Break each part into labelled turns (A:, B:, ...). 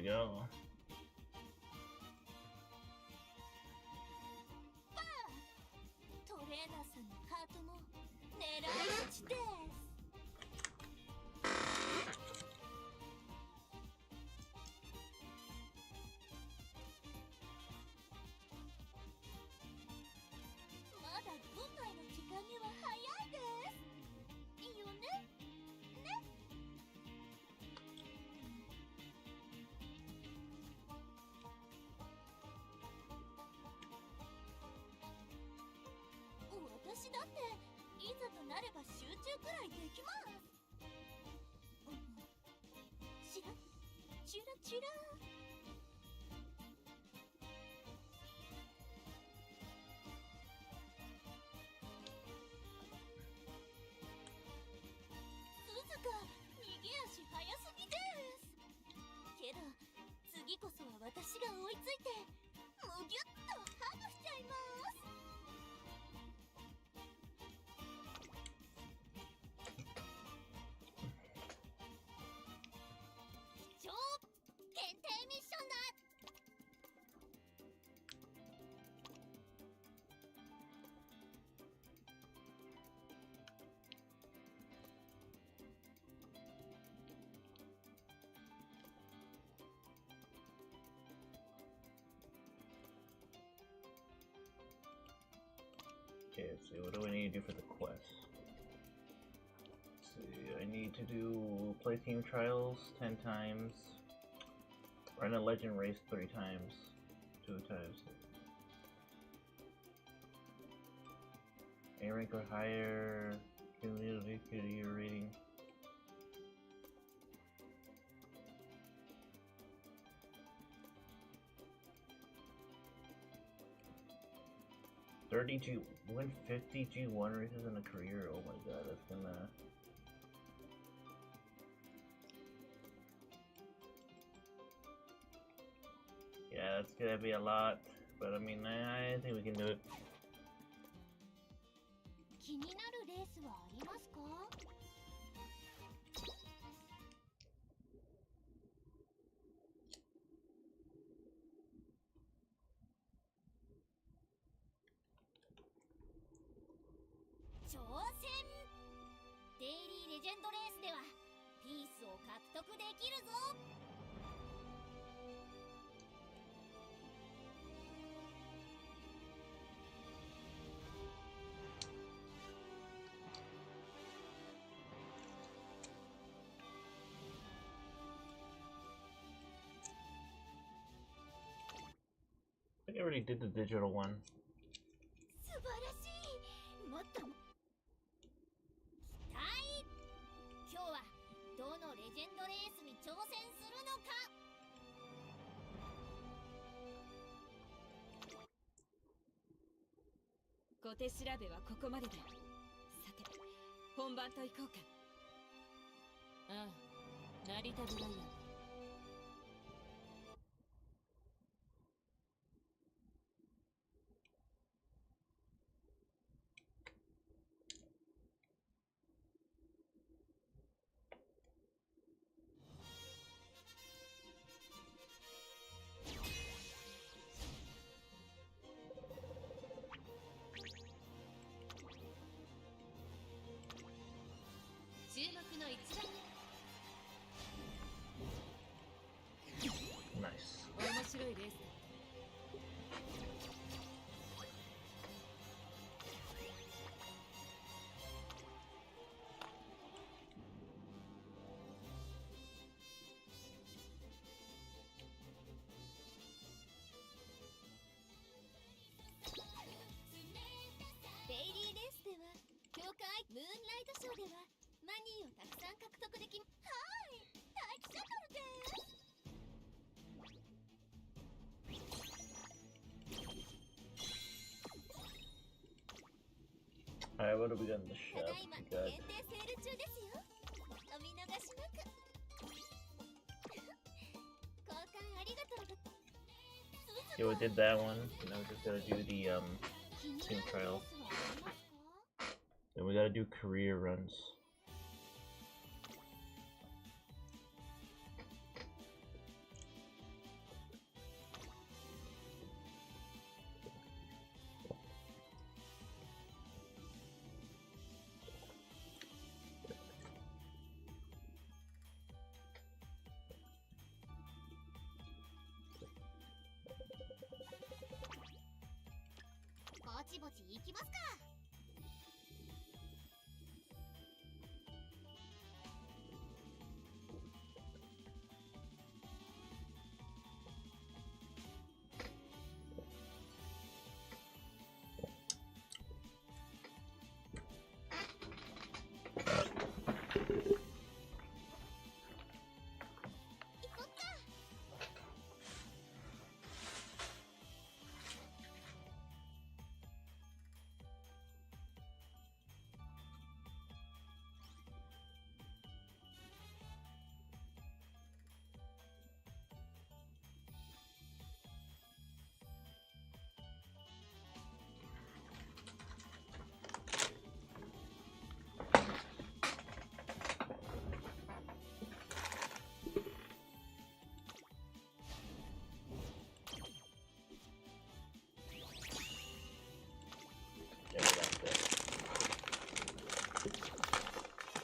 A: we go.
B: トレーナーさんのハートも狙い撃ちです。まだ舞台の時間には早いです。いいよね？ね？私だっていざとなれば集中くらいできます。チラチラチラ。鈴鹿、逃げ足早すぎです。けど次こそは私が追いついてむぎゅっとハグしちゃいます。限定ミッションだ。
A: Okay, let's see, what do I need to do for the quest? Let's see, I need to do play team trials 10 times, run a legend race 3 times, 2 times. A rank or higher, community rating. Win 50 G1 races in a career. Oh my god, that's gonna. Yeah, that's gonna be a lot, but I mean, I think we can do it.
B: 気になるレースはありますか？挑戦！デイリーレジェンドレースではピースを獲得できるぞ。
A: I think I already did the digital one.
B: 素晴らしい。もっと期待。今日はどのレジェンドレースに挑戦するのか。
C: 小手調べはここまでだ。さて本番と行こうか。ああ、成田ブライアン。注目の一番
A: ナイス。
C: 面白いレースだ。
B: デイリーレースでは教会ムーンライトショーではマニーをたくさん獲得できはい大気シャトルです。
A: Alright, what have we got in the
B: た
A: shop?
B: だいま
A: We
B: 限
A: got
B: 定セール中ですよ。お見逃しなく。交換ありがとう。
A: yeah, we did that one. Now we just gotta do the team trial. Then we gotta do career runs.
B: ち行きますか。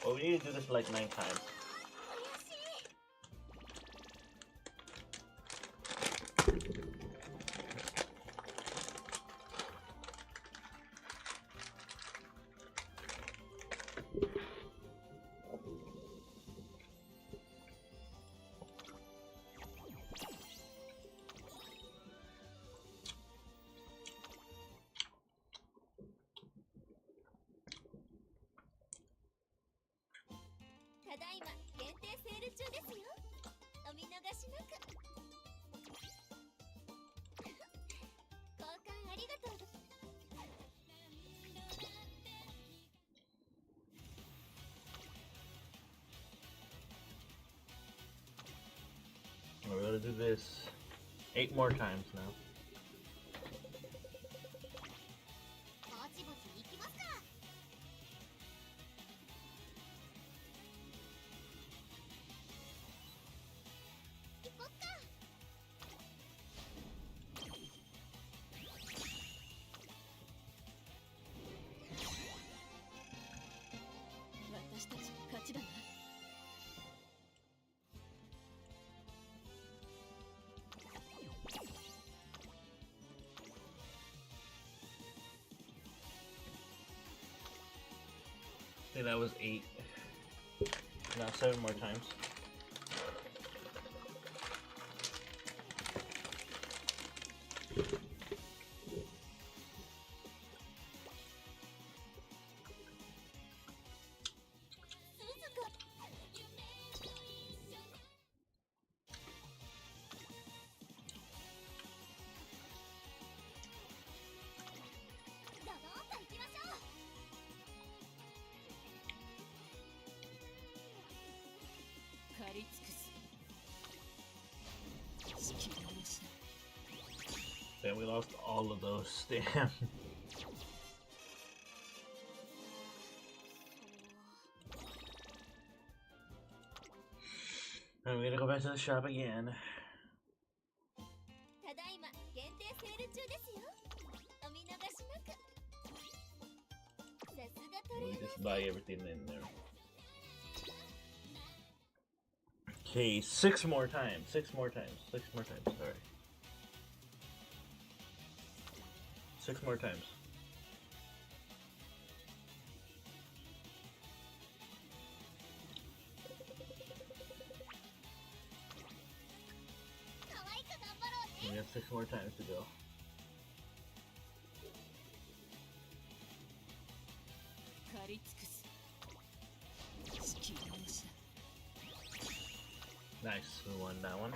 A: Well, we need to do this like 9 times. We're gonna do this 8 more times now. I think that was 8. Now 7 more times. Damn, we lost all of those. Damn. I'm gonna go back to the shop again. We just buy everything in there. Okay, 6 more times. 6 more times. 6 more times. Sorry. 6 more times. We have 6 more times to go. Nice, we won that one.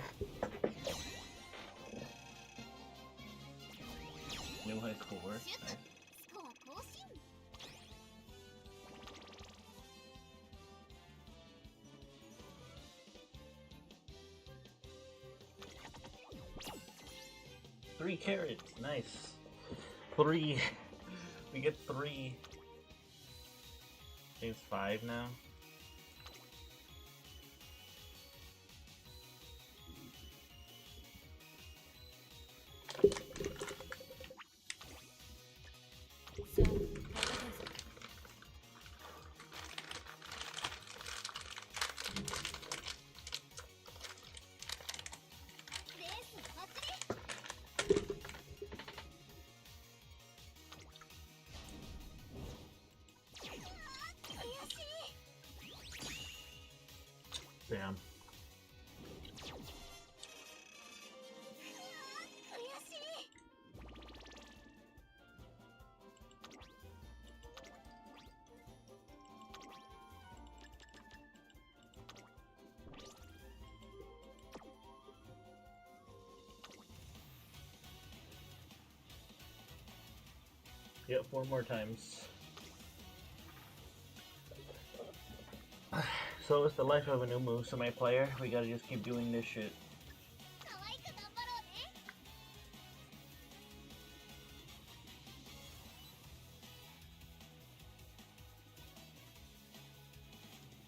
A: New high score. Nice. Three carrots, nice. 3. We get 3. I think it's 5 now. Yep, 4 more times. So it's the life of an Umamusume player. We gotta just keep doing this shit.
B: 可愛く頑張ろうね。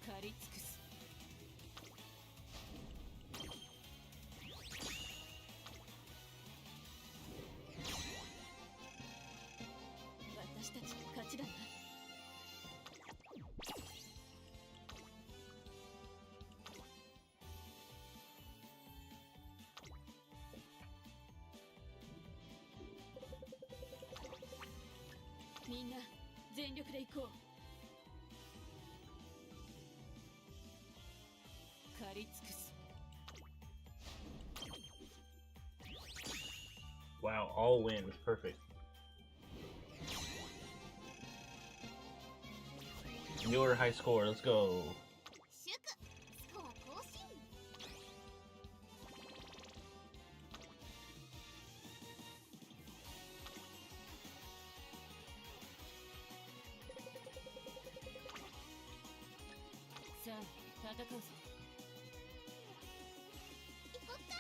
C: 借り尽くす。私たちの勝ちだな。みんな全力で行こう。借り尽くす。
A: Wow, all wins. Perfect. Newer high score. Let's go.
B: 祝スコア更新。
C: さあ戦うぞ。
B: 行こっか。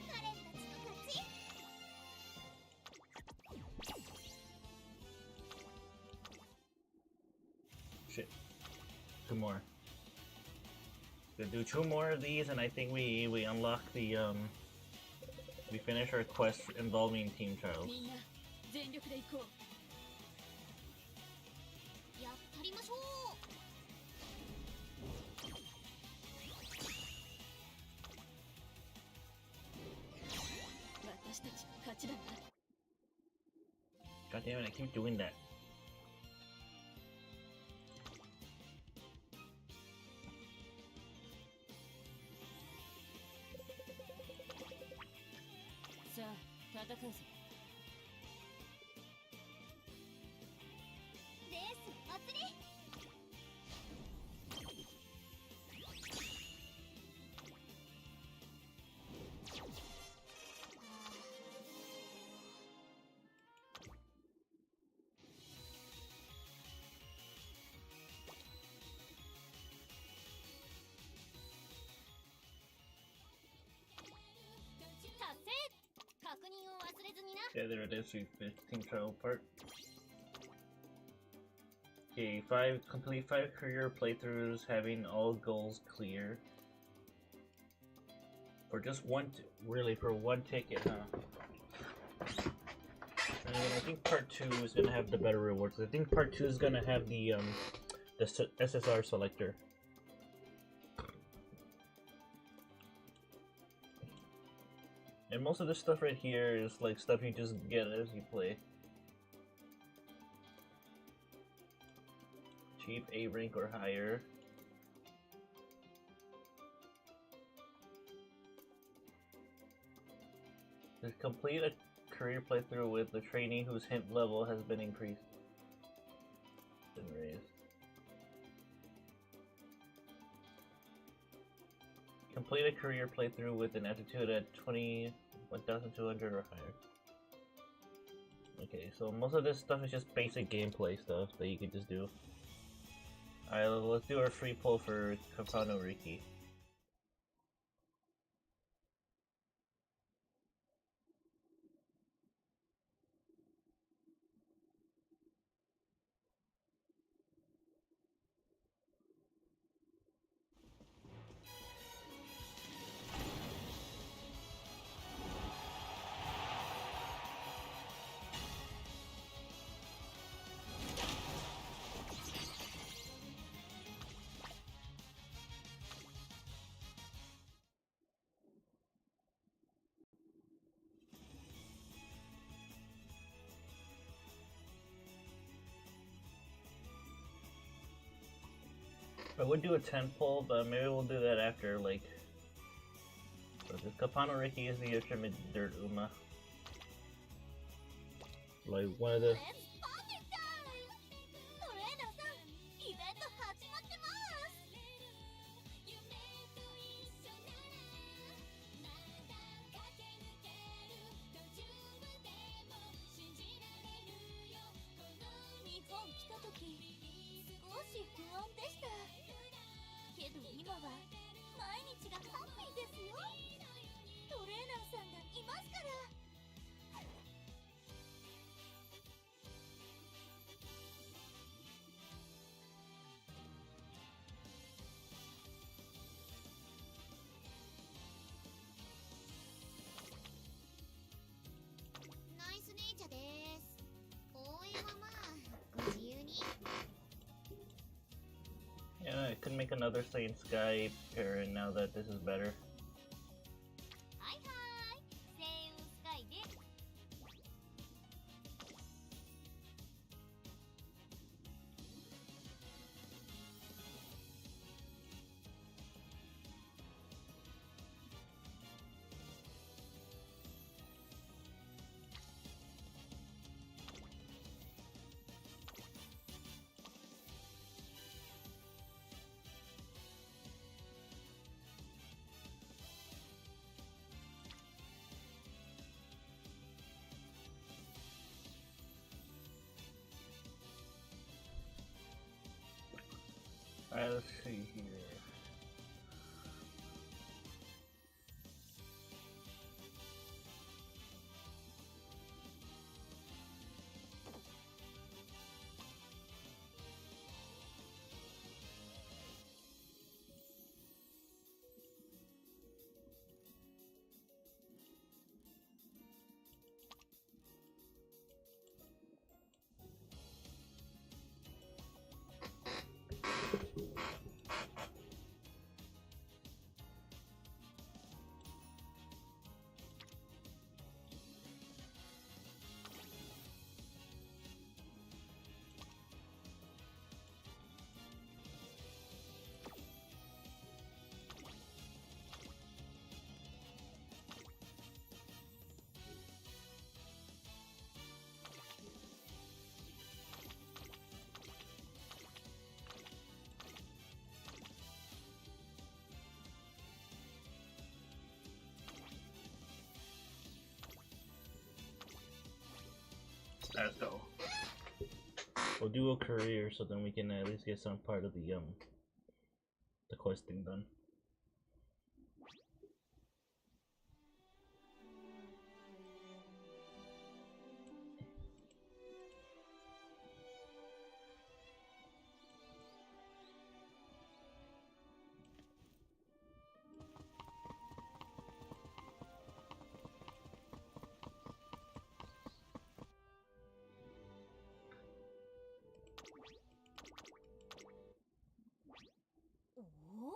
B: カレンたちの勝ち。
A: Shit. 2 more. Gonna do 2 more of these, and I think we unlock the we finish our quest involving team trials.
C: みんな全力で行こう。
B: やったりましょう。
C: 私たちの勝ちだな。
A: God damn it! I keep doing that.
C: さあ戦うぞ。
B: レースお祭り。達成。確認を忘れずにな。
A: Yeah, there it is. We finished team trial part. Okay, complete 5 career playthroughs, having all goals clear. For just one, really for one ticket, huh? And I think part 2 is gonna have the better rewards. I think part 2 is gonna have the SSR selector. And most of this stuff right here is like stuff you just get as you play. Achieve A rank or higher. To complete a career playthrough with the trainee whose hint level has been increased. Been raised. Complete a career playthrough with an aptitude at 21,200 or higher. Okay, so most of this stuff is just basic gameplay stuff that you can just do. Alright, let's do our free pull for Kapano Riki. I would do a 10 pull, but maybe we'll do that after, like... This Kapano Riki is the ultimate dirt Uma. Like, one of the...
B: レッツパーティータイム。トレーナーさん、イベント始まってます。今は毎日がハッピーですよ。トレーナーさんがいますから。ナイスネイチャです。応援はまあご自由に。
A: Yeah, I could make another Saiyan Sky parent now that this is better.
B: はいはい、セイウンスカイで。
A: Alright, let's see here. Let's go. We'll do a career so then we can at least get some part of the questing done.
B: Oh?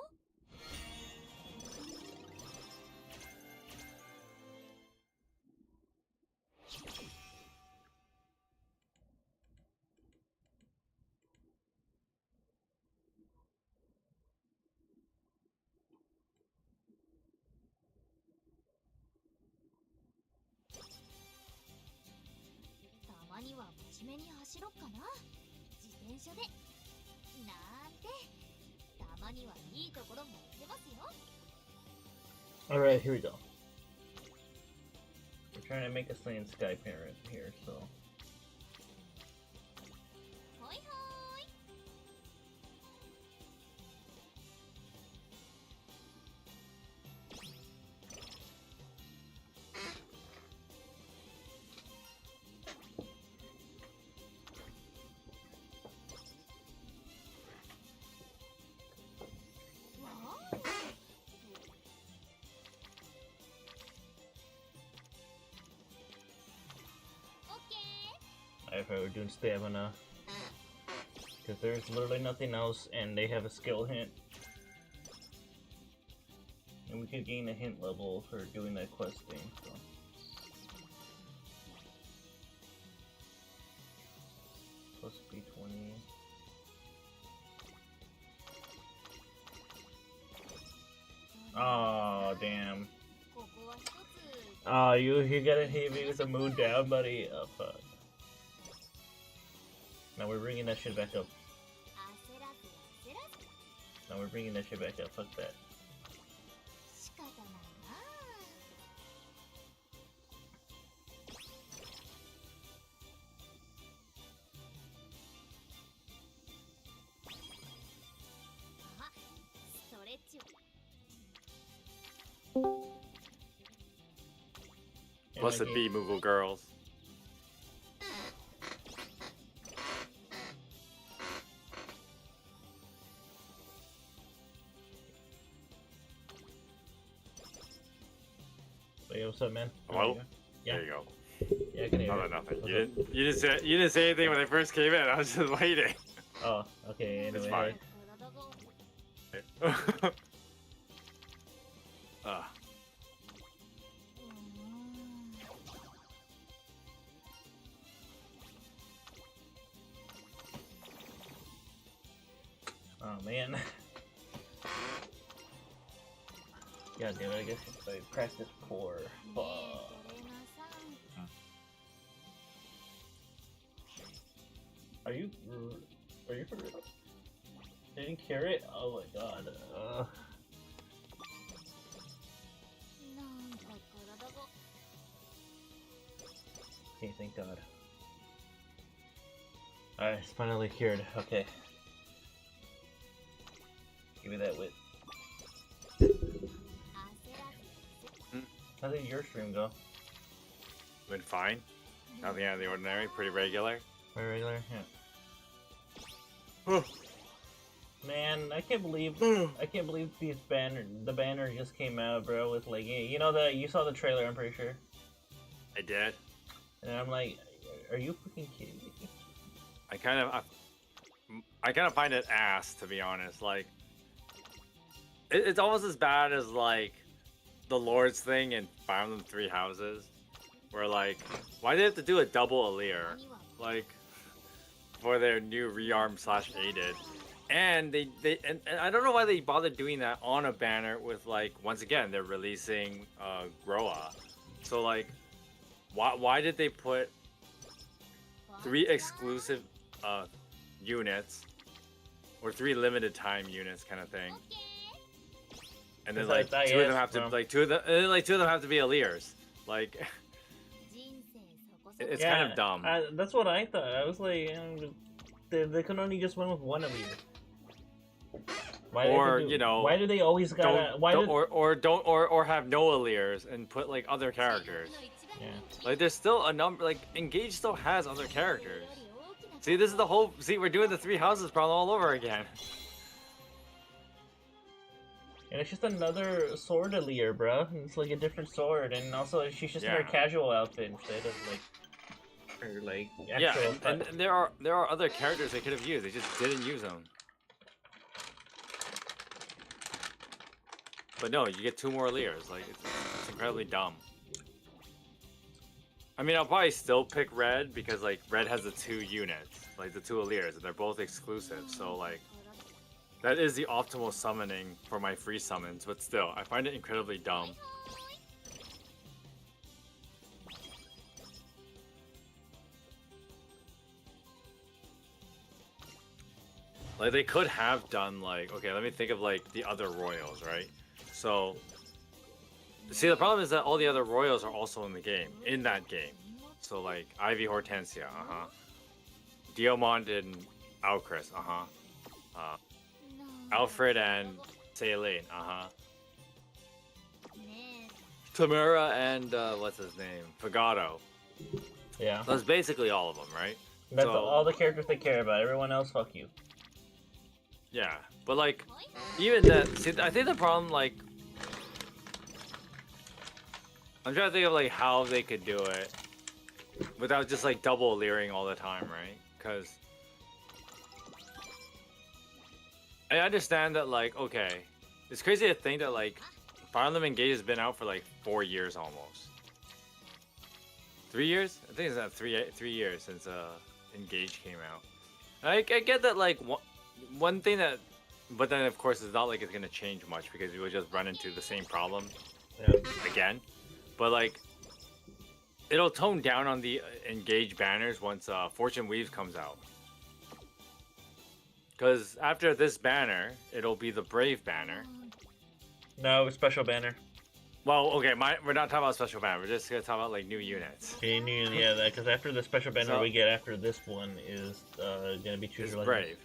B: たまには真面目に走ろっかな、自転車で。なんて、たまにはいいところも出ますよ。
A: Alright, here we go. We're trying to make a Saiyan Sky parent here, so.
B: ほいほい。
A: If I were doing stamina, because there's literally nothing else, and they have a skill hint, and we could gain a hint level for doing that questing. So. Plus B20. Oh damn. Oh, you gotta hit me with the mood down, buddy. Oh fuck. Now we're bringing that shit back up. Now we're bringing that shit back up. Fuck that.
D: Blessed be Moogle girls.
A: Wait, what's up, man?
D: Hello?
A: Yeah.
D: There you go.
A: Yeah, I can hear
D: No,
A: you.
D: nothing.
A: What's
D: You
A: up?
D: didn't say anything when I first came in. I was just waiting.
A: Oh, okay.
D: It's
A: Anyway,
D: fine. Ah.
A: oh man. God damn it! I guess if I practice poor. Fuck. Are you for real? Didn't carrot? Oh my god. Okay, thank god. Alright, it's finally cured. Okay. Give me that wit. How did your stream go?
D: Went fine. Nothing out of the ordinary. Pretty regular.
A: Very regular? Yeah.
D: Oh.
A: Man, I can't believe these the banner just came out, bro, with like, you know, you saw the trailer, I'm pretty sure.
D: I did.
A: And I'm like, are you fucking kidding me?
D: I kind of find it ass, to be honest. Like, it's almost as bad as like the Lord's thing in Fire Emblem Three Houses, where like, why do they have to do a double Aleer, like, for their new rearm / aided? And and I don't know why they bothered doing that on a banner with, like, once again they're releasing Groa, so like, why did they put 3 exclusive units or 3 limited time units kind of thing, and then like two of them have to two of them have to be Aleers, like. It's kind of dumb.
A: That's what I thought. I was like, they could only just win with one of you. Why do they always gotta?
D: Or have no Aleers and put like other characters?
A: Yeah.
D: Like there's still a number. Like Engage still has other characters. See, this is the whole. See, we're doing the 3 houses problem all over again.
A: And it's just another sword Aleer, bro. It's like a different sword, and also she's just in her casual outfit instead of like her like actual.
D: Yeah, and there are other characters they could have used. They just didn't use them. But no, you get 2 more Aleers. Like it's incredibly dumb. I mean, I'll probably still pick Red because like Red has the 2 units, like the 2 Aleers, and they're both exclusive. So like, that is the optimal summoning for my free summons. But still, I find it incredibly dumb. Like they could have done like, okay, let me think of like the other royals, right? So, see, the problem is that all the other royals are also in the game, in that game. So like Ivy Hortensia, Diamond and Alcris, Alfred and Celine, Tamara and what's his name? Fagato.
A: Yeah.
D: That's basically all of them, right?
A: That's all the characters they care about. Everyone else, fuck you.
D: Yeah, but like, even that. See, I think the problem, like, I'm trying to think of like how they could do it without just like double leering all the time, right? Because I understand that, like, okay, it's crazy to think that like Fire Emblem Engage has been out for like 4 years almost. 3 years? I think it's not 3 years since Engage came out. I get that, like, one thing that, but then of course it's not like it's gonna change much because we would just run into the same problem again. But like, it'll tone down on the Engage banners once Fortune Weaves comes out. Because after this banner, it'll be the Brave banner.
A: No, special banner.
D: Well, okay, we're not talking about special banner. We're just gonna talk about like new units.
A: Yeah, because after the special banner we get after this one is gonna be Choose Your Legend.
D: Brave.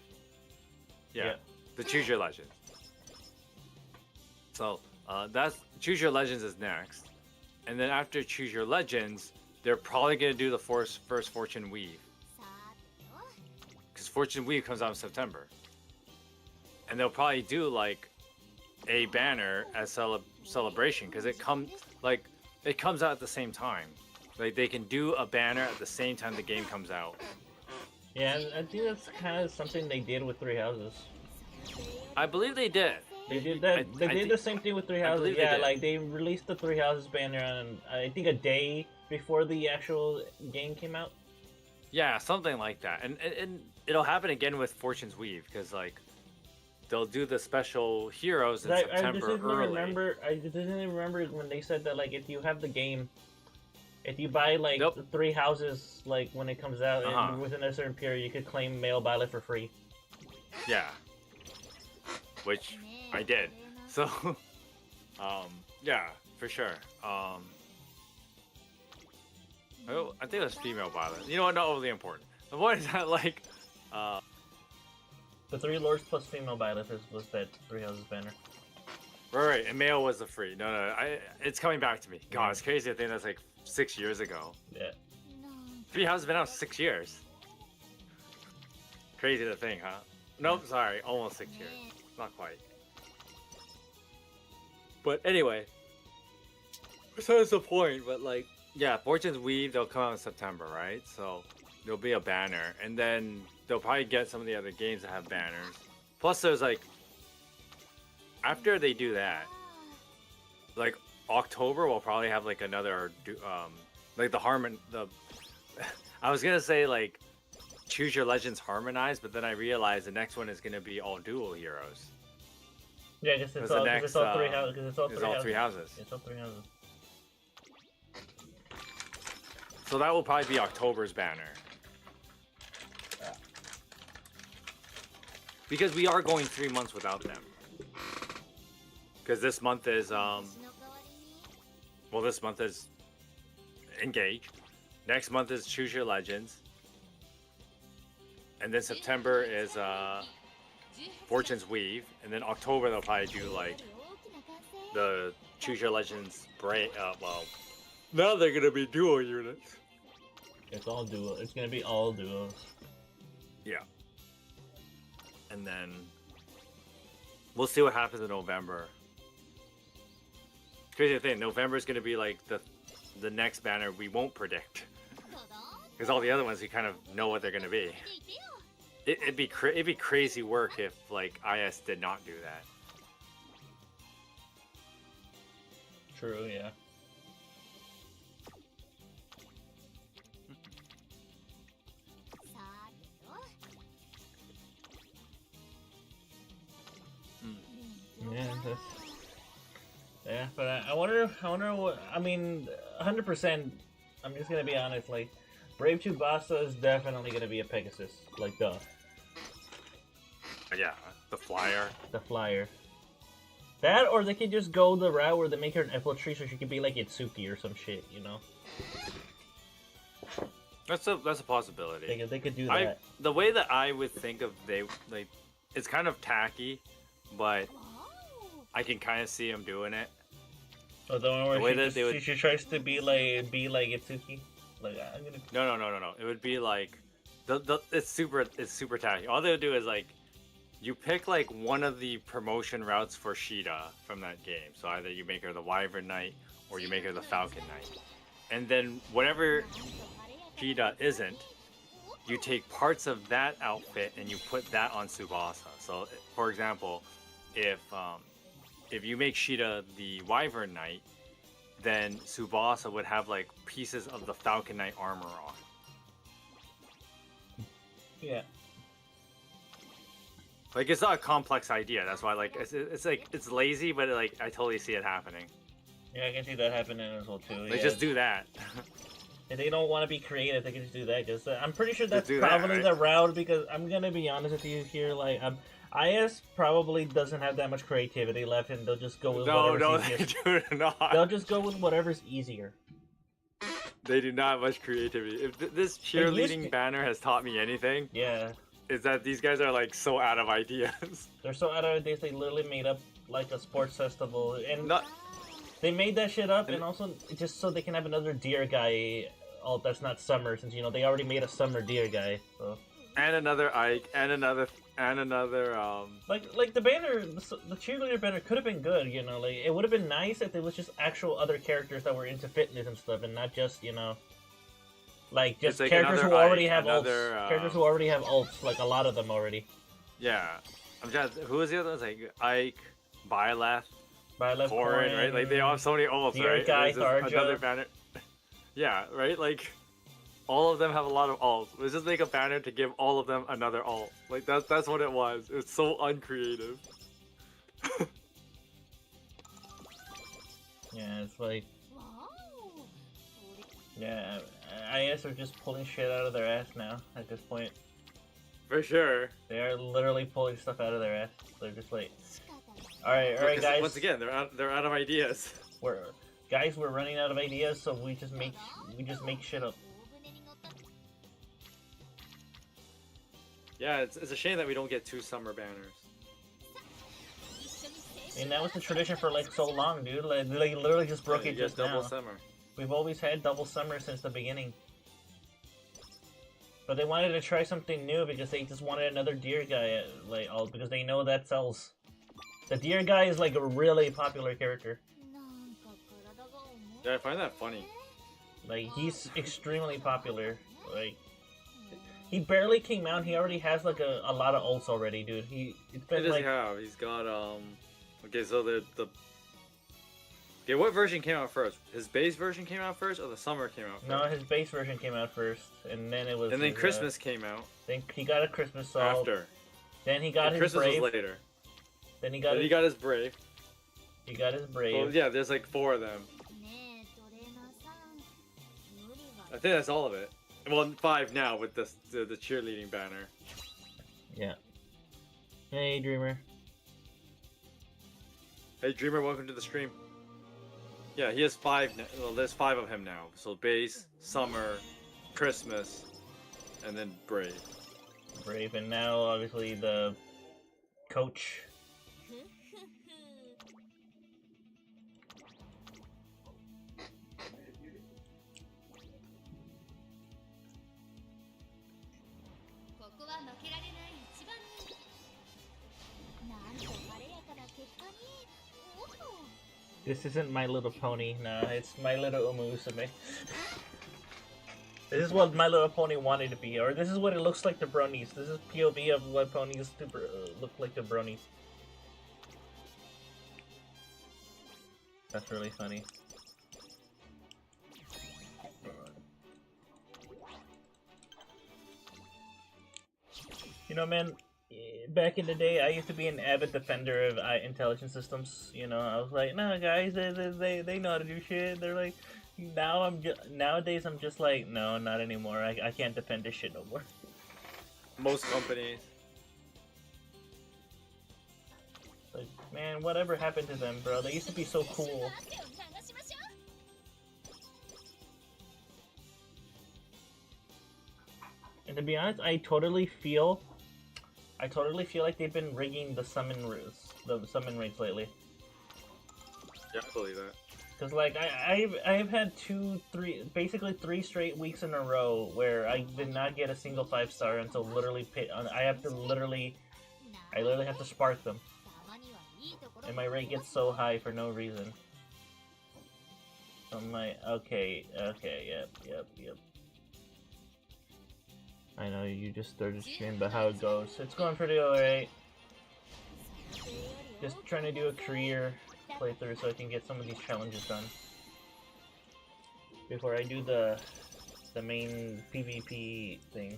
D: Yeah, the Choose Your Legends. So that's Choose Your Legends is next, and then after Choose Your Legends, they're probably gonna do the first Fortune Weave,
B: さてよ
D: because Fortune Weave comes out in September, and they'll probably do like a banner as celebration, because it comes out at the same time. Like they can do a banner at the same time the game comes out.
A: Yeah, I think that's kind of something they did with Three Houses.
D: I believe they did.
A: They did that.
D: I
A: They did
D: think-
A: the same thing with Three
D: I
A: Houses.
D: believe they
A: Yeah,
D: did.
A: like they released the Three Houses banner on I think a day before the actual game came out.
D: Yeah, something like that. And it'll happen again with Fortune's Weave, because like they'll do the special heroes in
A: I
D: September
A: distinctly
D: early.
A: remember. I distinctly remember when they said that like if you have the game, if you buy like
D: Nope.
A: the Three Houses like when it comes out
D: Uh-huh.
A: and within a certain period, you could claim Mail Ballot for free.
D: Yeah. Which I did. So yeah, for sure. I think it was female violet. You know what, not overly important. The point is that like
A: The Three Lords plus Female Ballot was that Three Houses banner.
D: right, and male was the free. No, it's coming back to me. God, it's crazy. I think that's like 6 years ago.
A: Yeah.
D: 3 Houses has been out 6 years. Crazy to think, huh? Nope, sorry, almost 6 years. Not quite. But anyway, besides the point, but like, yeah, Fortune's Weave, they'll come out in September, right? So there'll be a banner, and then they'll probably get some of the other games that have banners. Plus, there's like, after they do that, like October will probably have like another, like the I was gonna say like Choose Your Legends harmonized, but then I realized the next one is gonna be all dual heroes.
A: Yeah, because
D: Because
A: it's
D: the
A: all,
D: next,
A: three houses. It's all
D: It's
A: three
D: all
A: houses.
D: 3 houses.
A: It's all three houses.
D: So that will probably be October's banner. Because we are going 3 months without them. Because this month is well, this month is Engage. Next month is Choose Your Legends. And then September is Fortune's Weave. And then October they'll probably do like the Choose Your Legends break. Well, now they're gonna be dual units.
A: It's all duo. It's gonna be all duos.
D: Yeah. And then we'll see what happens in November. Crazy thing, November is gonna be like the next banner we won't predict. Because all the other ones, you kind of know what they're gonna be. It'd be crazy work if like IS did not do that.
A: True. Yeah. Yeah. Yeah, but I wonder what. I mean, 100%. I'm just gonna be honest. Like, Brave Tsubasa is definitely gonna be a Pegasus. Like the
D: Yeah, the flyer.
A: flyer. That, or they could just go the route where they make her an F3 so she could be like Itsuki or some shit. You know,
D: That's a possibility.
A: they could do that.
D: The way that I would think of it's kind of tacky, but I can kind of see them doing it.
A: Oh, the one where
D: the way
A: she,
D: that
A: just,
D: they would-
A: she tries to be like Itsuki. Like I'm gonna.
D: No. It would be like it's super tacky. All they would do is like you pick like one of the promotion routes for Sheeta from that game. So either you make her the Wyvern Knight or you make her the Falcon Knight. And then whatever Sheeta isn't, you take parts of that outfit and you put that on Tsubasa. So for example, if you make Sheeta the Wyvern Knight, then Tsubasa would have like pieces of the Falcon Knight armor on.
A: Yeah.
D: Like it's not a complex idea. That's why like it's like it's lazy, but like I totally see it happening.
A: Yeah, I can see that happening as well too.
D: They
A: yeah.
D: just do that.
A: If they don't want to be creative, they can just do that. Just I'm pretty sure that's
D: do that,
A: probably
D: right?
A: the route because I'm gonna be honest with you here. Like, IS probably doesn't have that much creativity left, and they'll just go with
D: No,
A: whatever's
D: they
A: easier.
D: do not.
A: They'll just go with whatever's easier.
D: They do not have much creativity. If this
A: used to-
D: cheerleading banner has taught me anything,
A: Yeah,
D: is that these guys are like so out of ideas.
A: they're so out of this. They literally made up like a sports festival, and
D: Not
A: They made that shit up,
D: And-
A: and also just so they can have another deer guy. Oh, that's not summer, since they already made a summer deer guy. So.
D: And another Ike, and another
A: Like the banner, the cheerleader banner could have been good. Like it would have been nice if there was just actual other characters that were into fitness and stuff, and not just like just
D: like
A: characters who
D: another
A: already
D: Ike,
A: have
D: another,
A: ults. Characters who already have ults, like a lot of them already.
D: Yeah. I'm trying to, who was the other ones? Like Ike, Byleth,
A: Byleth,
D: Corin, right? Like they all have so many ults,
A: Deer
D: right?
A: Guy,
D: And there's just another
A: Tharja.
D: banner. Yeah, right? Like all of them have a lot of ults. Let's just make a banner to give all of them another ult. Like that's what it was. It's so uncreative.
A: Yeah, it's like
B: わお。
A: yeah, IS are just pulling shit out of their ass now. At this point,
D: For sure.
A: they are literally pulling stuff out of their ass. They're just like,
B: 仕方ない。
A: all right,
D: Because
A: guys.
D: Once again, they're out of ideas.
A: We're running out of ideas, so we just make shit up.
B: 大船に乗った。
D: Yeah, it's a shame that we don't get 2 summer banners.
B: 一緒に青
A: I mean,
B: 春
A: that was the tradition for like so long, dude. Like, they literally just broke
D: Yeah,
A: it
D: you get
A: just
D: double
A: now.
D: summer.
A: We've always had double summer since the beginning. But they wanted to try something new because they just wanted another deer guy, because they know that sells. The deer guy is like a really popular character.
B: なんか体が重い。
D: Yeah, I find that funny.
A: Like, he's extremely popular. Like, he barely came out. He already has like a lot of ults already, dude. It's
D: What
A: been
D: does
A: like
D: he have? He's got Okay, so the okay, what version came out first? His base version came out first, or the summer came out first?
A: no, his base version came out first, and then it was.
D: And then
A: his,
D: Christmas came out
A: Then he got a Christmas salt.
D: after.
A: Then he got
D: And
A: his
D: Christmas
A: brave.
D: was later.
A: Then he got
D: Then
A: his,
D: he got his brave.
A: he got his brave.
D: Well, yeah, there's like 4 of them.
B: ねえトレーナーさん。無理
D: I
B: は。
D: think that's all of it. Well, 5 now with the cheerleading banner.
A: Yeah. Hey, Dreamer.
D: Hey, Dreamer, welcome to the stream. Yeah, he has 5 now. Well, there's 5 of him now. So base, summer, Christmas, and then brave.
A: Brave, and now obviously the coach.
B: ふふふ。ここは負けられない一番人気。なんと晴れやかな結果に。おっと。
A: This isn't My Little Pony. Nah, it's My Little Umamusume. This is what My Little Pony wanted to be, or this is what it looks like to bronies. This is POV of what ponies look like to bronies. That's really funny. Man, back in the day, I used to be an avid defender of intelligence systems. I was like, no, guys, they know how to do shit. They're like, nowadays I'm just like, no, not anymore. I can't defend this shit no more.
D: Most companies.
A: Like, man, whatever happened to them, bro? They used to be so cool.
B: 汗を流しましょう。
A: And to be honest, I totally feel like they've been rigging the summon rates lately.
D: Yeah, I believe that.
A: Cause like I've had basically 3 straight weeks in a row where I did not get a single 5-star until literally I literally have to spark them,
B: たまにはいいところ。
A: and my rate gets so high for no reason. So I'm like, okay, yep. I know you just started stream, but how it goes? It's going pretty alright. Just trying to do a career playthrough so I can get some of these challenges done before I do the main PvP thing.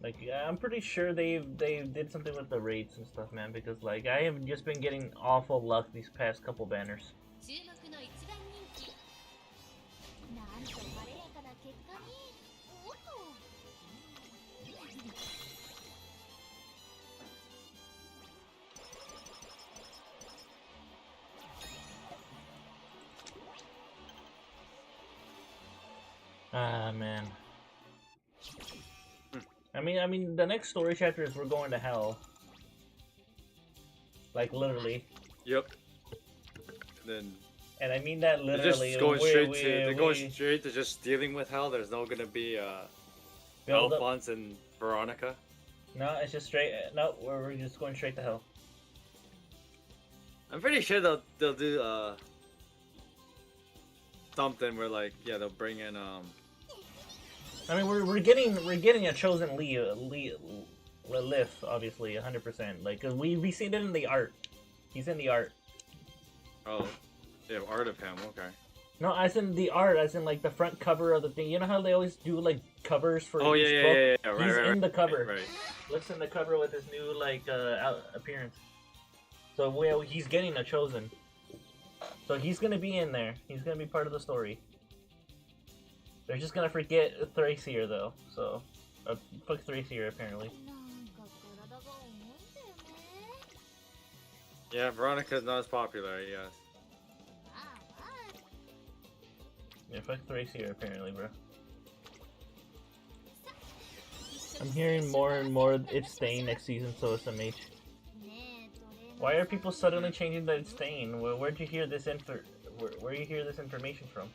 A: Like, yeah, I'm pretty sure they did something with the rates and stuff, man, because like I have just been getting awful luck these past couple banners.
B: 注目の一番人気。なんと晴れやかな結果に。おっと。
A: Ah, man. I mean, the next story chapter is we're going to hell. Like literally.
D: Yep. Then
A: And I mean that
D: they're
A: literally.
D: just going straight to just dealing with hell. There's not gonna be Alphonse and Veronica.
A: No, it's just straight. No, we're just going straight to hell.
D: I'm pretty sure they'll do something where like they'll bring in
A: I mean, we're getting a chosen Lilith, obviously, 100%. Like, 'cause we seen it in the art. He's in the art.
D: oh they have art of him. Okay.
A: No, as in the art, as in like the front cover of the thing. You know how they always do like covers for
D: Oh
A: each
D: yeah,
A: book?
D: yeah. Right,
A: He's
D: right,
A: in the cover.
D: Right.
A: Looks in the cover with his new like appearance. So he's getting a chosen. So he's gonna be in there. He's gonna be part of the story. They're just gonna forget Thracier though. So fuck Thracier apparently.
B: なんか体が重いんだよね。
D: Yeah, Veronica's not as popular, I guess.
B: まあまあ。
A: Yeah, fuck Thracier apparently, bro. I'm hearing more and more it's staying next season, so SMH.
B: ねえ、トレーナー
A: Why are people suddenly changing that it's staying? Where'd you hear this where you hear this information from?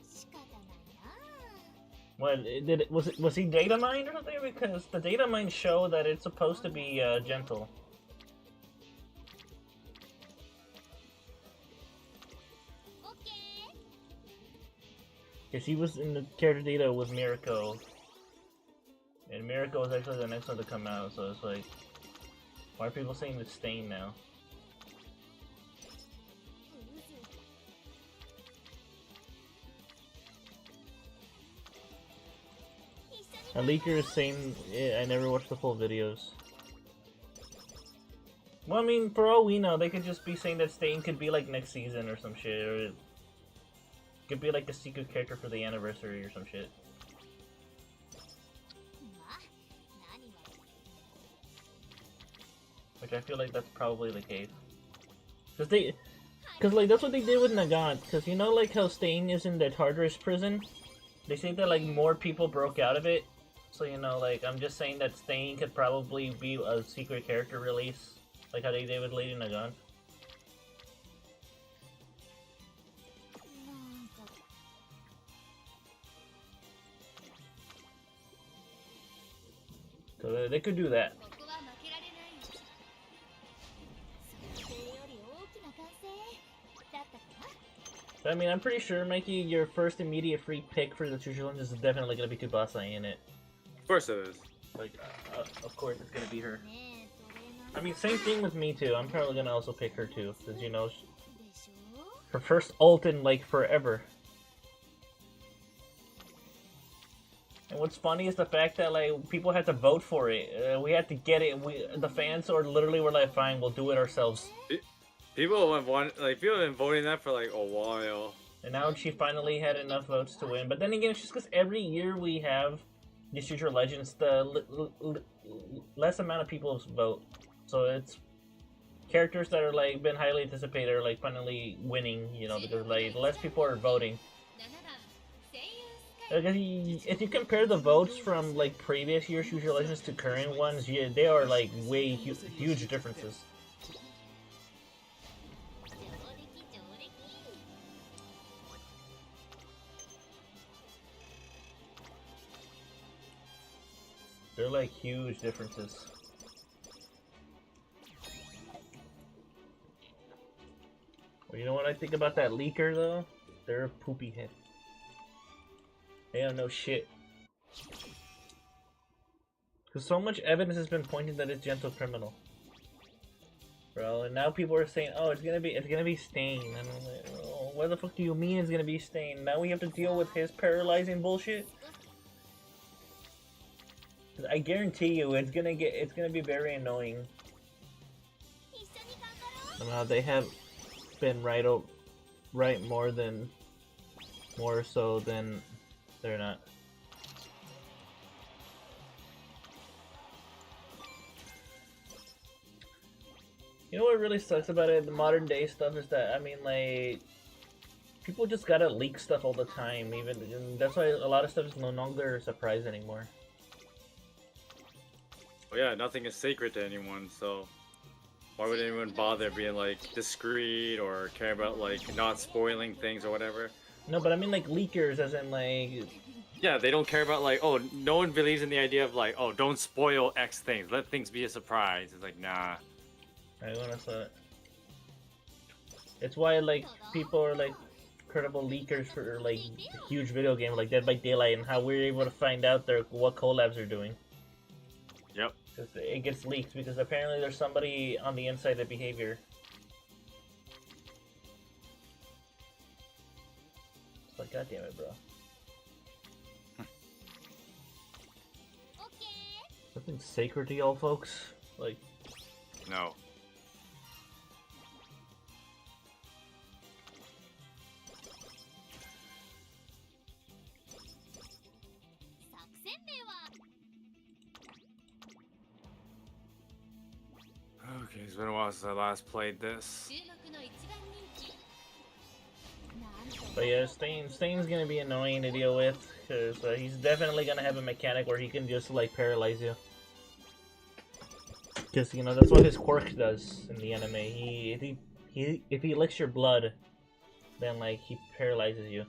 B: 仕方ないな。
A: What was he data mined or something? Because the data mine show that it's supposed to be gentle.
B: オッケー。
A: Because he was in the character data with Mirako. And Mirako was actually the next one to come out, so it's like, why are people saying it's staying now?
B: うず。 一緒
A: A
B: に
A: leaker is saying I never watched the full videos. Well, I mean, for all we know, they could just be saying that Stain could be like next season or some shit, or it could be like a secret character for the anniversary or some shit.
B: まあ、何が。
A: Which I feel like that's probably the case. Cause like that's what they did with Nagant. Cause you know like how Stain is in the Tartarus prison? They say that like more people broke out of it. So you know like I'm just saying that Stain could probably be a secret character release. Like how they did with Lady Nagant.
B: なんか。
A: So they could do that.
B: ここは負けられないよ。想定より大きな歓声だったかな。
A: But, I mean, I'm pretty sure, Mikey, your first immediate free pick for the two challenges is definitely gonna be Tsubasa in it.
D: Of course it is.
A: Like, of course it's gonna be her.
B: ねえ、トレーナー
A: I mean, same thing with me too. I'm probably gonna also pick her too, because you know,
B: でしょ。
A: her first ult in like forever. And what's funny is the fact that like people had to vote for it. We had to get it. The fans literally were like, "Fine, we'll do it ourselves."
D: People have been voting that for like a while.
A: And now she finally had enough votes to win. But then again, it's just because every year we have these future legends, the less amount of people vote. So it's characters that are like been highly anticipated are like finally winning. You know, because like less people are voting.
B: 7番、声優スカイ。
A: Because if you compare the votes from like previous year's future legends to current ones, yeah, they are like way huge differences.
B: 上出来上出来。
A: They're like huge differences. Well, you know what I think about that leaker though? They're a poopy head. They don't know shit. Because so much evidence has been pointing that it's Gentle Criminal. Bro, and now people are saying, oh, it's gonna be Stain. And I'm like, oh, what the fuck do you mean it's gonna be Stain? Now we have to deal with his paralyzing bullshit? I guarantee you, it's gonna be very annoying.
B: 一緒に頑張ろう。
A: Somehow they have been right more so than they're not. You know what really sucks about it? The modern day stuff is that, I mean, like, people just gotta leak stuff all the time. Even and that's why a lot of stuff is no longer a surprise anymore.
D: Well, yeah, nothing is sacred to anyone, so why would anyone bother being like discreet or care about like not spoiling things or whatever?
A: No, but I mean like leakers, as in like.
D: Yeah, they don't care about like, oh, no one believes in the idea of like, oh, don't spoil X things. Let things be a surprise. It's like, nah.
A: I wanna say. It's why like people are like credible leakers for like huge video games like Dead by Daylight, and how we're able to find out what collabs are doing.
D: Yep.
A: It gets leaked because apparently there's somebody on the inside of behavior. It's like, God damn it, bro. Something sacred to y'all folks? Like,
D: No. Okay, it's been a while since I last played this.
A: but yeah, Stain's gonna be annoying to deal with, because he's definitely gonna have a mechanic where he can just, like, paralyze you. Because, you know, that's what his quirk does in the anime. If he licks your blood, then, like, he paralyzes you.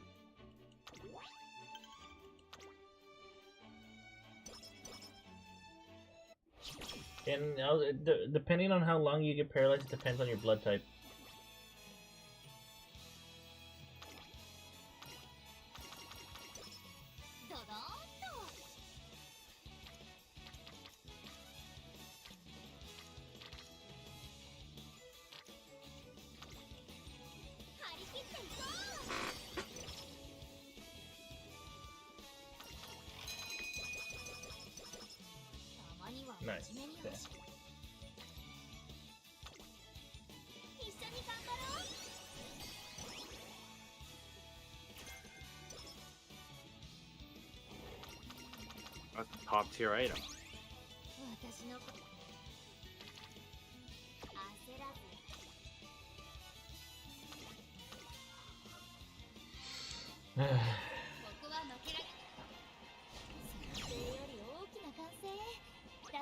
A: And depending on how long you get paralyzed, it depends on your blood type. Nice. Okay.
D: That's a top tier item.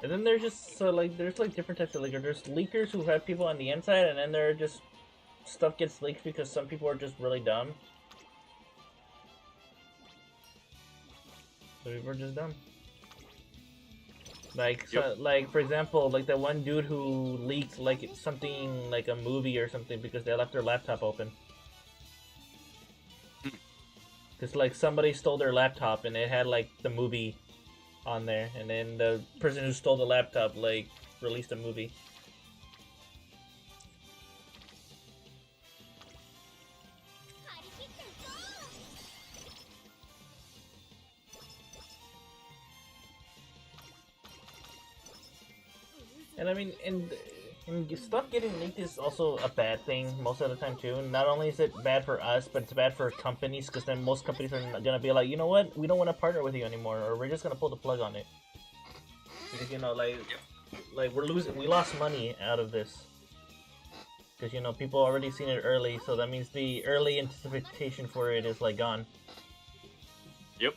A: And then there's just there's like different types of leakers. There's leakers who have people on the inside, and then there are just stuff gets leaked because some people are just really dumb. Some people are just dumb. Like, so, like for example, like that one dude who leaked like something like a movie or something because they left their laptop open. Because like somebody stole their laptop and it had like the movie on there, and then the person who stole the laptop like released a movie. And I mean, and stuff getting leaked is also a bad thing most of the time too. Not only is it bad for us, but it's bad for companies, because then most companies are gonna be like, you know what, we don't want to partner with you anymore, or we're just gonna pull the plug on it. Because, you know, like we lost money out of this. Because, you know, people already seen it early, so that means the early anticipation for it is like gone.
D: Yep.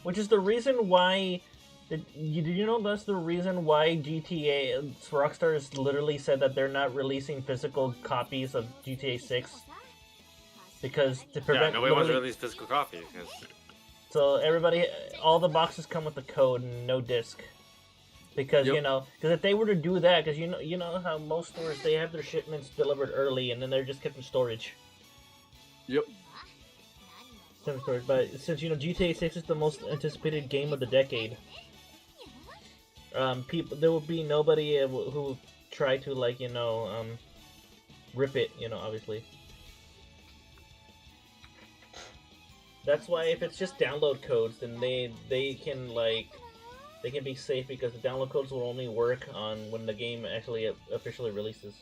A: Which is the reason why. Did you know that's the reason why GTA Rockstar has literally said that they're not releasing physical copies of GTA 6? Because to prevent
D: nobody wants to release physical copies.
A: So everybody, all the boxes come with the code, no disc. Because you know, because if they were to do that, because you know how most stores, they have their shipments delivered early and then they're just kept in storage.
D: Yep.
A: But since, you know, GTA 6 is the most anticipated game of the decade, there will be nobody who will try to, like, you know, rip it, you know, obviously. That's why if it's just download codes, then they can, like, they can be safe, because the download codes will only work on when the game actually officially releases.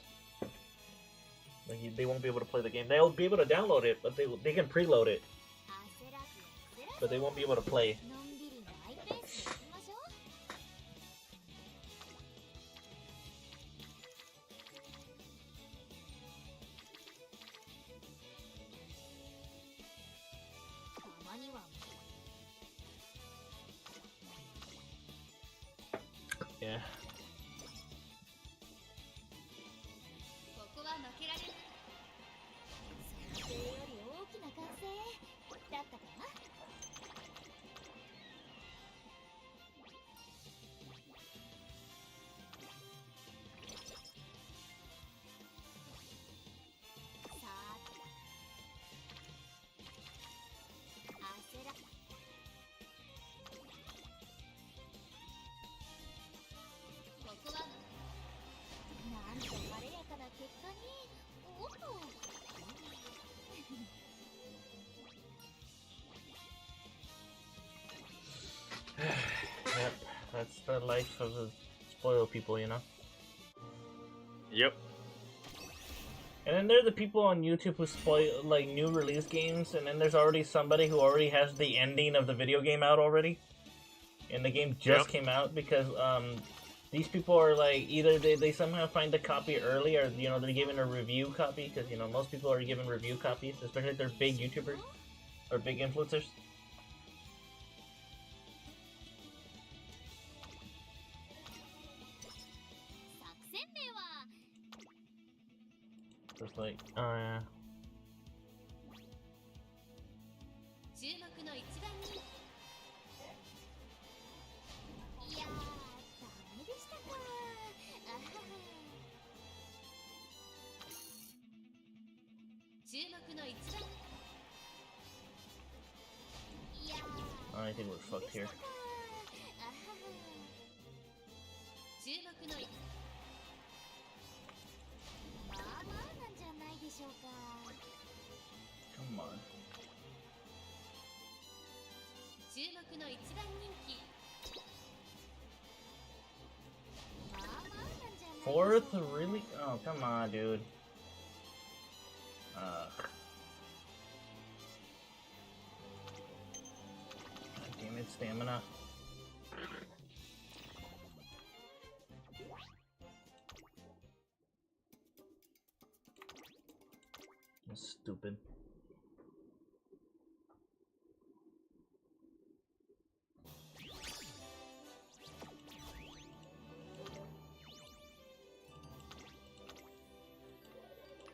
A: Like, they won't be able to play the game. They'll be able to download it, but they can preload it, but they won't be able to play. Yeah. that likes to spoil people, you know.
D: Yep.
A: And then there are the people on YouTube who spoil like new release games, and then there's already somebody who already has the ending of the video game out already, and the game just came out because these people are like either they somehow find the copy early, or you know they're given a review copy because you know most people are given review copies, especially if they're big YouTubers or big influencers. It's like, oh yeah.
C: 注目の一番人気。
B: いやー、ダメでしたか。あはは。
C: 注目の一番。
B: いやー、
A: I think we're fucked here.
B: あはは。
C: 注目の一。
B: まあまあなんじゃないでしょうか。
A: Come on.
C: 注目の一番人気。
B: まあまあなんじゃないでしょうか。
A: Fourth, really? Oh, come on, dude. God damn it, stamina. That's stupid.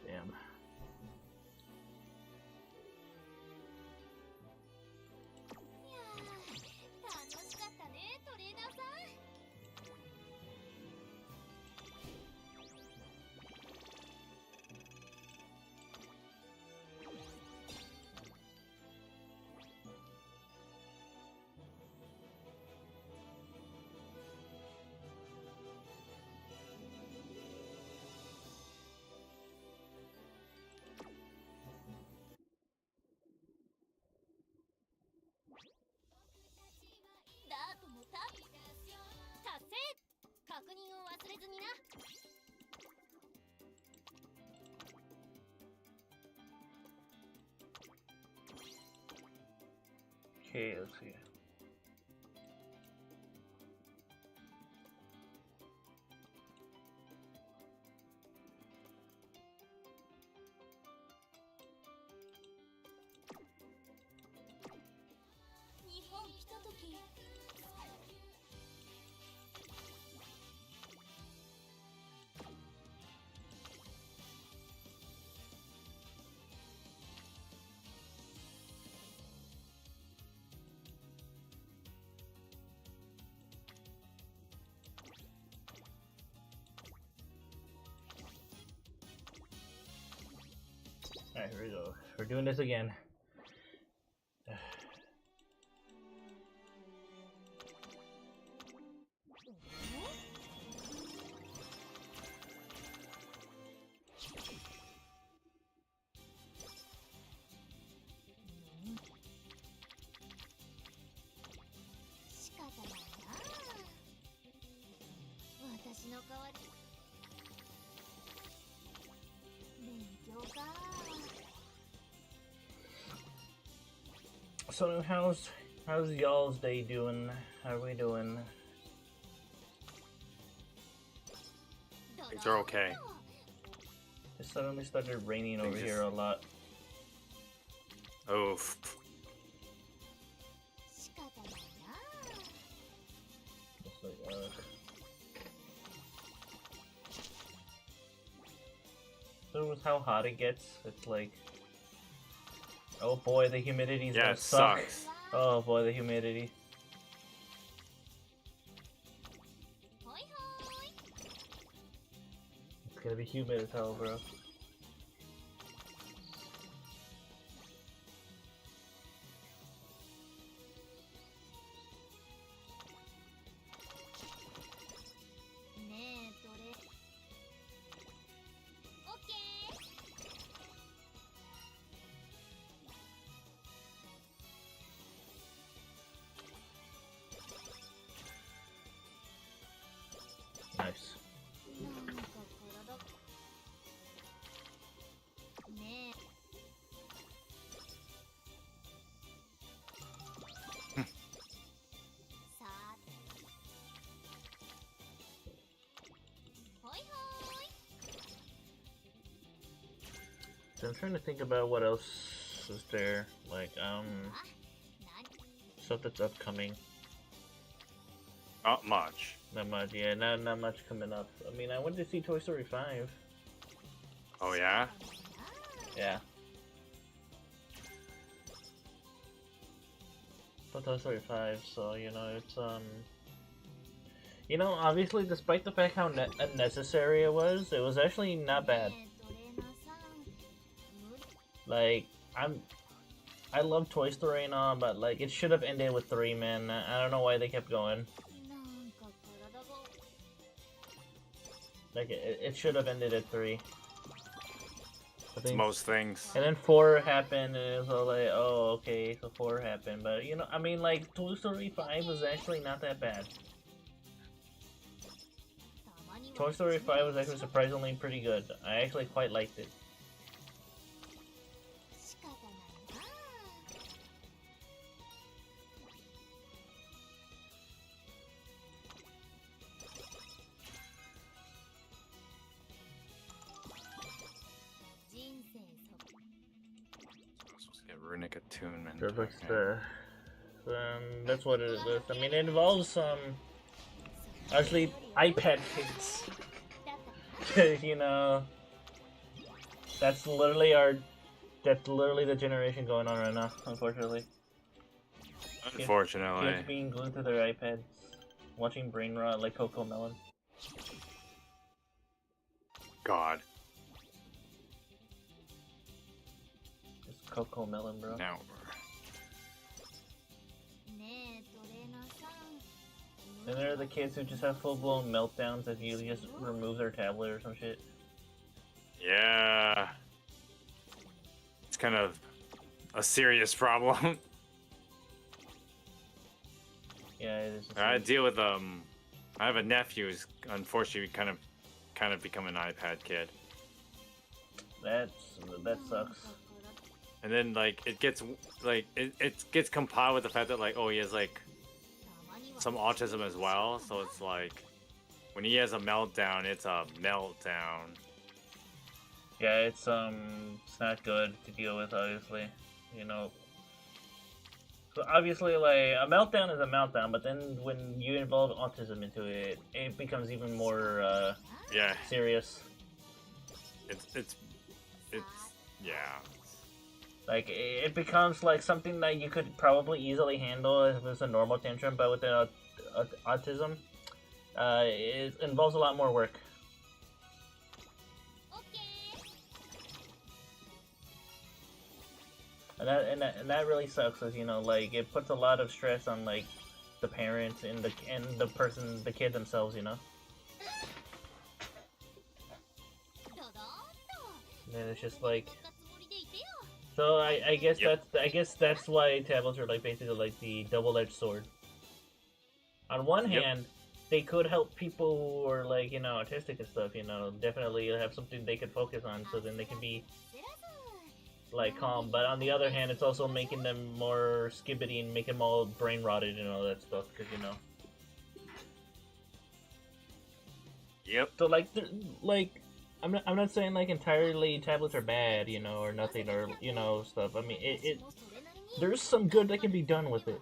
A: Damn.
B: いやー、楽しかったね、トレーナーさん。 ダートも達成。確認を忘れずにな。
A: Okay, let's see. Alright, here we go. We're doing this again. So how's y'all's day doing? How are we doing?
D: Things are okay.
A: It suddenly started raining over here a lot.
D: Oof.
A: It's like, so with how hot it gets, it's like, oh boy, the humidity's gonna suck.
D: Sucks.
A: Oh boy, the humidity. It's gonna be humid as hell, bro. So I'm trying to think about what else is there. Like, stuff that's upcoming.
D: Not much.
A: Not much, yeah, not much coming up. I mean, I went to see Toy Story 5.
D: Oh yeah?
A: Yeah. For Toy Story 5, so, you know, it's, you know, obviously, despite the fact how unnecessary it was actually not bad. Like, I love Toy Story and all, but, like, it should have ended with 3, man. I don't know why they kept going. Like, it should have ended at 3.
D: It's most things.
A: And then 4 happened, and it was all like, oh, okay, so 4 happened. But, you know, I mean, like, Toy Story 5 was actually not that bad. Toy Story 5 was actually surprisingly pretty good. I actually quite liked it.
D: Get runic attunement.
A: Perfect.
D: Okay.
A: That's what it is. I mean, it involves actually iPad kids. You know, that's literally the generation going on right now. Unfortunately.
D: Unfortunately.
A: Kids being glued to their iPads, watching brain rot like Coco Melon.
D: God.
A: It's Coco Melon, bro.
D: Now.
A: And there are the kids who just have full-blown meltdowns if you just remove their tablet or some shit.
D: Yeah. It's kind of a serious problem.
A: Yeah, it is.
D: I deal with I have a nephew who's unfortunately kind of become an iPad kid.
A: That sucks.
D: And then like it gets compiled with the fact that like, oh, he has like some autism as well, so it's like when he has a meltdown, it's a meltdown.
A: Yeah, it's not good to deal with, obviously. You know. So obviously, like, a meltdown is a meltdown, but then when you involve autism into it, it becomes even more
D: yeah,
A: serious.
D: It's yeah.
A: Like, it becomes like something that you could probably easily handle if it was a normal tantrum, but with the autism, it involves a lot more work. And that really sucks, as you know, like, it puts a lot of stress on like the parents and the kid themselves, you know. And it's just like, so I guess that's why tablets are like basically like the double-edged sword. On one hand, they could help people who are like, you know, autistic and stuff, you know, definitely have something they could focus on, so then they can be like calm. But on the other hand, it's also making them more skibbity and making them all brain rotted and all that stuff, because you know.
D: Yep.
A: So like I'm not saying like entirely tablets are bad, you know, or nothing, or you know, stuff. I mean, there's some good that can be done with it.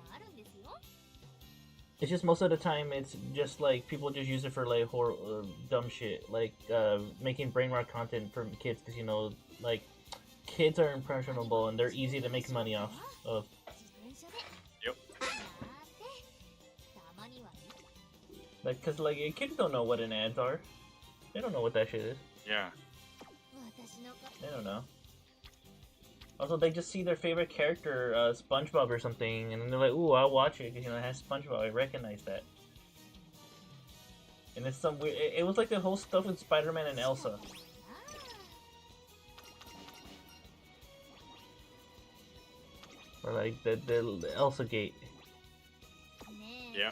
A: It's just most of the time it's just like people just use it for like dumb shit, like making brain rot content for kids, because you know, like kids are impressionable and they're easy to make money off of.
D: Yep.
A: Like, cause like kids don't know what an ads are. They don't know what that shit is.
D: Yeah.
A: They don't know. Also, they just see their favorite character, SpongeBob or something, and then they're like, "Ooh, I'll watch it because you know it has SpongeBob. I recognize that." And it's some weird. It was like the whole stuff with Spider-Man and Elsa. Or like the Elsa Gate.
D: Yeah.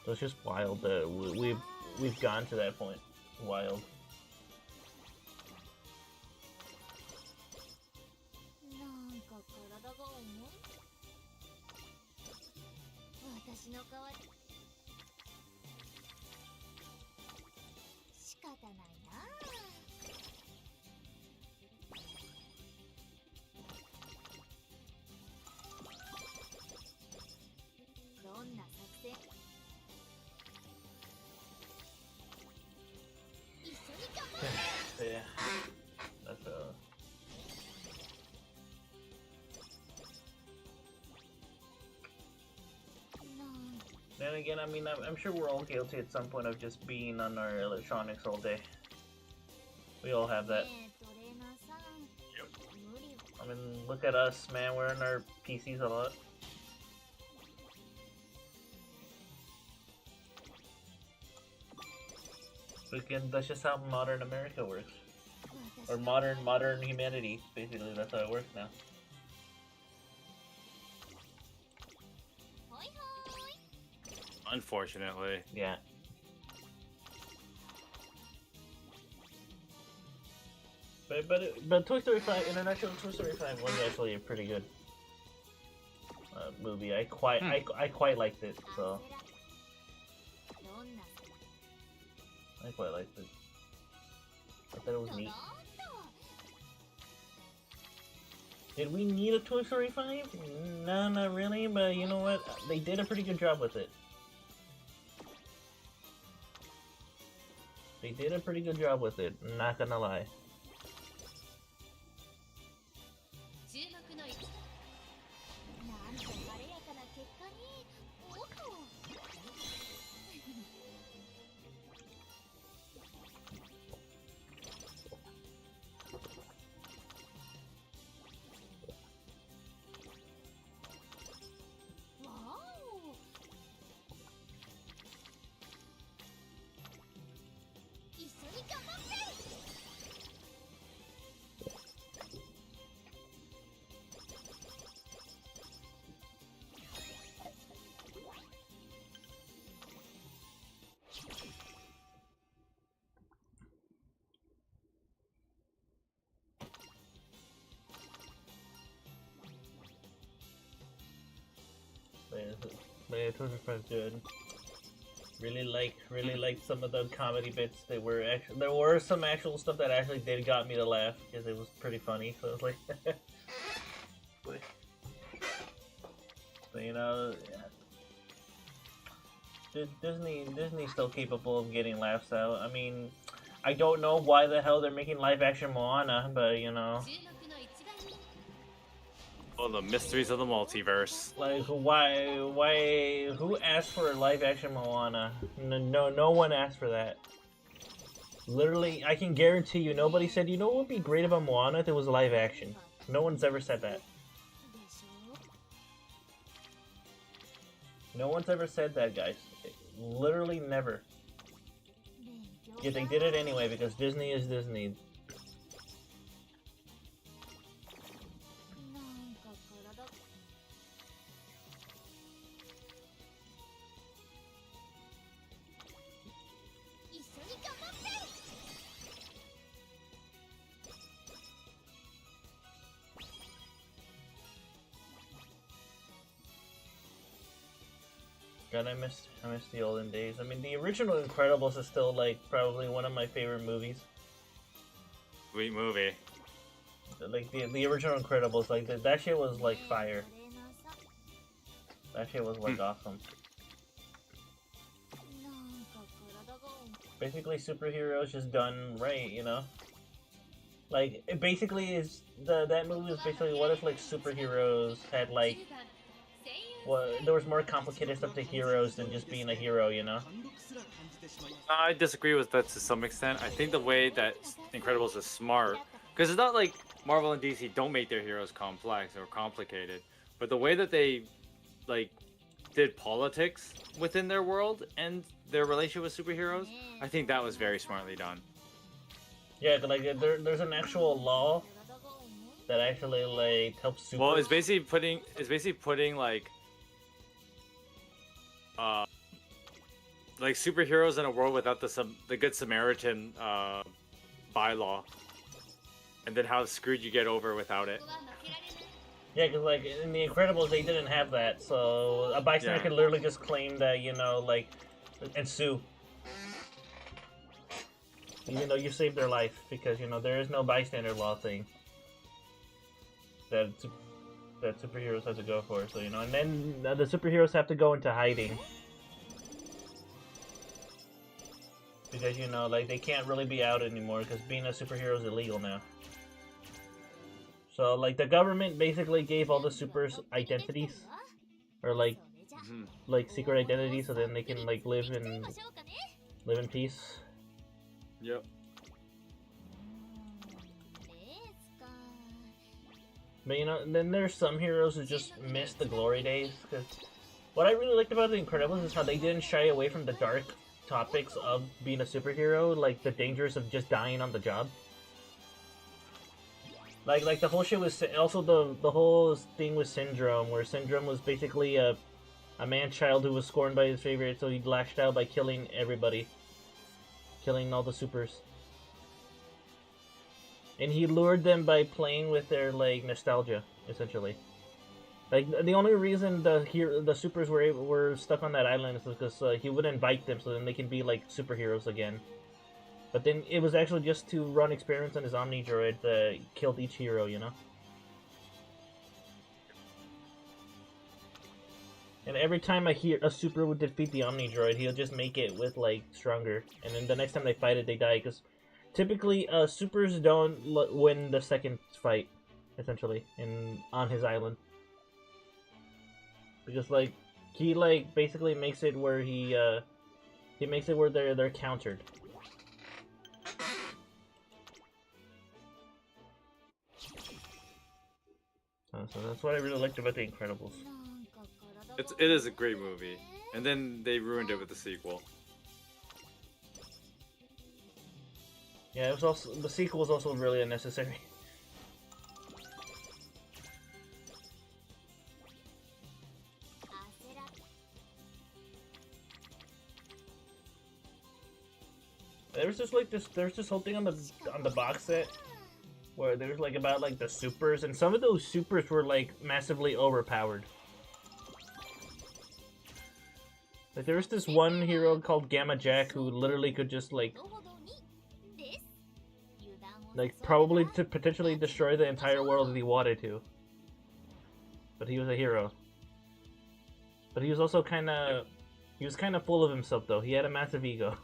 A: So it's just wild that we've gone to that point. Wild. Then again, I mean, I'm sure we're all guilty at some point of just being on our electronics all day. We all have that.
B: ねえトレーナーさん
D: Yep.
B: 無理よ
A: I mean, look at us, man. We're on our PCs a lot. That's just how modern America works. Or modern humanity. Basically, that's how it works now.
B: ほいほーい
D: Unfortunately.
A: Yeah. But Toy Story 5, International Toy Story 5 was actually a pretty good movie. I quite liked it, so
B: どんな
A: I quite liked it. I thought it was
B: ドドーン
A: neat.
B: と
A: Did we need a Toy Story 5? No, not really, but you know what? They did a pretty good job with it. They did a pretty good job with it, not gonna lie.
C: 注目の一
B: なんと晴れやかな結果におっと わお 一緒に頑張って
A: But yeah, Toy Story 5 is good. Really like some of the comedy bits. There were some actual stuff that actually did got me to laugh because it was pretty funny. So it's like, but, you know, yeah. Disney's still capable of getting laughs out. I mean, I don't know why the hell they're making live action Moana, but you know,
C: 注目の一番人
D: Oh, the mysteries of the multiverse.
A: like who asked for a live action Moana? No one asked for that. Literally, I can guarantee you, nobody said, you know what would be great about Moana if it was live action. No one's ever said that.
B: でしょ
A: No one's ever said that, guys. Literally never.
B: 勉強
A: Yet they did it anyway because Disney is Disney.
B: なんか体 一緒に頑張って
A: God, I miss the olden days. I mean, the original Incredibles is still like probably one of my favorite movies.
D: Sweet movie.
A: Like the original Incredibles, like that shit was like fire.
B: トレーナーさん
A: That shit was like awesome.
B: なんか体が
A: Basically, superheroes just done right, you know. Like it basically is that movie is basically what if like superheroes had like
C: 10番声優
A: what there was more complicated stuff to heroes than just being a hero, you know.
D: I disagree with that to some extent. I think the way that Incredibles is smart, because it's not like Marvel and DC don't make their heroes complex or complicated, but the way that they like did politics within their world and their relationship with superheroes, I think that was very smartly done.
A: Yeah, like there's an actual law
B: 体が重い
A: that actually like helps super.
D: Well, it's basically putting like like superheroes in a world without the Good Samaritan bylaw, and then how screwed you get over without it.
C: ここは負けられない
A: Yeah, because like in the Incredibles they didn't have that, so a bystander
D: Yeah.
A: could literally just claim that, you know, like, and sue. You know, you saved their life because, you know, there is no bystander law thing that superheroes have to go for. So, you know, and then the superheroes have to go into hiding because, you know, like they can't really be out anymore because being a superhero is illegal now. So, like, the government basically gave all the supers identities, or like,
B: それじゃ
A: like secret identity, so then they can like live in peace.
D: Yep.
A: But you know, then there's some heroes who just miss the glory days. Cause what I really liked about The Incredibles is how they didn't shy away from the dark topics of being a superhero, like the dangers of just dying on the job. Like the whole shit was also the whole thing with Syndrome, where Syndrome was basically a man-child who was scorned by his favorite, so he lashed out by killing everybody, killing all the supers. And he lured them by playing with their like nostalgia, essentially. Like the only reason the supers were stuck on that island is because he would invite them, so then they can be like superheroes again. But then it was actually just to run experiments on his Omni Droid that killed each hero, you know. And every time a super would defeat the Omni Droid, he'll just make it with like stronger, and then the next time they fight it, they die because. Typically, supers don't win the second fight, essentially, on his island. Because, like, he, like, basically makes it where he makes it where they're countered. So that's what I really liked about The Incredibles.
D: It is a great movie. And then they ruined it with the sequel.
A: Yeah, it was also the sequel was also really unnecessary. There's this whole thing on the box set where there's like about like the supers, and some of those supers were like massively overpowered. Like there was this one hero called Gamma Jack who literally could just like probably to potentially destroy the entire world if he wanted to. But he was a hero. But he was also kind of full of himself though. He had a massive ego.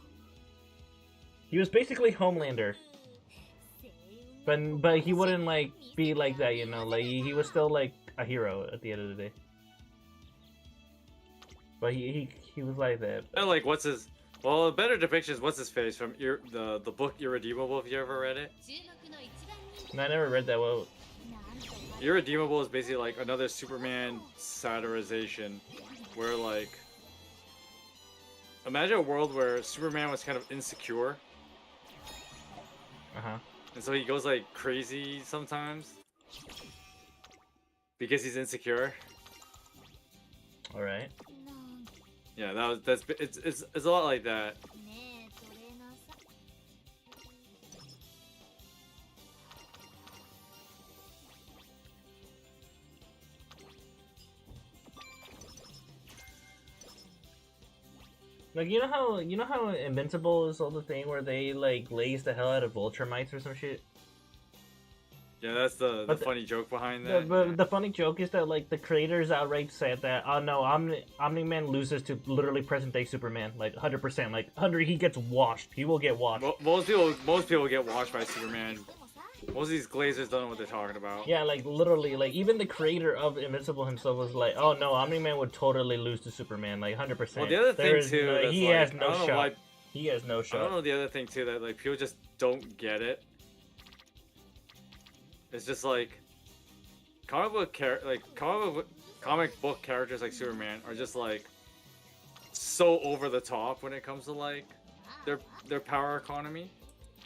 A: He was basically Homelander. But he wouldn't like be like that, you know. Like he was still like a hero at the end of the day. But he was like that.
D: And like what's his? Well, a better depiction is what's his face from the book Irredeemable. Have you ever read it?
A: No, I never read that. Well,
D: Irredeemable is basically like another Superman satirization, where like imagine a world where Superman was kind of insecure. And so he goes like crazy sometimes because he's insecure.
A: All right.
D: Yeah, it's a lot like that.
A: Like you know how Invincible is all the thing where they like laze the hell out of Ultramites or some shit.
D: Yeah, that's the funny joke behind that.
A: The funny joke is that like the creators outright said that no, Omni-Man loses to literally present day Superman, like 100%. Like he gets washed. He will get washed.
D: Most people get washed by Superman. Most of these glazers don't know what they're talking about.
A: Yeah, like literally, like even the creator of Invincible himself was like, oh no, Omni-Man would totally lose to Superman, like 100%.
D: Well, the other thing too,
A: he has no shot. He has no shot.
D: I don't know the other thing too that like people just don't get it. It's just like comic book characters like Superman are just like so over the top when it comes to like their power economy.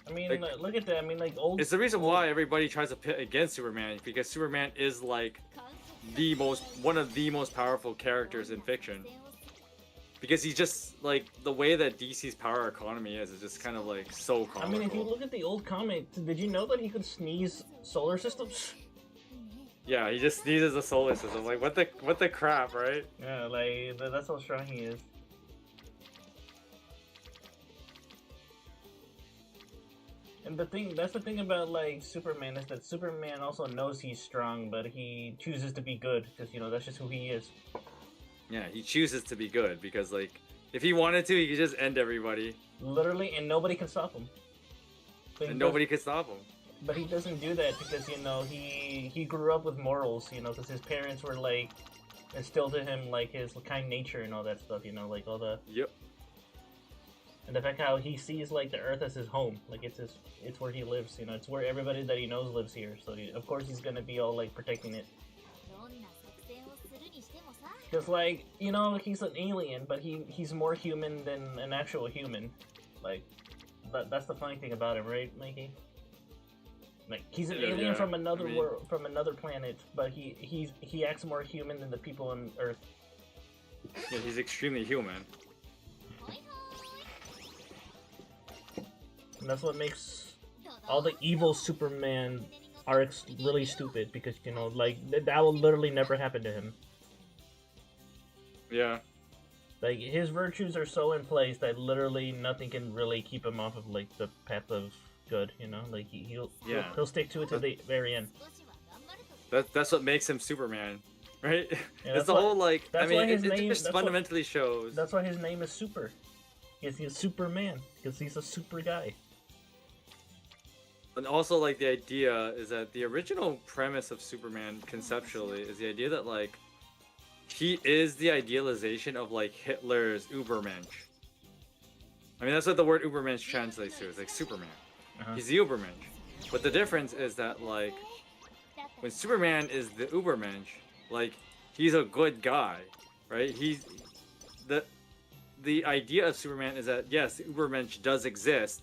A: I mean, like, look at that. I mean, like old.
D: It's the reason why everybody tries to pit against Superman, because Superman is like one of the most powerful characters in fiction. Because he's just like the way that DC's power economy is just kind of like so comical.
A: I mean, if you look at the old comics, did you know that he could sneeze solar systems?
D: Yeah, he just sneezes a solar system. Like what the crap, right?
A: Yeah, like that's how strong he is. And that's the thing about like Superman is that Superman also knows he's strong, but he chooses to be good because you know that's just who he is.
D: Yeah, he chooses to be good because like if he wanted to, he could just end everybody.
A: Literally, and nobody can stop him.
D: And nobody can stop him.
A: But he doesn't do that because you know he grew up with morals, you know, because his parents were like instill to him like his kind nature and all that stuff. You know, like all the
D: Yep.
A: and the fact how he sees like the Earth as his home, like it's where he lives. You know, it's where everybody that he knows lives here. So of course he's gonna be all like protecting it.
B: どんな作戦をするにしてもさ
A: Cause like you know he's an alien, but he's more human than an actual human. Like that's the funny thing about him, right, Mikey? Like he's an alien
D: yeah.
A: from another
D: I mean-
A: world, from another planet, but he acts more human than the people on Earth.
D: Yeah, he's extremely human.
B: ほいほ
A: And that's what makes
B: い
A: all the evil Superman arcs really stupid because you know like that will literally never happen to him.
D: Yeah.
A: Like his virtues are so in place that literally nothing can really keep him off of like the path of good. You know, like he'll stick to it to the very end.
B: 少しは頑張ると
D: That's what makes him Superman, right?
A: Yeah,
D: it's
A: that's
D: the
A: why-
D: whole like. I
A: that's
D: mean,
A: why his
D: it
A: name-
D: just
A: that's why-
D: fundamentally shows.
A: That's why his name is Super. He's Superman because he's a super guy.
D: And also, like, the idea is that the original premise of Superman conceptually is the idea that, like, he is the idealization of, like, Hitler's Ubermensch. I mean, that's what the word Ubermensch translates to. It's like Superman.
A: Uh-huh.
D: He's the Ubermensch. But the difference is that, like, when Superman is the Ubermensch, like, he's a good guy, right? He's... The idea of Superman is that, yes, the Ubermensch does exist.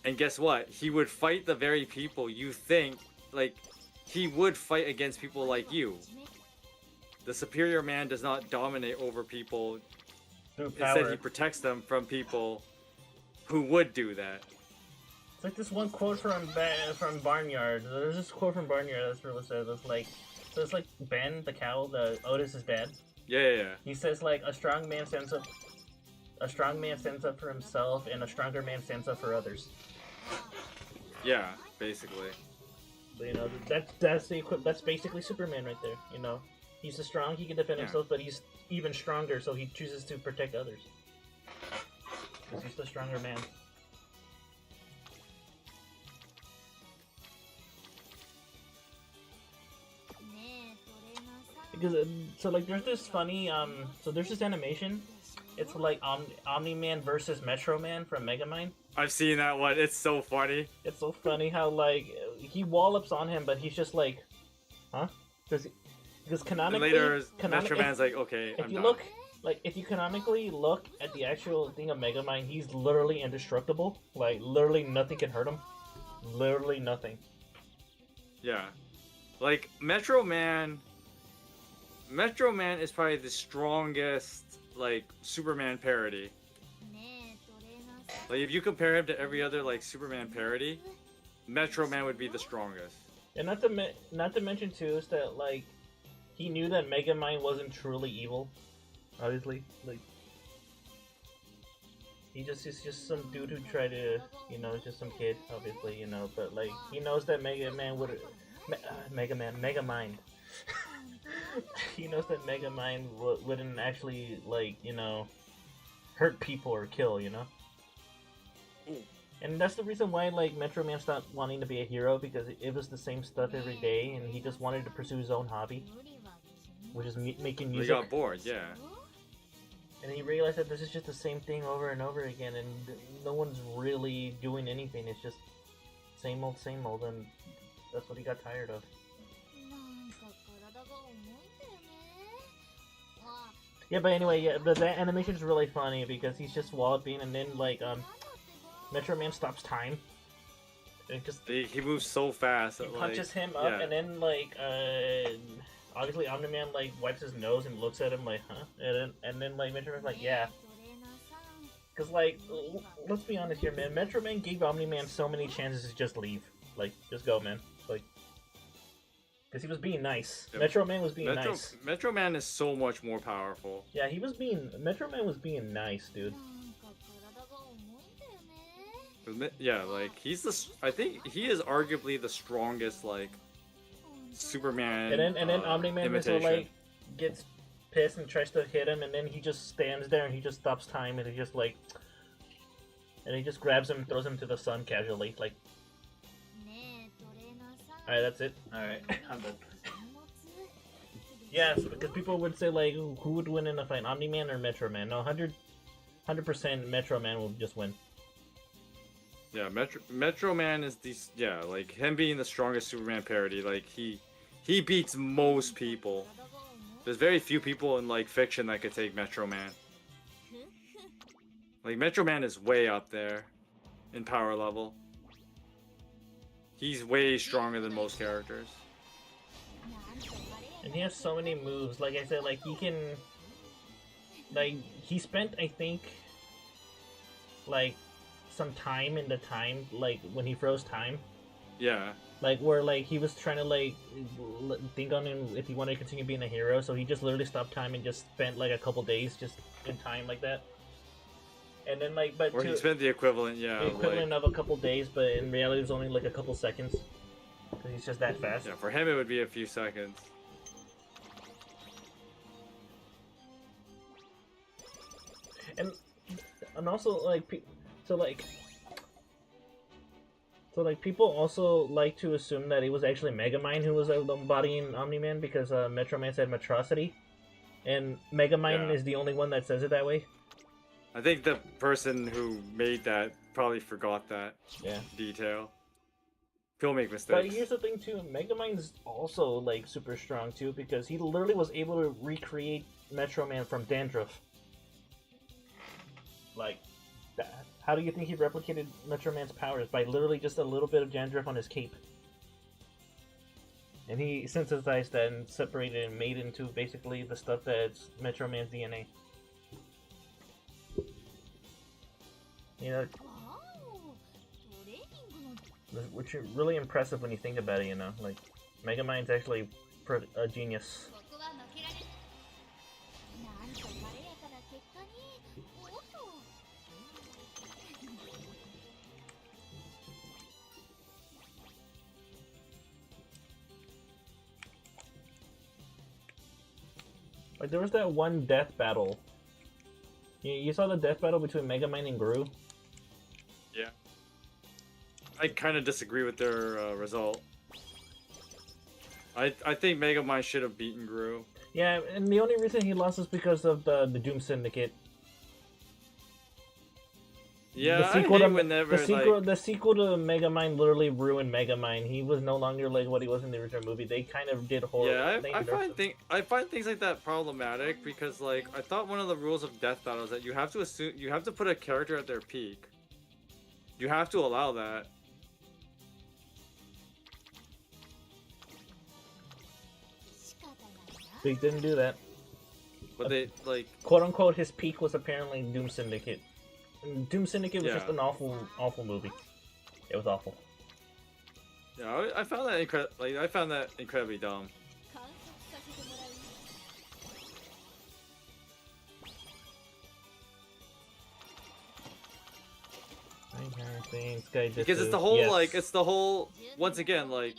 D: And guess what? He would fight the very people you think, like, he would fight against people like you. The superior man does not dominate over people.
A: Through
D: Instead,
A: power.
D: he protects them from people who would do that.
A: It's like this one quote from Barnyard. There's this quote from Barnyard that's really said. That's like, so it's like Ben, the cow, the Otis's dad.
D: Yeah.
A: He says like a strong man stands up for himself, and a stronger man stands up for others.
D: Yeah, basically.
A: But, you know, that's basically Superman right there. You know, he's so strong he can defend
D: Yeah.
A: himself, but he's even stronger, so he chooses to protect others. Because he's the stronger man. Because so like there's this funny so there's this animation. It's like Omni-Man versus Metro Man from Megamind.
D: I've seen that one. It's so funny.
A: It's so funny how like he wallops on him, but he's just like, huh? Because
D: And
A: canonically,
D: later, Metro Man's like, okay,
A: if
D: I'm
A: you
D: done.
A: look like if you canonically look at the actual thing of Megamind, he's literally indestructible. Like literally nothing can hurt him. Literally nothing.
D: Yeah. Like, Metro Man is probably the strongest, like, Superman parody. Like, if you compare him to every other, like, Superman parody, Metro Man would be the strongest.
A: And not to mention too is that like he knew that Megamind wasn't truly evil. Obviously, like he's just some dude who tried to, you know, just some kid, obviously, you know. But like he knows that Megamind. He knows that Megamind wouldn't actually like, you know, hurt people or kill, you know.
D: Ooh.
A: And that's the reason why, like, Metro Man stopped wanting to be a hero, because it was the same stuff every day, and he just wanted to pursue his own hobby, which is making
D: He
A: music.
D: got bored, yeah.
A: And he realized that this is just the same thing over and over again, and no one's really doing anything. It's just same old, and that's what he got tired of. Yeah, but anyway, yeah, but that animation is really funny because he's just walloping, and then like Metro Man stops time. And just
D: He moves so fast.
A: he
D: That, like,
A: punches him up,
D: yeah.
A: and then like obviously Omni-Man like wipes his nose and looks at him like, huh? And then like Metro Man's like, yeah. Cause like, let's be honest here, man. Metro Man gave Omni-Man so many chances to just leave, like, just go, man, like. Because he was being nice.
D: Yep.
A: Metro Man was being nice.
D: Metro Man is so much more powerful.
A: Yeah, Metro Man was being nice, dude.
D: Yeah, like, I think he is arguably the strongest, like, Superman.
A: And then Omni-Man just
D: imitation.
A: like gets pissed and tries to hit him, and then he just stands there and he just stops time, and he just like, and he just grabs him and throws him to the sun casually, like. Alright, that's it. Alright, I'm done. Yes, because people would say like, who would win in a fight, Omni-Man or Metro Man? No, 100% Metro Man will just win.
D: Yeah, Metro Man is like him being the strongest Superman parody. Like he beats most people. There's very few people in like fiction that could take Metro Man. Like Metro Man is way up there in power level. He's way stronger than most characters.
A: And he has so many moves. Like I said, like he can, like he spent, I think, like some time in the time, like when he froze time.
D: Yeah.
A: Like where like he was trying to like think on him if he wanted to continue being a hero, so he just literally stopped time and just spent like a couple days just in time like that. And then like, but
D: or he spent the equivalent, yeah,
A: the equivalent of a couple days, but in reality it was only like a couple seconds. Cause he's just that fast.
D: Yeah, for him it would be a few seconds.
A: And also like so people also like to assume that it was actually Megamind who was embodying Omni-Man because Metro Man said Metrocity, and Megamind is the only one that says it that way.
D: I think the person who made that probably forgot that detail. People make mistakes.
A: But here's the thing too, Megamind's also like super strong too because he literally was able to recreate Metro Man from dandruff. Like, how do you think he replicated Metro Man's powers? By literally just a little bit of dandruff on his cape. And he synthesized that and separated and made into basically the stuff that's Metro Man's DNA. You know, which is really impressive when you think about it, you know? Like, Megamind's actually a genius. Like, there was that one death battle. You saw the death battle between Megamind and Gru?
D: Yeah. I kind of disagree with their result. I think Megamind should have beaten Gru.
A: Yeah, and the only reason he lost is because of the Doom Syndicate.
D: Yeah,
A: the sequel
D: to
A: the sequel to Megamind literally ruined Megamind. He was no longer like what he was in the original movie. They kind of did horrible.
D: Yeah, I find things like that problematic because like I thought one of the rules of death battle is that you have to put a character at their peak. You have to allow that.
A: They didn't do that.
D: But they like
A: quote unquote his peak was apparently Doom Syndicate. And Doom Syndicate was just an awful movie. It was awful.
D: Yeah, I found that incredibly dumb. Because it's the whole once again like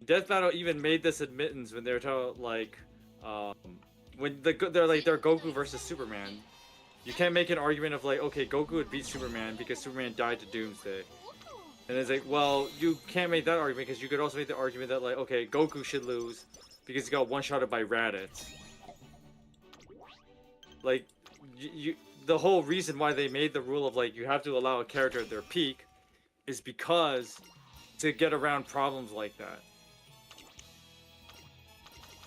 D: Death Battle even made this admittance when they were talking like when they're Goku versus Superman. You can't make an argument of like, okay, Goku would beat Superman because Superman died to Doomsday. And it's like, well, you can't make that argument because you could also make the argument that like, okay, Goku should lose because he got one-shotted by Raditz. Like, the whole reason why they made the rule of like, you have to allow a character at their peak is because to get around problems like that.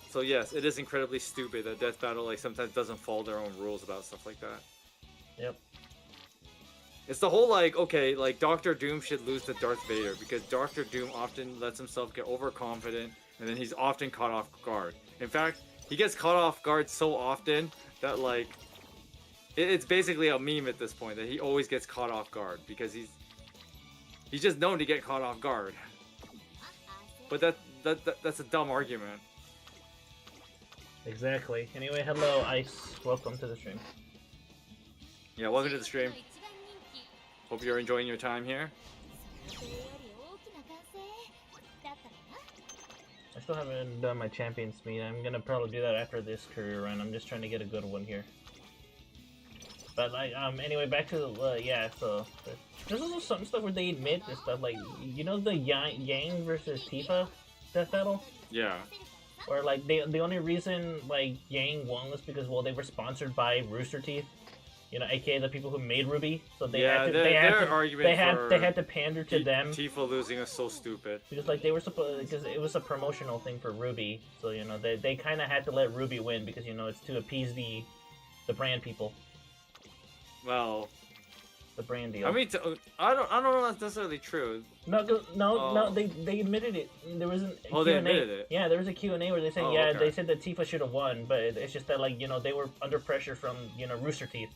D: So yes, it is incredibly stupid that Death Battle like sometimes doesn't follow their own rules about stuff like that.
A: Yep.
D: It's the whole like, okay, like Doctor Doom should lose to Darth Vader because Doctor Doom often lets himself get overconfident and then he's often caught off guard. In fact, he gets caught off guard so often that like, it's basically a meme at this point that he always gets caught off guard because he's just known to get caught off guard. But that's a dumb argument.
A: Exactly. Anyway, hello, Ice. Welcome to the stream.
D: Yeah, welcome to the stream. Hope you're enjoying your time here.
A: I still haven't done my Champions Meet. I'm gonna probably do that after this career run. I'm just trying to get a good one here. But like, anyway, back to the, so there's also some stuff where they admit this stuff, like, you know the Yang versus Tifa death battle?
D: Yeah.
A: Or like the only reason like Yang won was because well they were sponsored by Rooster Teeth, you know, aka the people who made Ruby. So they
D: Yeah,
A: had to they had to pander to them.
D: Tifa losing is so stupid.
A: Because like they were supposed because it was a promotional thing for Ruby. So you know they kind of had to let Ruby win because you know it's to appease the brand people.
D: Well,
A: The brand deal.
D: I mean, I don't know if that's necessarily true.
A: No, they admitted it. There was an
D: Oh, they admitted it?
A: Yeah, there was a Q&A where they said,
D: Oh,
A: yeah,
D: okay.
A: they said that Tifa should have won, but it's just that, like, you know, they were under pressure from, you know, Rooster Teeth.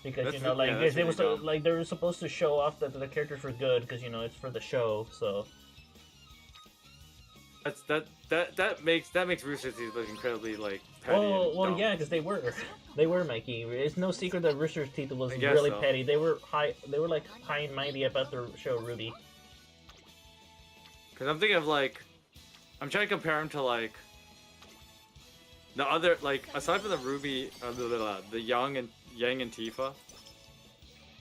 A: Because,
D: That's
A: you know,
D: yeah,
A: like,
D: that's
A: they were
D: really dumb.
A: like, they were supposed to show off that the characters were good, because, you know, it's for the show, so...
D: That makes Rooster Teeth look incredibly, like, petty and
A: Well,
D: dumb.
A: yeah, because they were, Mikey. It's no secret that Rooster Teeth was
D: I guess
A: really
D: so.
A: petty. They were like, high and mighty about their show, Ruby.
D: Because I'm thinking of, like, I'm trying to compare him to, like, the other, like, aside from the Ruby, the Yang and Tifa,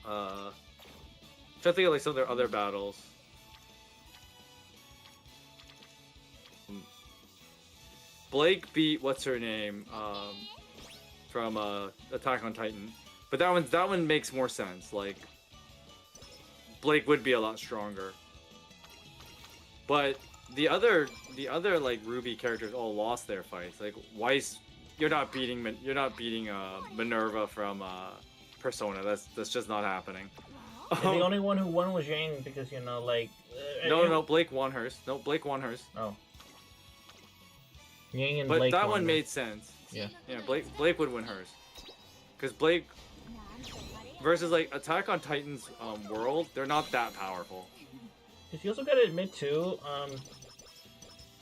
D: trying to think of, like, some of their other battles. Blake beat what's her name from Attack on Titan, but that one makes more sense. Like Blake would be a lot stronger, but the other like Ruby characters all lost their fights. Like Weiss, you're not beating Minerva from Persona. That's just not happening.
A: And the only one who won was Yang because you know like
D: No, Blake won hers. No, Blake won hers.
A: Oh. Yang and
D: But
A: Blake
D: that
A: won
D: one
A: it.
D: made sense.
A: Yeah.
D: Yeah, Blake would win hers. Because Blake versus like Attack on Titan's world, they're not that powerful.
A: Because you also gotta admit too,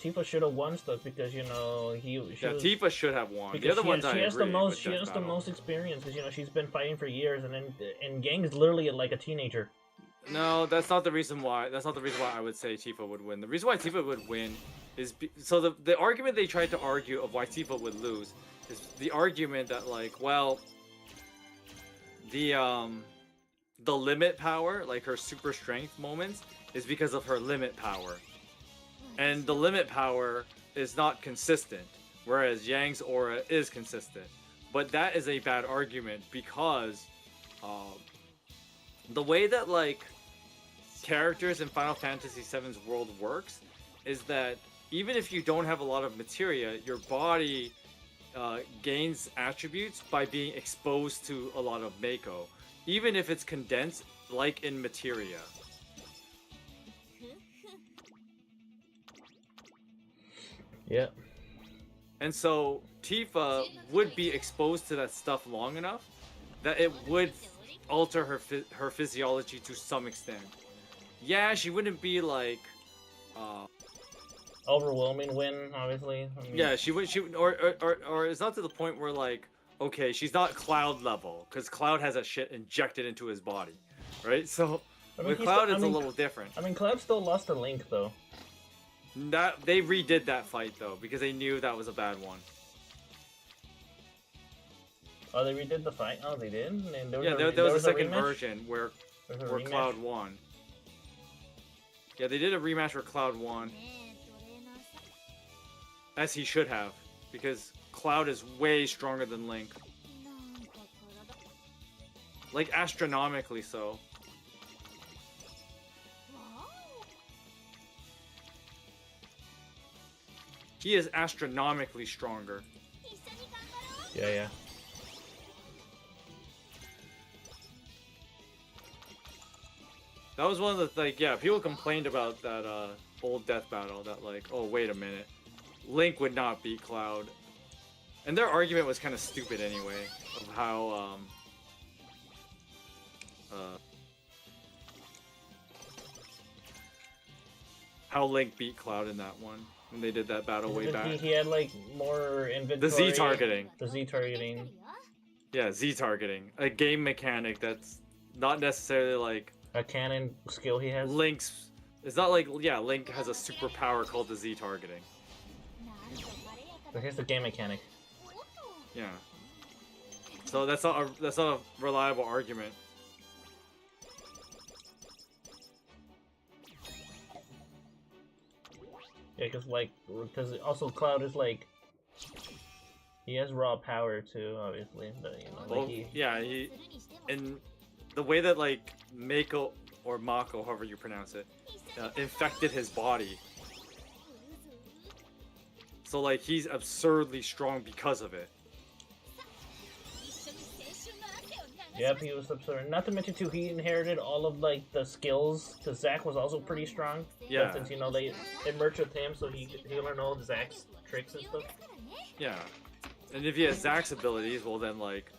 A: Tifa should have won stuff because you know
D: Tifa should have won.
A: because
D: The other
A: she
D: ones
A: has,
D: I
A: she has
D: agree.
A: the most
D: with
A: she
D: Death
A: has the
D: Battle.
A: most experience because you know she's been fighting for years and Yang's literally like a teenager.
D: No, that's not the reason why. That's not the reason why I would say Tifa would win. The reason why Tifa would win is so the argument they tried to argue of why Tifa would lose is the argument that like, well, the limit power, like her super strength moments, is because of her limit power, and the limit power is not consistent, whereas Yang's aura is consistent. But that is a bad argument because the way that like characters in Final Fantasy VII's world works is that even if you don't have a lot of materia, your body gains attributes by being exposed to a lot of Mako, even if it's condensed like in materia.
A: Yeah.
D: And so Tifa would be exposed to that stuff long enough that it would alter her physiology to some extent. Yeah, she wouldn't be like
A: Overwhelming win, obviously. I mean,
D: yeah, she would or it's not to the point where like okay, she's not Cloud level because Cloud has that shit injected into his body, right? So
A: I mean,
D: with
A: he's
D: Cloud
A: still- I
D: it's
A: mean-
D: a little different.
A: I mean, Cloud still lost to Link though.
D: That they redid that fight though because they knew that was a bad one.
A: Oh, they redid the fight. Oh, they did. And there was
D: Yeah,
A: a,
D: there was a
A: a
D: second
A: rematch?
D: version where
A: There was a
D: where
A: rematch?
D: Cloud won. Yeah, they did a rematch where Cloud won, as he should have, because Cloud is way stronger than Link, like astronomically so. He is astronomically stronger.
A: Yeah.
D: That was one of the like yeah, people complained about that old death battle that like, oh wait a minute, Link would not beat Cloud. And their argument was kind of stupid anyway, of how Link beat Cloud in that one when they did that battle way
A: Because
D: back.
A: he had like more inventory.
D: The Z targeting.
A: The Z targeting.
D: Yeah, Z targeting. A game mechanic that's not necessarily like
A: A cannon skill he has.
D: Link's. It's not like yeah, Link has a superpower called the Z targeting.
A: But here's the game mechanic.
D: Yeah. So that's not a reliable argument.
A: Yeah, because also Cloud is like, he has raw power too, obviously, but you know,
D: Well,
A: like
D: and the way that like Mako or Mako, however you pronounce it, infected his body. So like he's absurdly strong because of it.
A: Yep, he was absurd. Not to mention too, he inherited all of like the skills, because Zack was also pretty strong.
D: Yeah.
A: But since you know they merged with him, so he learned all of Zack's tricks and stuff.
D: Yeah. And if he has Zack's abilities, well then like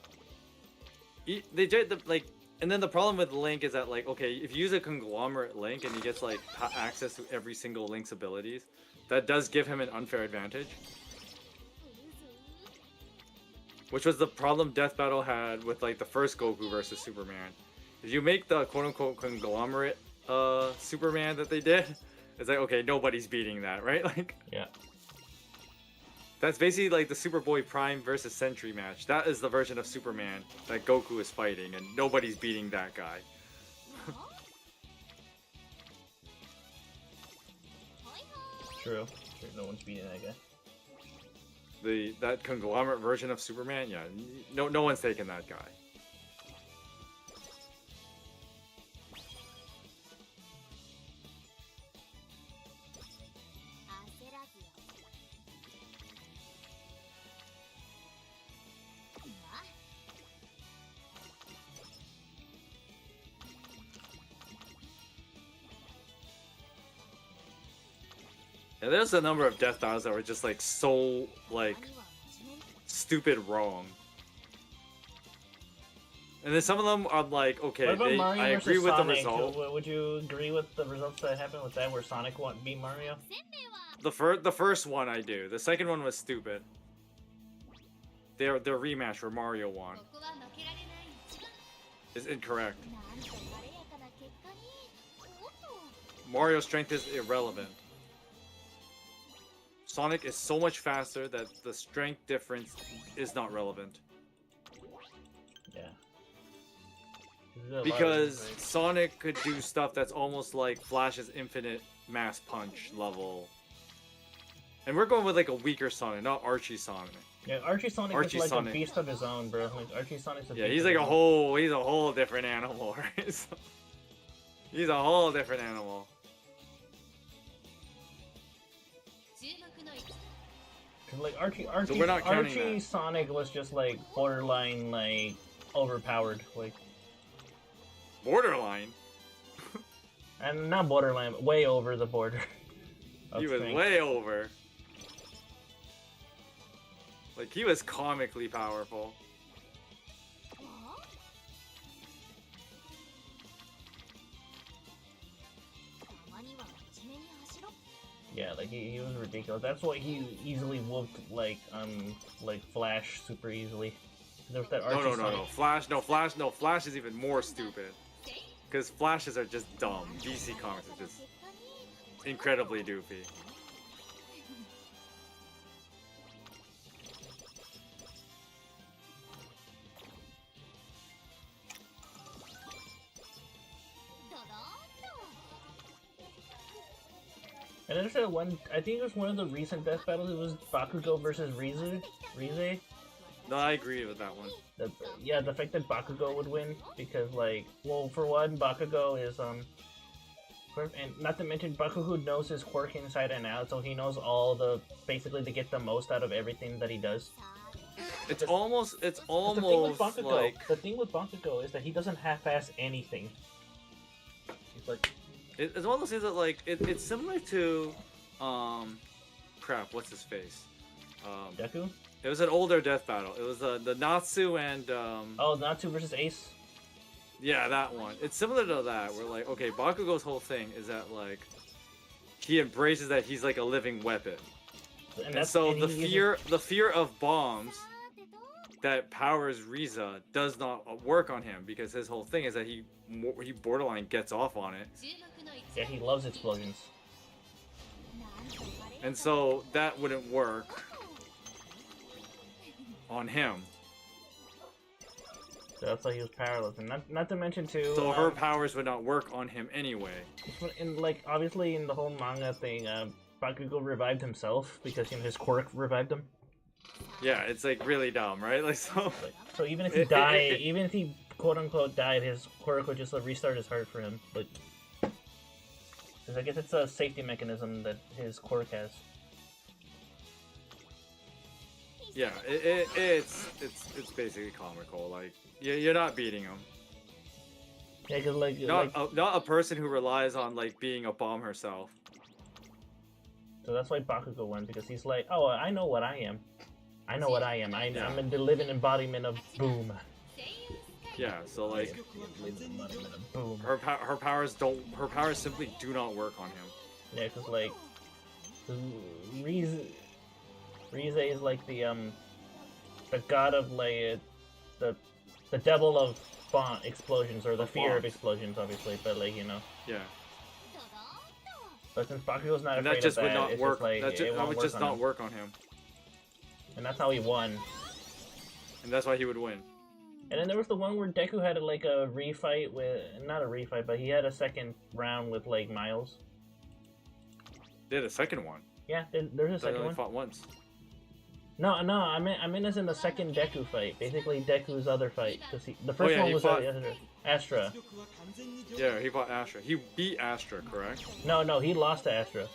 D: they did the like. And then the problem with Link is that like, okay, if you use a conglomerate Link and he gets like access to every single Link's abilities, that does give him an unfair advantage. Which was the problem Death Battle had with like the first Goku versus Superman. If you make the quote-unquote conglomerate Superman that they did, it's like, okay, nobody's beating that, right? Like,
A: yeah.
D: That's basically like the Superboy Prime versus Sentry match. That is the version of Superman that Goku is fighting, and nobody's beating that guy.
A: True. No one's beating that guy.
D: That conglomerate version of Superman, yeah, no one's taking that guy. Yeah, there's a number of death battles that were just like so like stupid wrong. And then some of them are like, okay,
A: What about Mario
D: I agree
A: versus
D: with the
A: Sonic?
D: result.
A: Would you agree with the results that happened with that, where Sonic beat Mario?
D: The first one I do. The second one was stupid. Their rematch where Mario won is incorrect. Mario's strength is irrelevant. Sonic is so much faster that the strength difference is not relevant.
A: Yeah.
D: Because Sonic could do stuff that's almost like Flash's infinite mass punch level. And we're going with like a weaker Sonic, not Archie Sonic.
A: Yeah, Archie Sonic
D: Archie
A: is like
D: Sonic.
A: a beast of his own, bro. Like Archie Sonic's a
D: Yeah,
A: beast
D: he's
A: of
D: like
A: his
D: a
A: own.
D: whole, he's a whole different animal, right? So, he's a whole different animal.
A: 'Cause, like Archie
D: So we're not counting
A: Archie
D: that.
A: Sonic was just like borderline like overpowered, like,
D: Borderline.
A: and not borderline, but way over the border. of
D: He was
A: strength.
D: way over. Like he was comically powerful.
A: Yeah, like he was ridiculous. That's why he easily whooped like Flash super easily. There was that Archie
D: No,
A: Sonic.
D: Flash is even more stupid. Because Flashes are just dumb. DC Comics are just incredibly doofy.
A: And there's that one. I think it was one of the recent death battles. It was Bakugo versus Rize.
D: No, I agree with that one.
A: Yeah, the fact that Bakugo would win because, like, well, for one, Bakugo is and not to mention Bakugo knows his quirk inside and out, so he knows all basically to get the most out of everything that he does.
D: It's almost
A: The thing with Bakugo is that he doesn't half-ass anything. He's like,
D: it's one of those things that like it's similar to crap, what's his face?
A: Deku?
D: It was an older death battle. It was the Natsu and
A: Oh, Natsu versus Ace?
D: yeah, that one. It's similar to that, where like, okay, Bakugo's whole thing is that like he embraces that he's like a living weapon. And so the fear of bombs that powers Riza does not work on him because his whole thing is that he borderline gets off on it.
A: Yeah, he loves explosions.
D: And so that wouldn't work on him.
A: So that's why he was powerless, and not to mention too.
D: So her powers would not work on him anyway.
A: In like obviously in the whole manga thing, Bakugo revived himself because, you know, his quirk revived him.
D: Yeah, it's like really dumb, right? Like so.
A: So even if he died, even if he quote unquote died, his quirk would just restart his heart for him. But 'cause I guess it's a safety mechanism that his quirk has.
D: Yeah, it's basically comical. Like you're not beating him.
A: Yeah, cause
D: Not a person who relies on like being a bomb herself.
A: So that's why Bakugo won, because he's like, oh, I know what I am. I know what I am. I'm the living embodiment of boom.
D: Yeah, so like
A: Boom.
D: her powers simply do not work on him.
A: Yeah, cause like Rize is like the god of like the devil of bomb explosions, or the fear of explosions, obviously. But like, you know.
D: Yeah.
A: But since Bakugo's not
D: And
A: afraid
D: that just
A: of
D: would
A: that,
D: not
A: it's
D: work.
A: just like,
D: That would just not work on him.
A: And that's how he won.
D: And that's why he would win.
A: And then there was the one where Deku had like a refight with, not a refight, but he had a second round with like Miles.
D: They had a second one.
A: Yeah, there's a second
D: They only
A: one.
D: fought once.
A: No, I mean as in the second Deku fight. Basically Deku's other fight, because the first one was Astra.
D: Yeah, he fought Astra. He beat Astra, correct?
A: No, he lost to Astra.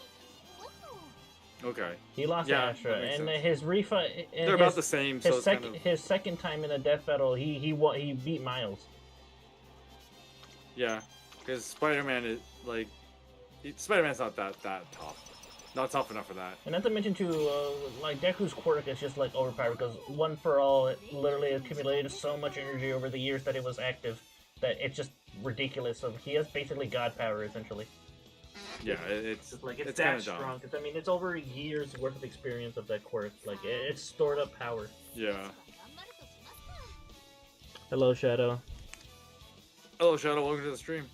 D: Okay.
A: He lost to Astra, and his refight.
D: They're about the same. So
A: his second time in a death battle, he beat Miles.
D: Yeah, because Spider-Man is like, Spider-Man's not that tough. Not tough enough for that.
A: And not to mention too, like Deku's quirk is just like overpowered, because One for All, it literally accumulated so much energy over the years that it was active that it's just ridiculous. So he has basically god power essentially.
D: Yeah, it's
A: that strong. Cause, I mean, it's over years worth of experience of that quirk. Like it's stored up power.
D: Yeah.
A: Hello, Shadow.
D: Hello, Shadow. Welcome to the stream.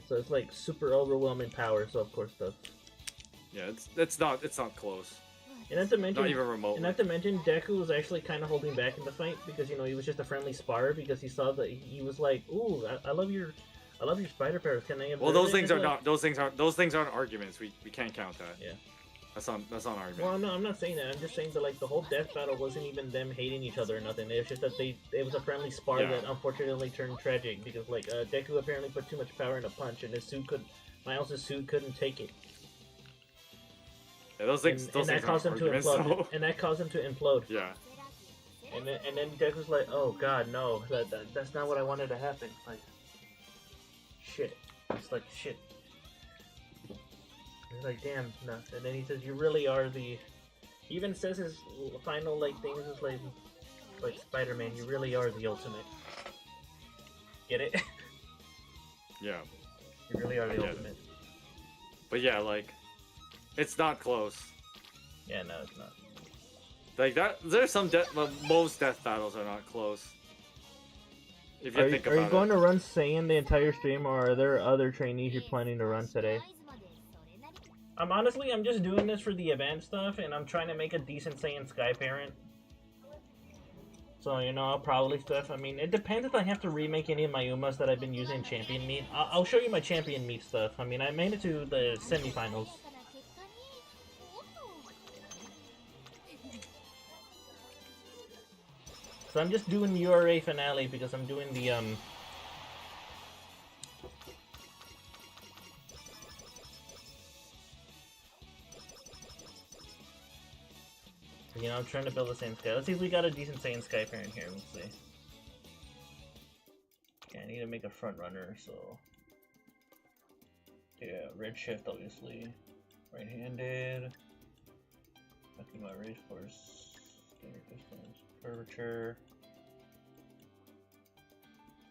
A: So it's like super overwhelming power. So of course does.
D: Yeah, it's not close.
A: And not to mention,
D: not even remotely.
A: And not to mention, Deku was actually kind of holding back in the fight because, you know, he was just a friendly spar, because he saw that he was like, "Ooh, I love your spider powers. Can I have?"
D: Well, those things aren't arguments. We can't count that.
A: Yeah.
D: That's not an argument.
A: Well, no, I'm not saying that. I'm just saying that like the whole death battle wasn't even them hating each other or nothing. It was just that it was a friendly spar that unfortunately turned tragic because like Deku apparently put too much power in a punch, and Miles' suit couldn't take it.
D: Yeah, those things
A: caused him to implode.
D: So.
A: And that caused him to implode.
D: Yeah.
A: And then Deku's like, "Oh God, no! That's not what I wanted to happen." Like, shit. It's like shit. He's like, "Damn, no!" And then he says, "You really are the." He even says his final like things is like Spider-Man. You really are the ultimate. Get it?
D: Yeah.
A: You really are the ultimate.
D: But yeah, like. It's not close.
A: Yeah, no, it's not.
D: Like that, there's some most death battles are not close. If you think about it.
A: Are you going to run Saiyan the entire stream, or are there other trainees you're planning to run today? I'm just doing this for the event stuff, and I'm trying to make a decent Saiyan Sky Parent. So, you know, I'll probably stuff. I mean, it depends if I have to remake any of my Umas that I've been using in Champion Meet. I'll show you my Champion Meet stuff. I mean, I made it to the semifinals. So I'm just doing URA finale because I'm doing the you know, I'm trying to build the Saiyan Sky. Let's see if we got a decent Saiyan Sky parent here. Let's see. Okay, I need to make a front runner, so yeah, red shift obviously. Right-handed. Talking about race force, standard distance, curvature.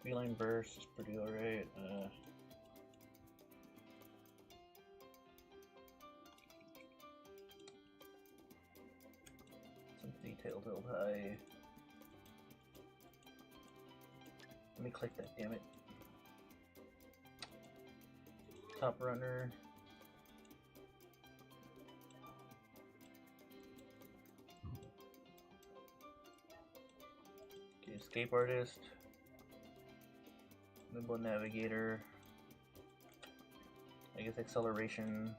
A: Feline burst is pretty alright. Some detail held high. Let me click that, damn it. Top runner. Okay, escape artist. Nimble navigator. I guess acceleration.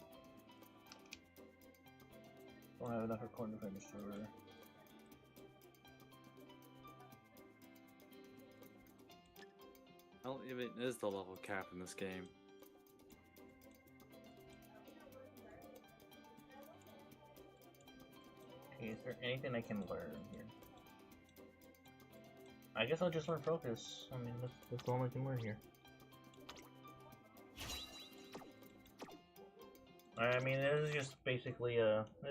A: Don't have enough for corn to finish.
D: I don't even is the level cap in this game.
A: Okay, is there anything I can learn here? I guess I'll just learn focus. I mean, that's all I can learn here. I mean, this is just basically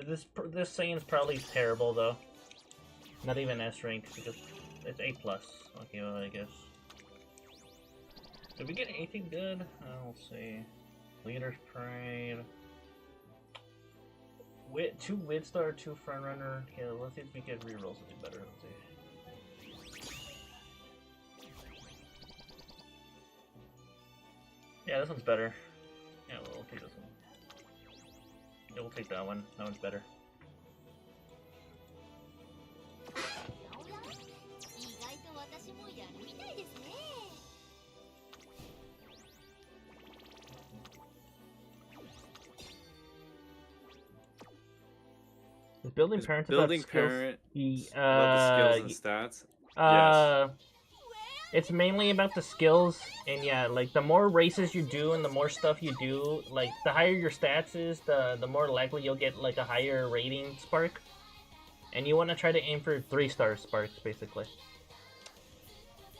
A: this Saiyan's probably terrible though. Not even S rank because it's A+. Okay, well I guess. Did we get anything good? I'll see. Leader's Pride. 2 Widstar, 2 Frontrunner. Okay, let's see if we can reroll something better. Let's see. Yeah, this one's better. Yeah, we'll take this one. Yeah, we'll take that one. That one's better.
B: おやおや、意外と私もやるみたいですね。
A: Is building
D: Is
A: parents
D: building
A: about skills?
D: parent
A: Ye-
D: about the skills and stats?
A: It's mainly about the skills, and yeah, like the more races you do and the more stuff you do, like the higher your stats is, the more likely you'll get like a higher rating spark. And you want to try to aim for 3-star sparks, basically.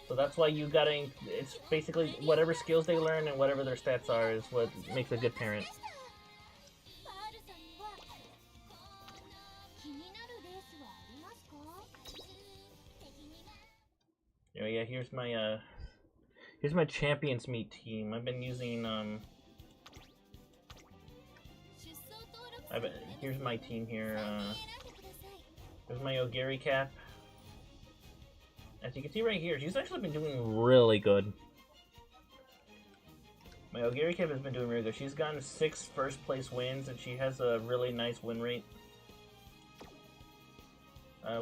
A: So that's why you gotta, it's basically whatever skills they learn and whatever their stats are is what makes a good parent.
B: パールさんにはこんな気になるレースはありますか？敵にな
A: Yeah, here's my champions meet team. I've been using
B: 出走登録
A: here's my team here.
B: 選んでください。
A: There's my Ogiri cap. As you can see right here, she's actually been doing really good. My Ogiri cap has been doing really good. She's gotten 6 first place wins, and she has a really nice win rate.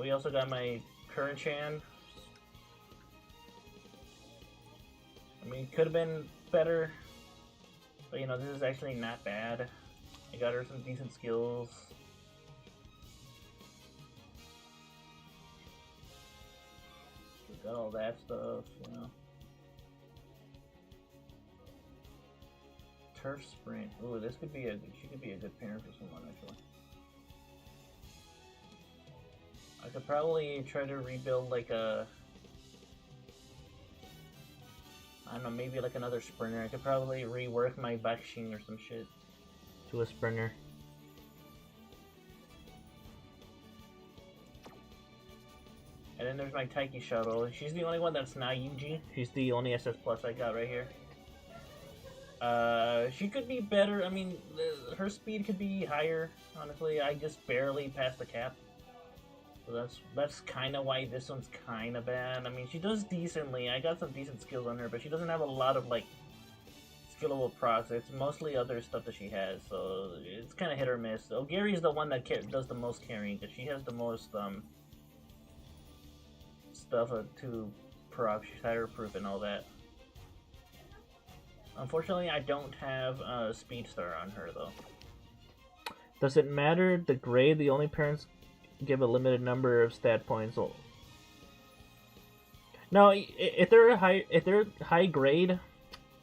A: We also got my Current-chan. I mean, could have been better, but you know, this is actually not bad. I got her some decent skills. Got all that stuff, you know. Turf Sprint. Ooh, this could be she could be a good parent for someone, actually. I could probably try to rebuild like a, I don't know, maybe like another sprinter. I could probably rework my Bakshin or some shit to a sprinter. And then there's my Taiki Shuttle. She's the only one that's not Yuji. She's the only SS Plus I got right here. She could be better. I mean, her speed could be higher, honestly. I just barely passed the cap. So that's kind of why this one's kind of bad. I mean, she does decently. I got some decent skills on her, but she doesn't have a lot of, like, skillable procs. It's mostly other stuff that she has, so it's kind of hit or miss. Ogiri's the one that does the most carrying, because she has the most, stuff to proc. She's higher proof and all that. Unfortunately, I don't have a Speed Star on her, though. Does it matter the grade? The only parents give a limited number of stat points. No, if they're high grade,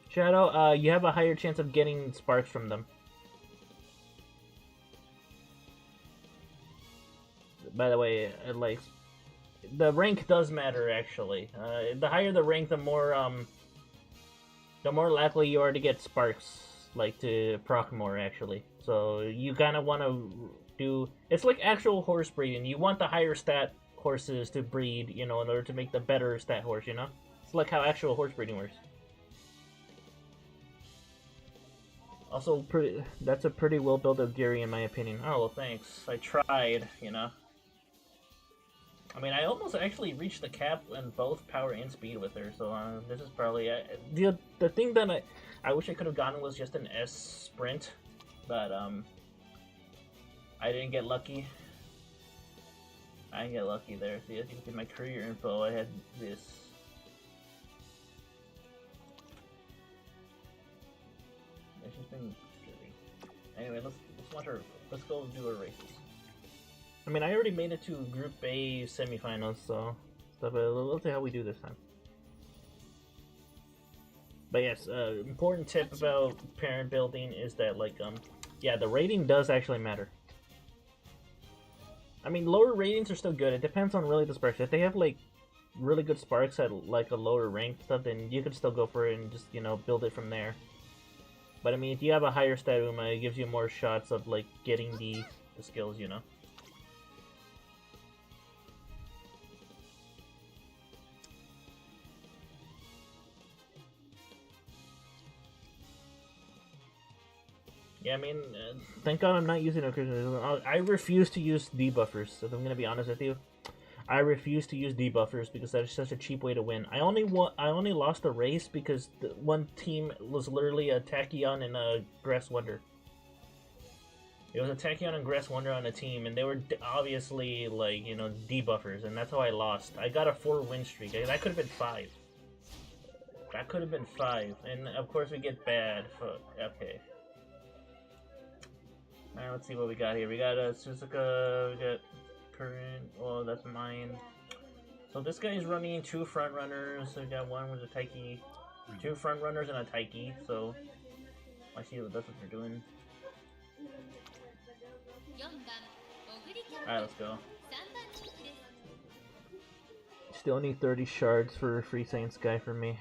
A: Shadow, you have a higher chance of getting sparks from them. By the way, like, the rank does matter, actually. The higher the rank, the more likely you are to get sparks, like, to proc more, actually. So you kind of want to do... It's like actual horse breeding. You want the higher stat horses to breed, you know, in order to make the better stat horse, you know? It's like how actual horse breeding works. Also, that's a pretty well-built Ogiri, in my opinion. Oh, well, thanks. I tried, you know? I mean, I almost actually reached the cap in both power and speed with her, so this is probably... the thing that I wish I could have gotten was just an S sprint, but I didn't get lucky. I didn't get lucky there. See, as you can see my career info, I had this. She's been... Anyway, let's watch her. Let's go do her races. I mean, I already made it to Group A semifinals, so we'll see how we do this time. But yes, important tip about parent building is that, like, yeah, the rating does actually matter. I mean, lower ratings are still good. It depends on really the sparks. If they have, like, really good sparks at, like, a lower ranked stuff, then you could still go for it and just, you know, build it from there. But, I mean, if you have a higher stat Uma, it gives you more shots of, like, getting the skills, you know? Yeah, I mean, thank God I'm not using a I refuse to use debuffers, if I'm gonna be honest with you. I refuse to use debuffers because that is such a cheap way to win. I only lost a race because the one team was literally a Tachyon and a Grass Wonder. It was a Tachyon and Grass Wonder on a team, and they were obviously, like, you know, debuffers, and that's how I lost. I got a 4-win streak. That could have been 5. That could have been 5, and of course we get bad. Okay. Alright, let's see what we got here. We got Suzuka, we got Current, well, that's mine. So this guy is running 2 front runners. So we got one with a Taiki, 2 front runners and a Taiki. So I see that's what they're doing. Alright, let's go. Still need 30 shards for Free Saint Sky for me.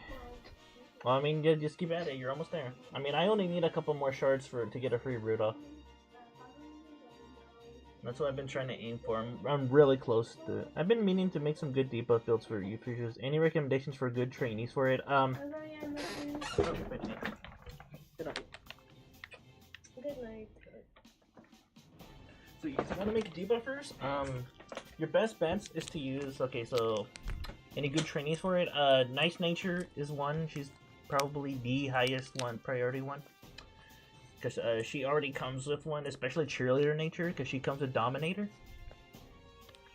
A: Well, I mean, yeah, just keep at it. You're almost there. I mean, I only need a couple more shards to get a free Rudolph. That's what I've been trying to aim for. I'm really close to it. I've been meaning to make some good debuff builds for you features. Any recommendations for good trainees for it?
E: Good night.
A: So you want to make debuffers? Your best bets is to use. Okay, so any good trainees for it? Nice Nature is one. She's probably the highest one, priority one. Because she already comes with one, especially Cheerleader Nature, because she comes with Dominator.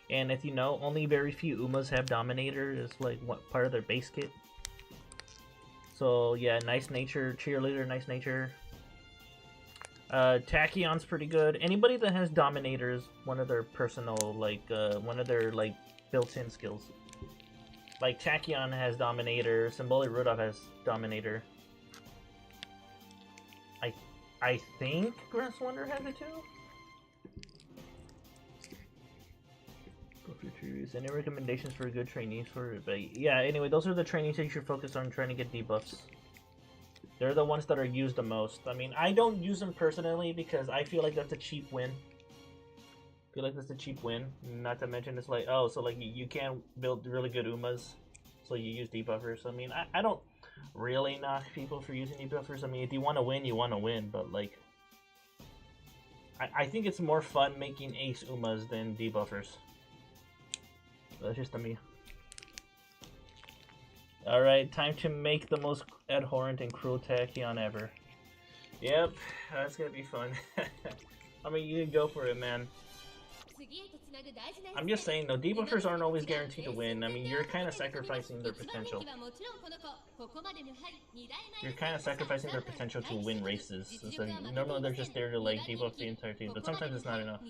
A: And if you know, only very few Umas have Dominator as like part of their base kit. So yeah, Nice Nature, Cheerleader, Nice Nature. Tachyon's pretty good. Anybody that has Dominator is one of their personal, like, one of their, like, built-in skills. Like, Tachyon has Dominator, Symbolic Rudolph has Dominator. I think Grass Wonder has it too? Go for trees. Any recommendations for good trainees for it? But yeah, anyway, those are the trainees that you should focus on trying to get debuffs. They're the ones that are used the most. I mean, I don't use them personally because I feel like that's a cheap win. I feel like that's a cheap win. Not to mention it's like, oh, so like you can't build really good Umas, so you use debuffers. I mean, I don't really knock people for using debuffers. I mean, if you want to win, you want to win, but like, I think it's more fun making ace Umas than debuffers. That's just to me. Alright, time to make the most abhorrent and cruel Tachyon ever. Yep, that's gonna be fun. I mean, you can go for it, man. I'm just saying, though, debuffers aren't always guaranteed to win. I mean, you're kind of sacrificing their potential. You're kind of sacrificing their potential to win races. So normally they're just there to, like, debuff the entire team, but sometimes it's not enough.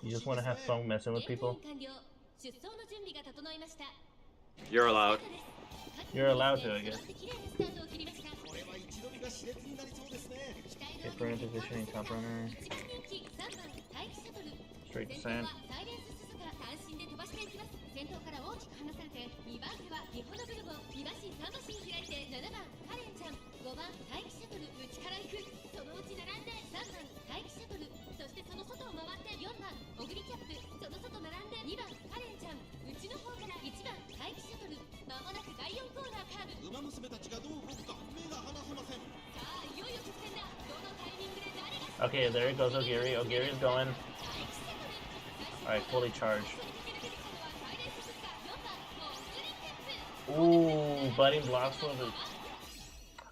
A: You just want to have fun messing with people?
D: You're allowed.
A: You're allowed to, I guess. Okay, front positioning, top runner. Straight descent. Okay, there it goes, Ogiri. Ogiri's going. Alright, fully charged. Ooh, budding blossom.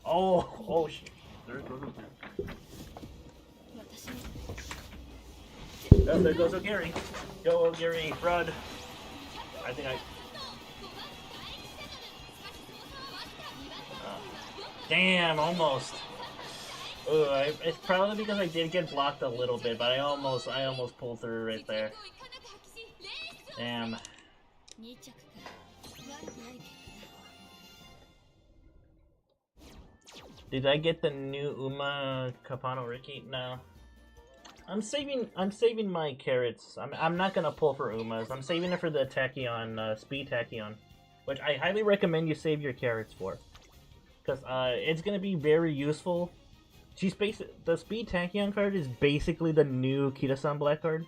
A: Oh shit. There it goes. Oh, there goes Ogiri. Go Ogiri, Rud. I think I... Damn, almost. Ooh, it's probably because I did get blocked a little bit, but I almost pulled through right there. Damn. Did I get the new Uma Capano Ricky? No. I'm saving my carrots. I'm not gonna pull for Umas. I'm saving it for the Tachyon, Speed Tachyon, which I highly recommend you save your carrots for, because it's gonna be very useful. The Speed Tachyon card is basically the new Kita-san Black card,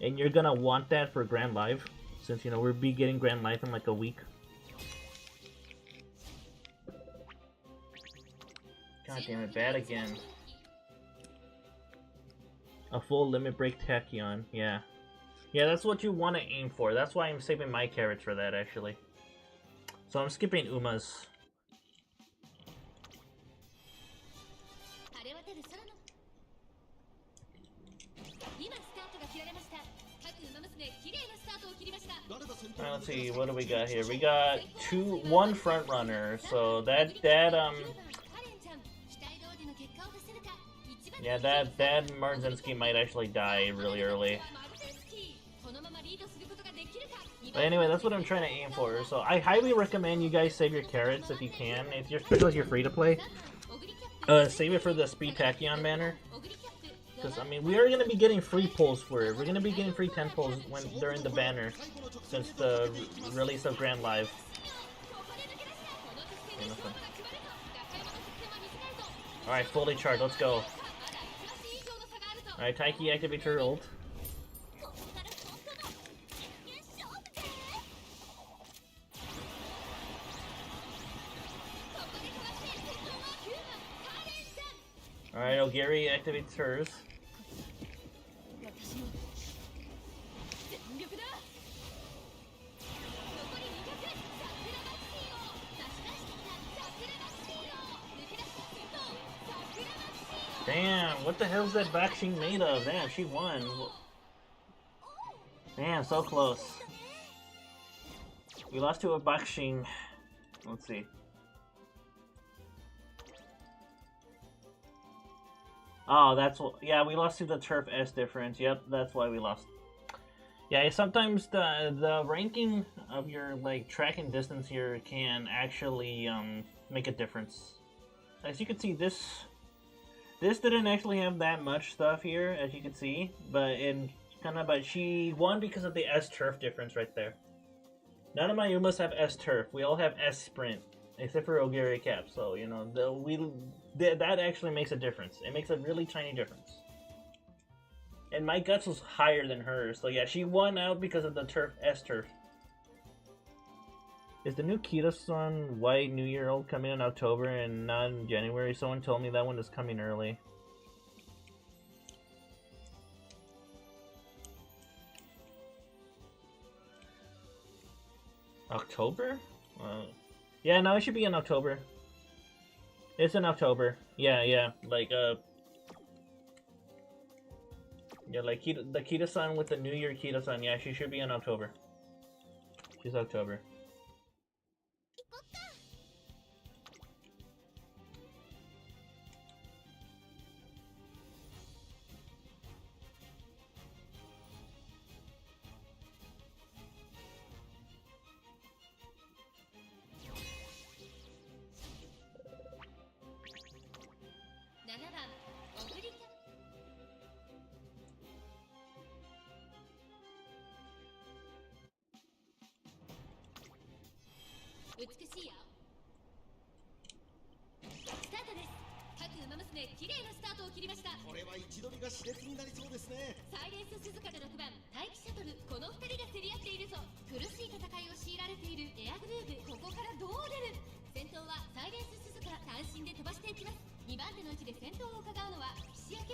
A: and you're gonna want that for Grand Live, since you know we'll be getting Grand Live in like a week. God damn it, bad again. A full limit break Tachyon, yeah. Yeah, that's what you want to aim for. That's why I'm saving my carrots for that, actually. So I'm skipping Umas. Alright, let's see, what do we got here? We got one front runner, so that Marzinski might actually die really early. But anyway, that's what I'm trying to aim for. So I highly recommend you guys save your carrots if you can. Especially if you're free to play. Save it for the Speed Tachyon banner. Because, I mean, we are going to be getting free pulls for it. We're going to be getting free 10 pulls during the banner. Since the release of Grand Live. Alright, fully charged. Let's go. Alright, Taiki, activate your ult. Alright, Ogiri activates hers. Damn, what the hell's that Bakshing made of? Damn, she won. Damn, so close. We lost to a Bakshing. Let's see. Oh, that's what. Yeah, we lost to the Turf S difference. Yep, that's why we lost. Yeah, sometimes the ranking of your like track and distance here can actually make a difference. As you can see, this didn't actually have that much stuff here, as you can see, but she won because of the S Turf difference right there. None of my Umas have S Turf. We all have S Sprint, except for Ogiri Cap. So you know that actually makes a difference. It makes a really tiny difference. And my guts was higher than hers, so yeah, she won out because of the Turf S Turf. Is the new Kita-san White New Year Old coming in October and not in January? Someone told me that one is coming early. October? Yeah, no, it should be in October. It's in October. Yeah, like, yeah, like the Kita-san with the New Year Kita-san, yeah, she should be in October. She's October.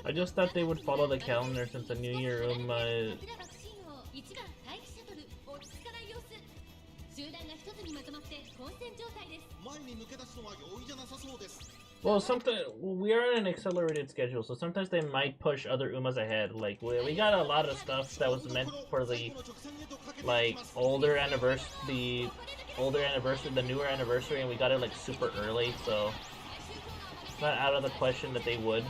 A: I just thought they would follow the calendar since the New Year Well, we are on an accelerated schedule, so sometimes they might push other Umas ahead. Like we got a lot of stuff that was meant for the like the newer anniversary, and we got it like super early, so it's not out of the question that they would.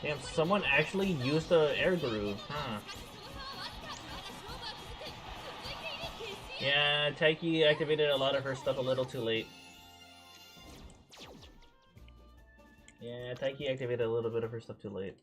A: Damn, someone actually used the air groove, huh? Yeah, Taiki activated a lot of her stuff a little too late. Yeah, Taiki activated a little bit of her stuff too late.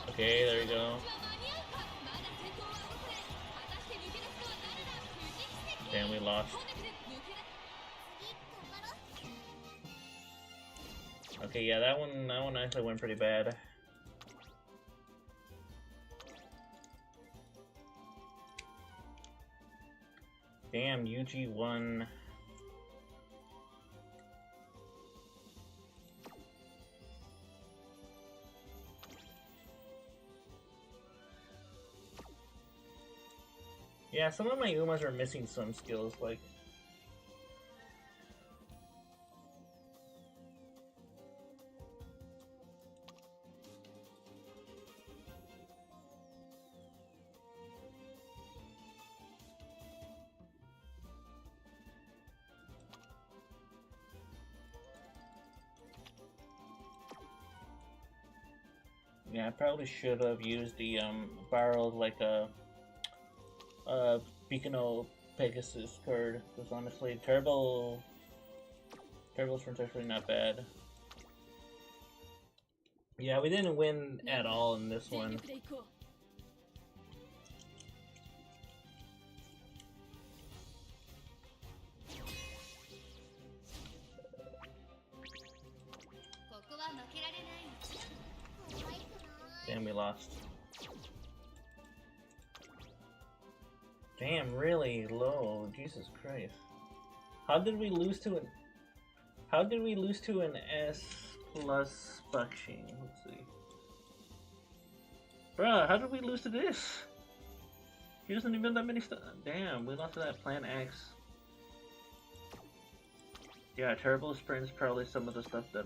A: Okay, there we go. Damn, we lost. Okay, yeah, that one actually went pretty bad. Damn, Yuji won. Yeah, some of my Umas are missing some skills, like... Yeah, I probably should have used the borrowed like a Beacon Pegasus card, because honestly, Turbo's friend's actually not bad. Yeah, we didn't win at all in this one. Damn, we lost. Damn, really low. Jesus Christ. How did we lose to an S plus Buckshing? Let's see. Bruh, how did we lose to this? He doesn't even that many stuff. Damn, we lost to that Plan X. Yeah, Turbo Sprint's probably some of the stuff that...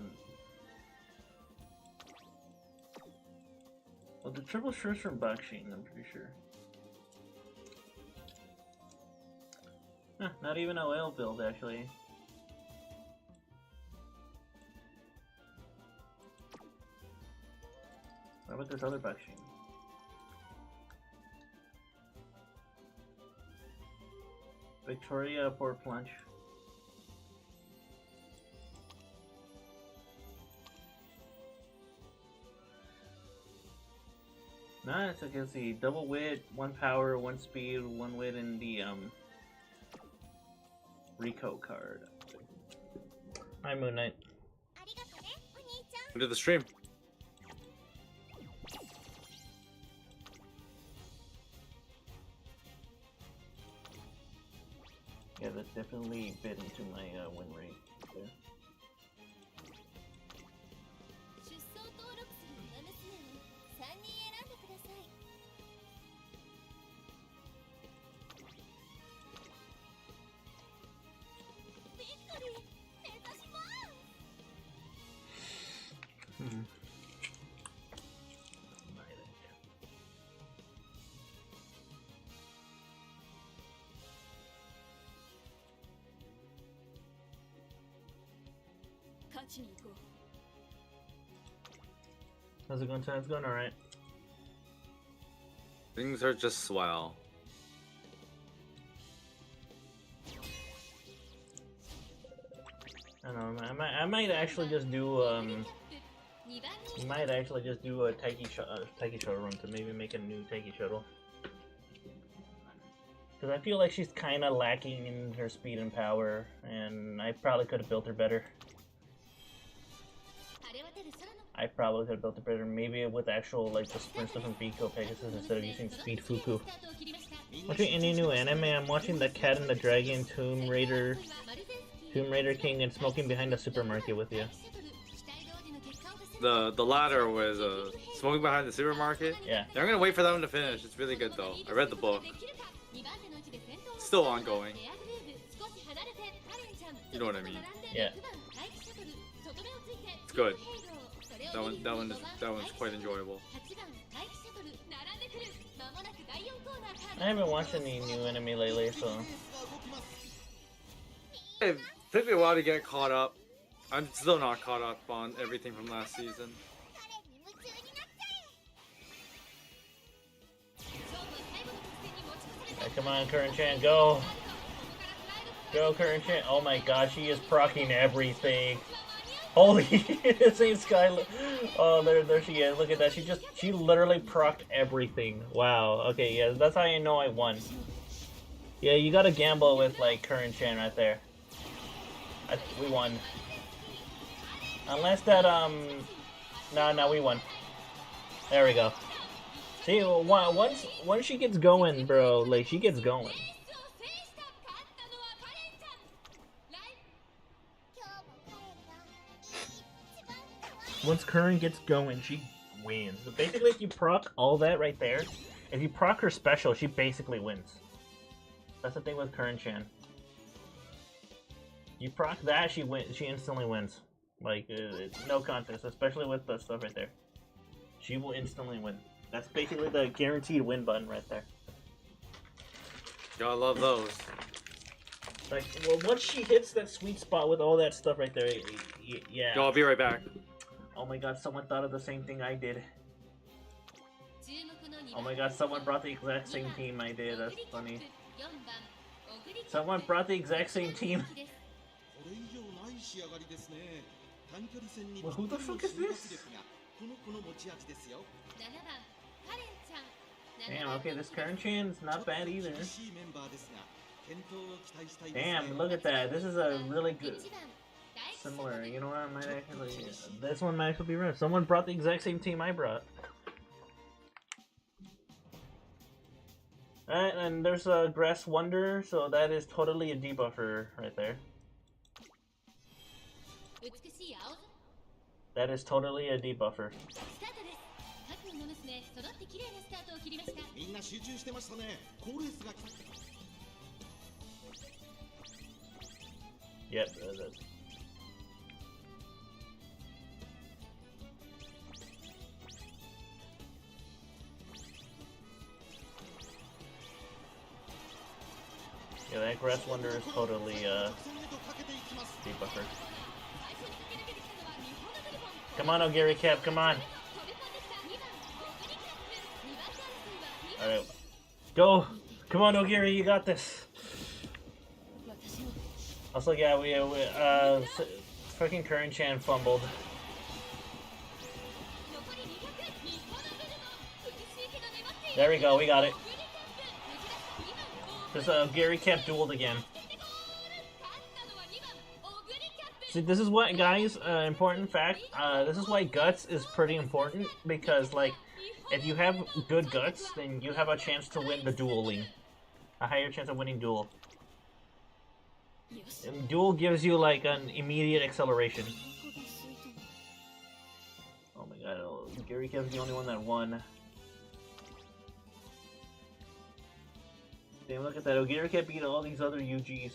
A: Well, the Turbo Sprint's from Buckshing, I'm pretty sure. Huh, not even a oil build, actually. What about this other Buckshing? Victoria Port Plunge. Nice, I can see double wit, 1 power, 1 speed, 1 wit in the Rico card. Hi, Moon Knight.
D: Into the stream.
A: Yeah, that's definitely bit into my win rate there. How's it going, Time? It's going alright.
D: Things are just swell.
A: I don't know. I might actually just do might actually just do a Taiki Shuttle run to maybe make a new Taiki Shuttle. Because I feel like she's kind of lacking in her speed and power, and I probably could have built her better. I probably could have built it better, maybe with actual, like, the sprint stuff from Biko Pegasus instead of using Speed Fuku. Watching any new anime, I'm watching The Cat and the Dragon, Tomb Raider King, and Smoking Behind the Supermarket with you.
D: The latter was Smoking Behind the Supermarket.
A: Yeah.
D: I'm gonna wait for them to finish. It's really good though. I read the book. Still ongoing. You know what I mean?
A: Yeah.
D: It's good. That one's quite enjoyable.
A: I haven't watched any new anime lately, so...
D: It took me a while to get caught up. I'm still not caught up on everything from last season.
A: Right, come on, Current-chan, go! Go, Current-chan! Oh my god, she is proccing everything! Holy, this ain't Sky. Oh, there she is. Look at that. She literally procced everything. Wow. Okay, yeah, that's how you know I won. Yeah, you gotta gamble with, like, Current-chan right there. We won. Unless that, No, we won. There we go. See, once she gets going, bro, like, she gets going. Once Current gets going, she wins. So basically, if you proc all that right there, if you proc her special, she basically wins. That's the thing with Current-chan. You proc that, she instantly wins. Like, it's no contest, especially with the stuff right there. She will instantly win. That's basically the guaranteed win button right there.
D: Gotta love those.
A: Like, well, once she hits that sweet spot with all that stuff right there, yeah.
D: Yo, I'll be right back.
A: Oh my god, someone thought of the same thing I did. Oh my god, someone brought the exact same team I did. That's funny. Someone brought the exact same team. Well, who the fuck is this? Damn, okay, this Current-chan's not bad either. Damn, look at that. This is a really good... Similar, you know what, I might actually... This one might actually be right. Someone brought the exact same team I brought. Alright, and there's a Grass Wonder, so that is totally a debuffer right there. That is totally a debuffer. Yep, yeah, that Grass Wonder is totally debuffer. Come on, Ogiri Cap, come on. Alright. Go! Come on, Ogiri, you got this. Also, yeah, we fucking Current-chan fumbled. There we go, we got it. Because Gary Cap dueled again. See, this is what, guys, important fact, this is why Guts is pretty important, because, like, if you have good Guts, then you have a chance to win the dueling. A higher chance of winning duel. And duel gives you, like, an immediate acceleration. Oh my god, Gary Cap's the only one that won. Damn, look at that. Ogiri Cap beat all these other UGs.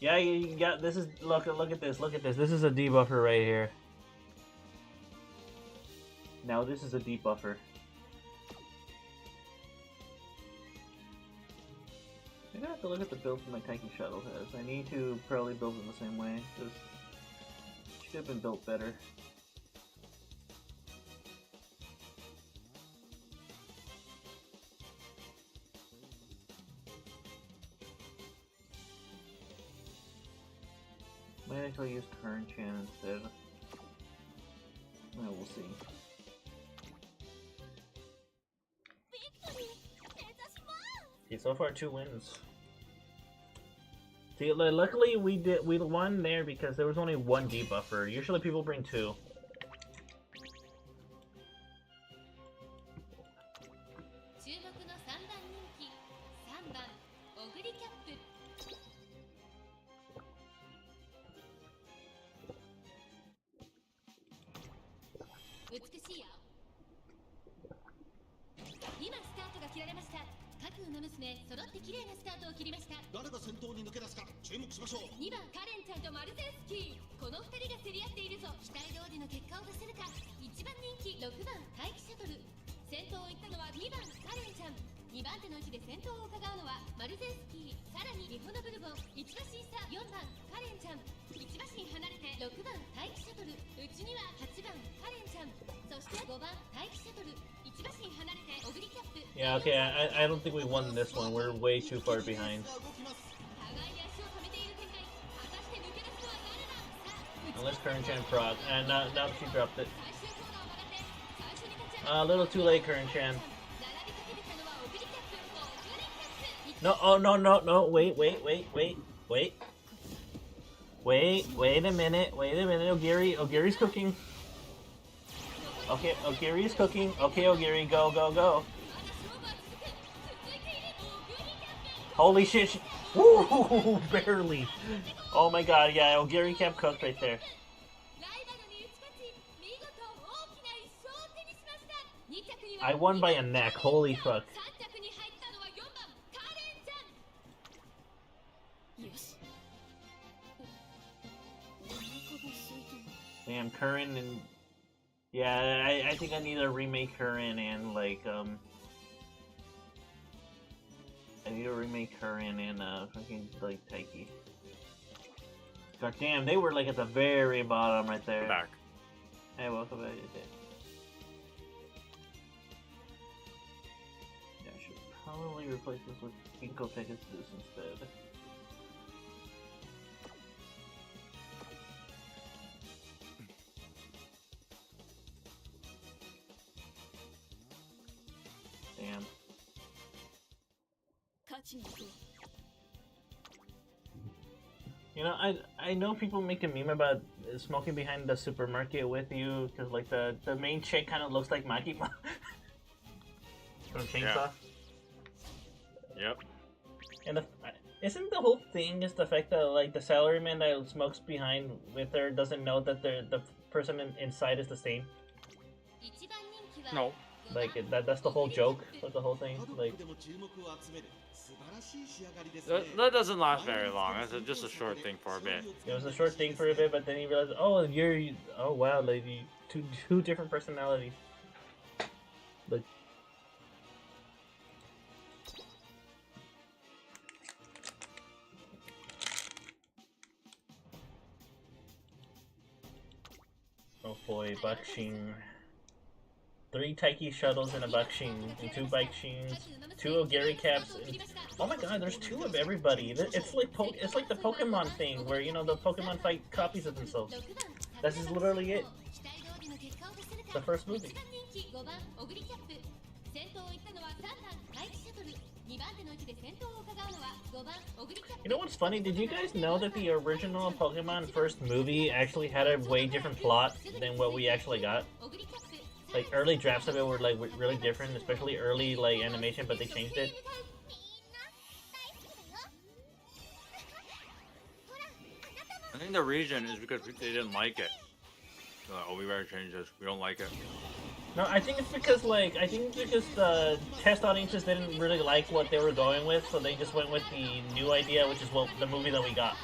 A: Yeah, you got this. Is look at this. Look at this. This is a debuffer right here. Now this is a debuffer. I'm gonna have to look at the build for my Taiki Shuttle has. I need to probably build it the same way because it should have been built better. Might actually use Current Chan instead. We'll see. Okay, so far 2 wins. See, luckily we won there because there was only 1 debuffer. Usually people bring 2.
C: 美しいよ。今スタートが切られました。各馬娘揃って綺麗なスタートを切りました。
E: 誰が先頭に抜け出すか注目しましょう。
C: 2番カレンちゃんとマルゼンスキー、この2人が競り合っているぞ。期待通りの結果を出せるか。1番人気6番待機シャトル、先頭を行ったのは2番カレンちゃん。2番手の位置で先頭を伺うのはマルゼンスキー、さらにリホノブルボン、1馬身差4番カレンちゃん、1馬身離れて6番待機シャトル、うちには8番カレンちゃん、そして5番待機シャトル、1馬身離れてオグリキャップ。
A: Yeah, okay, I don't think we won this one. We're way too far behind.
C: 互いに足を止めている展開。果たして抜け出すのは誰だ。さあ
A: Unless Current Chan proc. And now she dropped it.
C: 最終コーナーを曲がって最初に立ち
A: A little too late, Current Chan.
C: 並びかけてきたのはオグリキャップ、オグリキャップ。
A: No, oh, no. Wait. Wait a minute. Ogiri's cooking. Okay, Ogiri's cooking. Okay, Ogiri, go.
C: まだ勝負は続く。続いているオグリキャップ。
A: Holy shit. Woo, barely. Oh my god, yeah, Ogiri kept cooked right there.
C: ライバルに打ち勝ち、見事大きな一勝を手にしました。2着には
A: I won by a neck. Holy fuck.
C: 3着に入ったのは4番カレンちゃん。よし。お腹が空いたな。
A: Damn, Curran and... Yeah, I think I need to remake Curran and, like, I need to remake Curran and, fucking, like, Taiki. God damn, they were, like, at the very bottom right there.
D: Back.
A: Hey, welcome back. Yeah, I should probably replace this with Ginkgo Pegasus instead. Damn.
C: 勝ちに行こう。
A: You know, I know people make a meme about smoking behind the supermarket with you because, like, the main chick kind of looks like Maki from Chainsaw.
D: Yep.
A: And isn't the whole thing is the fact that, like, the salaryman that smokes behind with her doesn't know that the person inside is the same?
C: 1番人気は
D: No.
A: Like, that's the whole joke of the whole thing. Like,
E: でも注目を集める素晴らしい仕上がりですね。
D: That doesn't last very long. It's just a short thing for a bit.
A: it was a short thing for a bit, but then he realized, oh, oh wow, lady, two different personalities. Like, oh boy, Buckshing. 3 Taiki shuttles and a Buckshing, and 2 Bikeshings, 2 Ogiri caps, and oh my god, there's 2 of everybody. It's like it's like the Pokemon thing where, you know, the Pokemon fight copies of themselves. This is literally it. The first movie. You know what's funny? Did you guys know that the original Pokemon first movie actually had a way different plot than what we actually got? Like, early drafts of it were, like, really different, especially early, like, animation, but they changed it.
D: I think the reason is because they didn't like it. Oh, we better change this. We don't like it.
A: No, I think it's because, like, the test audiences didn't really like what they were going with, so they just went with the new idea, which is the movie that we got.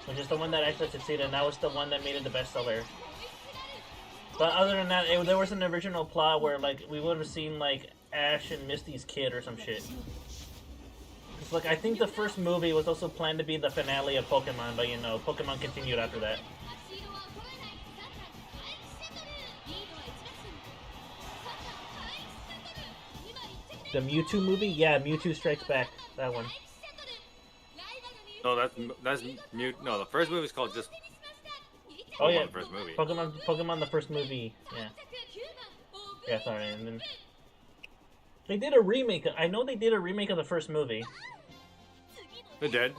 A: Which is the one that actually succeeded, and that was the one that made it the bestseller. But other than that, there was an original plot where, like, we would have seen, like, Ash and Misty's kid or some shit. Cause, like, I think the first movie was also planned to be the finale of Pokemon, but, you know, Pokemon continued after that. The Mewtwo movie? Yeah, Mewtwo Strikes Back. That one.
D: No, that's mute. No, the first movie is called just.
A: Oh yeah,
D: the first movie.
A: Pokemon the first movie. Yeah. Yeah, sorry. And then they did a remake. I know they did a remake of the first movie.
D: They did.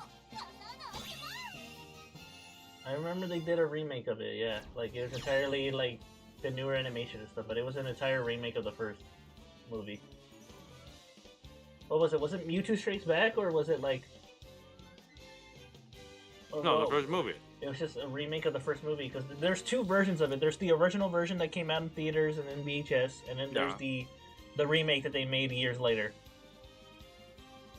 A: I remember they did a remake of it. Yeah, like it was entirely like the newer animation and stuff, but it was an entire remake of the first movie. What was it? Was it Mewtwo Strikes Back, or was it like?
D: No, the first movie.
A: It was just a remake of the first movie because there's two versions of it. There's the original version that came out in theaters and then VHS, and then there's the remake that they made years later.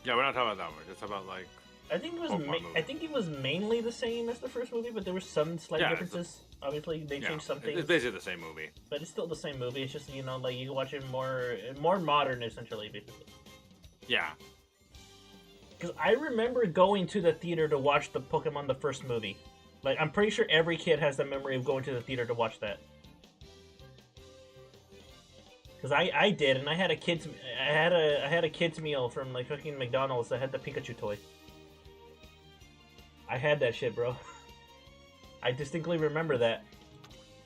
D: Yeah, we're not talking about that one. We're just talking about like.
A: I think it was
D: Pokemon movie.
A: I think it was mainly the same as the first movie, but there were some slight differences. Obviously, they changed some things.
D: It's basically the same movie.
A: But it's still the same movie. It's just, you know, like you can watch it more modern, essentially, basically.
D: Yeah.
A: Because I remember going to the theater to watch the Pokemon the first movie. Like, I'm pretty sure every kid has the memory of going to the theater to watch that. Because I did, and I had a kids meal from like fucking McDonald's that had the Pikachu toy. I had that shit, bro. I distinctly remember that.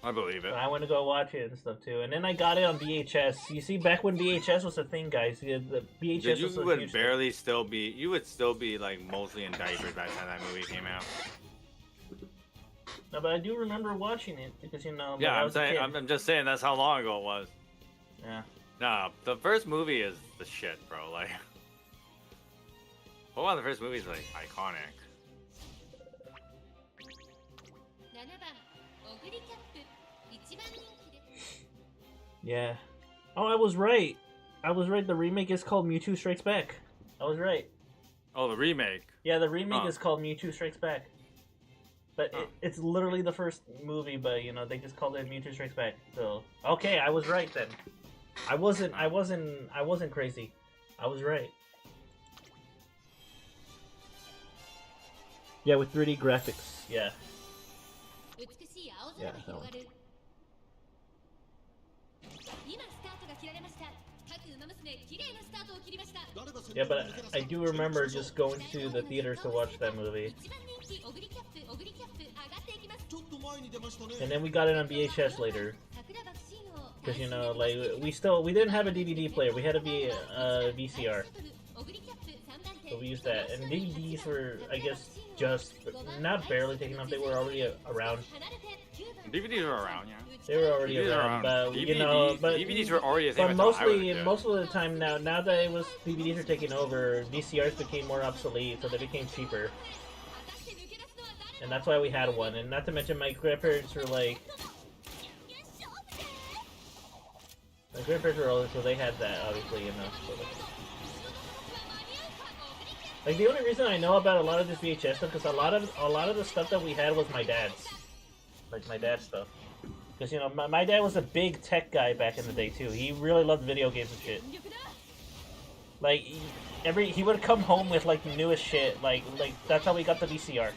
D: I believe it.
A: And I went to go watch it and stuff too. And then I got it on VHS. You see, back when VHS was a thing, guys, the VHS
D: you
A: was a
D: would
A: huge
D: barely
A: thing.
D: still be. You would still be like mostly in diapers by the time that movie came out.
A: No, but I do remember watching it because, you know.
D: Yeah,
A: I was a kid.
D: I'm just saying that's how long ago it was.
A: Yeah.
D: Nah, the first movie is the shit, bro. Like, Pokemon the first movie is like iconic.
A: Yeah. Oh, I was right. I was right. The remake is called Mewtwo Strikes Back. I was right.
D: Oh, the remake.
A: Yeah, the remake
D: Oh.
A: is called Mewtwo Strikes Back. But it's literally the first movie, but you know they just called it Mewtwo Strikes Back. So okay, I was right then. I wasn't crazy. I was right. Yeah, with 3D graphics. Yeah. Yeah. So. Yeah, but I do remember just going to the theaters to watch that movie. And then we got it on VHS later. Because, you know, like, we didn't have a DVD player, we had a VCR. So we used that. And DVDs were, I guess, just, not barely taken off, they were already around.
D: DVDs were around, yeah.
A: They were already around, but
D: DVDs,
A: you know, but
D: DVDs were already a thing.
A: But most of the time now that it was DVDs are taking over, VCRs became more obsolete, so they became cheaper, and that's why we had one. And not to mention, my grandparents were like, older, so they had that, obviously, you know. So like the only reason I know about a lot of this VHS stuff, because a lot of the stuff that we had was my dad's, like my dad's stuff. Because, you know, my dad was a big tech guy back in the day, too. He really loved video games and shit. Like, he would come home with, like, the newest shit. Like, that's how we got the VCR.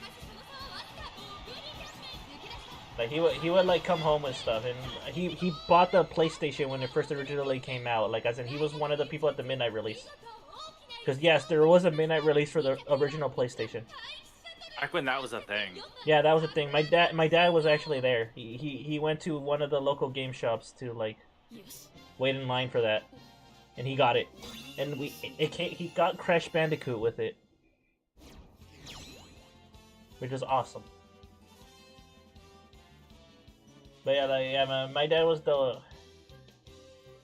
A: Like, he would, like, come home with stuff. And he bought the PlayStation when it first originally came out. Like I said, he was one of the people at the midnight release. Because, yes, there was a midnight release for the original PlayStation.
D: Back when that was a thing.
A: Yeah, that was a thing. My dad was actually there. He went to one of the local game shops to like wait in line for that, and he got it. And he got Crash Bandicoot with it, which was awesome. But yeah, my dad was the.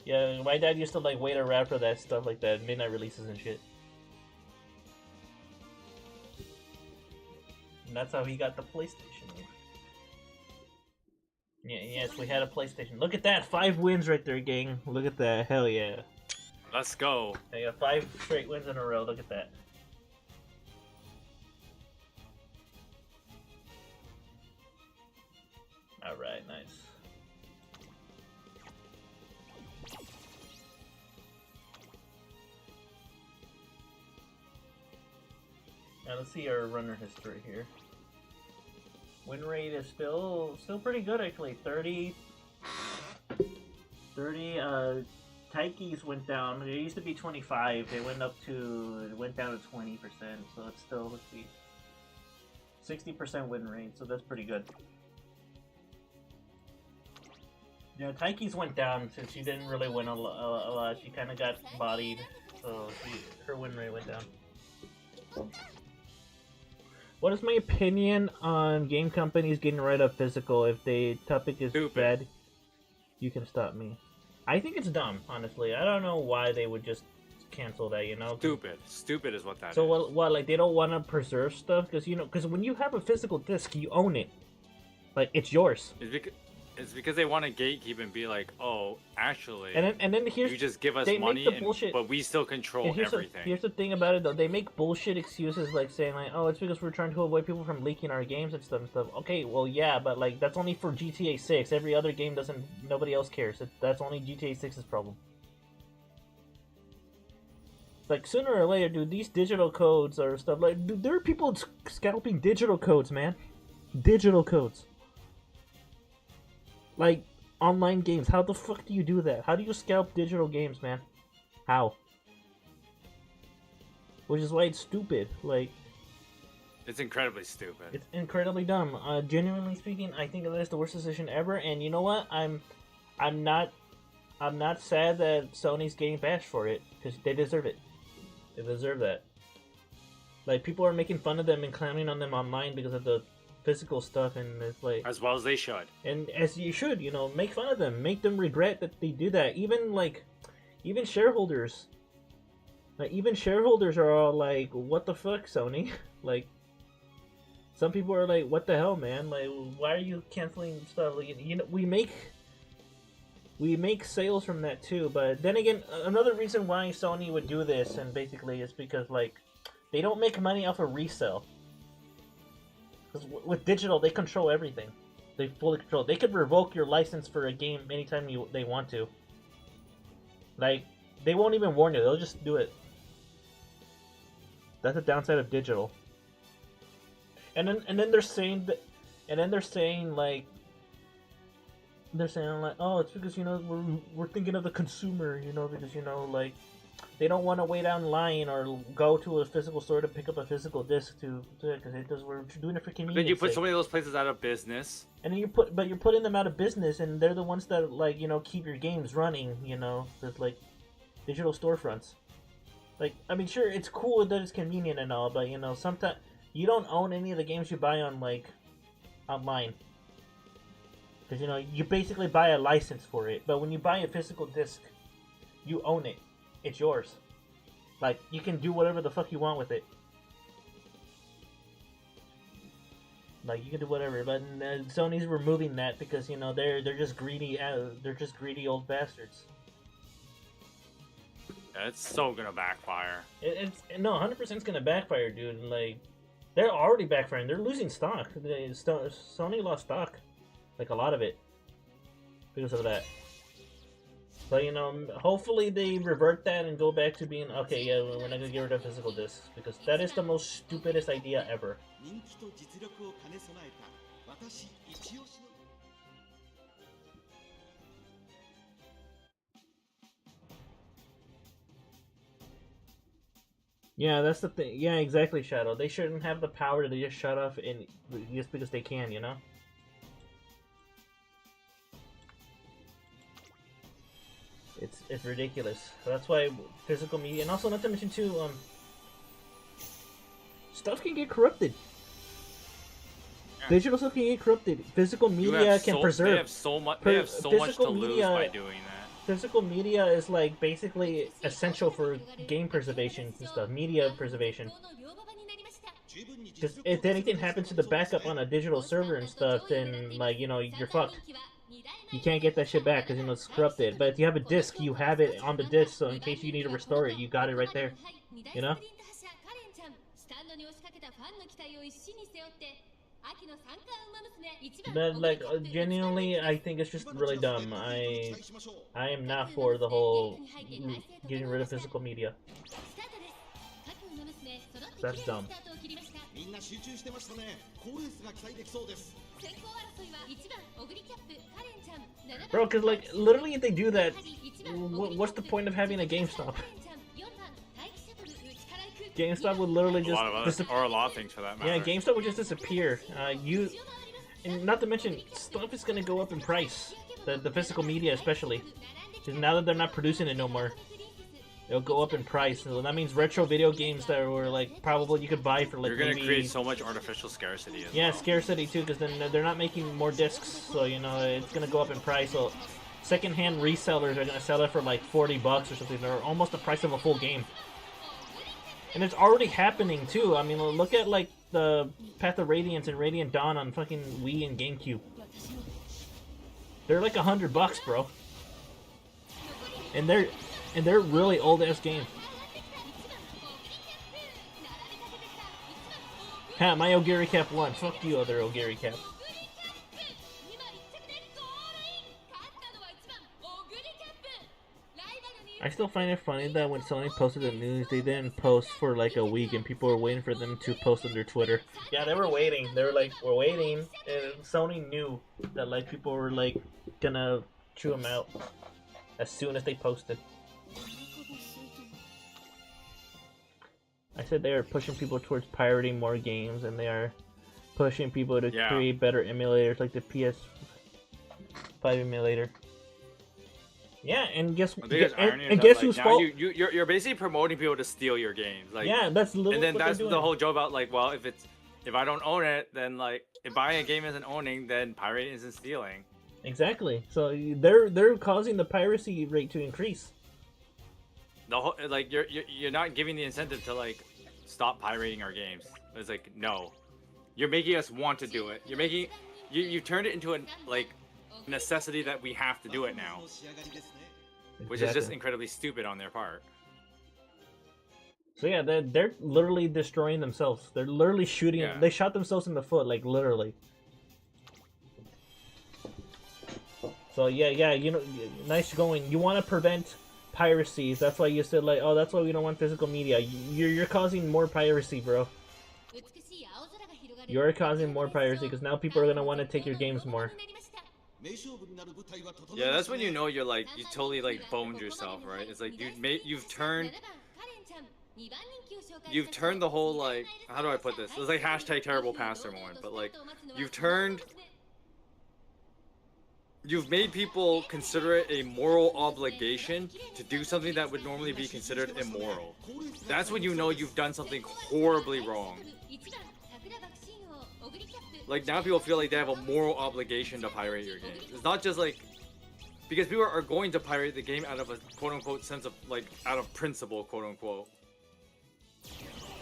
A: Yeah, my dad used to like wait around for that stuff like that, midnight releases and shit. And that's how he got the PlayStation. Yeah, yes, we had a PlayStation. Look at that, 5 wins right there, gang. Look at that, hell yeah.
D: Let's go.
A: I got 5 straight wins in a row. Look at that. All right, nice. Now let's see our runner history here. Win rate is still pretty good actually. 30 Taikis went down. It used to be 25. It went down to 20%. So it's still, let's see. 60% win rate, so that's pretty good. Yeah, Taiki's went down since she didn't really win a lot. She kind of got bodied, so her win rate went down. What is my opinion on game companies getting rid of physical? If the topic is
D: Stupid.
A: bad, you can stop me. I think it's dumb, honestly. I don't know why they would just cancel that, you know?
D: Stupid is what that
A: So
D: is.
A: what? Like they don't want to preserve stuff because because when you have a physical disc, you own it. Like it's yours.
D: It's because they want to gatekeep and be like, oh, actually,
A: And then here's
D: you just give us
A: they
D: money,
A: make the bullshit.
D: but we still control
A: And
D: everything.
A: Here's the thing about it though, they make bullshit excuses like saying like, oh, it's because we're trying to avoid people from leaking our games and stuff. Okay, well yeah, but like that's only for GTA 6. Every other game doesn't. Nobody else cares. That's only GTA 6's problem. Like sooner or later, dude, these digital codes or stuff like, dude, there are people scalping digital codes, man. Digital codes. Like online games. How the fuck do you do that? How do you scalp digital games, man? How? Which is why it's stupid. Like,
D: It's incredibly stupid.
A: it's incredibly dumb. Genuinely speaking, I think that is the worst decision ever. And you know what? I'm not sad that Sony's getting bashed for it because they deserve it. They deserve that. Like people are making fun of them and clowning on them online because of the physical stuff, and it's like,
D: As well as they should.
A: and as you should, make fun of them, make them regret that they do that. Even shareholders. Like even shareholders are all like, "What the fuck, Sony?" Like, some people are like, "What the hell, man? Like, why are you canceling stuff?" Like, we make sales from that too. But then again, another reason why Sony would do this, and basically, is because like they don't make money off of resale. Because with digital, they control everything. They fully control. They could revoke your license for a game anytime they want to. Like, they won't even warn you. They'll just do it. That's the downside of digital. And then they're saying that, oh, it's because we're thinking of the consumer, because like they don't want to wait online or go to a physical store to pick up a physical disc to it because we're doing it for convenience.
D: Then you put
A: sake.
D: so many of those places out of business.
A: And then you're putting them out of business, and they're the ones that keep your games running. With like digital storefronts. Like, I mean, sure, it's cool that it's convenient and all, but sometimes you don't own any of the games you buy on online. Because you basically buy a license for it, but when you buy a physical disc, you own it. It's yours. Like, you can do whatever the fuck you want with it. Like, you can do whatever, but Sony's removing that because they're just greedy. They're just greedy old bastards.
D: It's so gonna backfire.
A: It's 100% gonna backfire, dude. Like, they're already backfiring. They're losing stock. Sony lost stock, like a lot of it, because of that. But hopefully they revert that and go back to being okay. Yeah, we're not gonna get rid of physical discs because that is the most stupidest idea ever.
E: 人気と実力を兼ね備えた私一押しの
A: Yeah, that's the thing. Yeah, exactly, Shadow. They shouldn't have the power to just shut off just because they can, It's ridiculous. That's why physical media, and also not to mention too, stuff can get corrupted. Digital stuff can get corrupted. Physical media can preserve.
D: They have so much. They have so much to lose by doing that.
A: Physical media is like basically essential for game preservation and stuff, media preservation. Because if anything happens to the backup on a digital server and stuff, then you're fucked. You can't get that shit back because it's corrupted. But if you have a disc, you have it on the disc, so in case you need to restore it, you got it right there. But genuinely, I think it's just really dumb. I am not for the whole getting rid of physical media. That's dumb.
E: みんな集中してましたね。好レースが期待できそうです。
A: Bro, because literally if they do that, what's the point of having a GameStop? GameStop would literally
D: A
A: just
D: lot of other, or a lot of things for that matter.
A: yeah, GameStop would just disappear. And not to mention, stuff is gonna go up in price. The physical media especially, because now that they're not producing it no more, it'll go up in price. So that means retro video games that were like probably you could buy for like
D: You're gonna
A: maybe,
D: create so much artificial scarcity as
A: yeah,
D: well.
A: scarcity too, because then they're not making more discs, so you know it's gonna go up in price. So secondhand resellers are gonna sell it for like $40 or something, or almost the price of a full game. And it's already happening too. I mean, look at like the Path of Radiance and Radiant Dawn on fucking Wii and GameCube. They're like $100, bro. And they're really old ass games. Ha, my Ogiri Cap won. Fuck you, other Ogiri Cap. I still find it funny that when Sony posted the news, they didn't post for like a week, and people were waiting for them to post on their Twitter. Yeah, they were waiting. They were like, "We're waiting," and Sony knew that like people were like gonna chew them out as soon as they posted. I said they are pushing people towards pirating more games, and they are pushing people to create better emulators like the PS5 emulator. Yeah, and guess who's fault?
D: You're basically promoting people to steal your games. Like,
A: yeah, that's literally
D: and then
A: what
D: that's
A: they're
D: the
A: doing.
D: whole joke about like, well, if I don't own it, then like if buying a game isn't owning, then pirating isn't stealing.
A: Exactly. So they're causing the piracy rate to increase.
D: The whole like you're not giving the incentive to like stop pirating our games. It's like no, you're making us want to do it. You're making you turned it into a like necessity that we have to do it now, which is just incredibly stupid on their part.
A: So yeah, they're literally destroying themselves. They're literally shooting.
D: Yeah.
A: They shot themselves in the foot, like literally. So yeah, you know, nice going. You want to prevent piracy. That's why you said like, oh, that's why we don't want physical media. You're causing more piracy, bro. You're causing more piracy because now people are gonna want to take your games more.
D: Yeah, that's when you know you totally like boned yourself, right? It's like you've turned the whole like, how do I put this? It's like hashtag terrible pastor more, but like you've made people consider it a moral obligation to do something that would normally be considered immoral. That's when you know you've done something horribly wrong. Like now people feel like they have a moral obligation to pirate your game. It's not just like because people are going to pirate the game out of a quote-unquote sense of like out of principle, quote-unquote.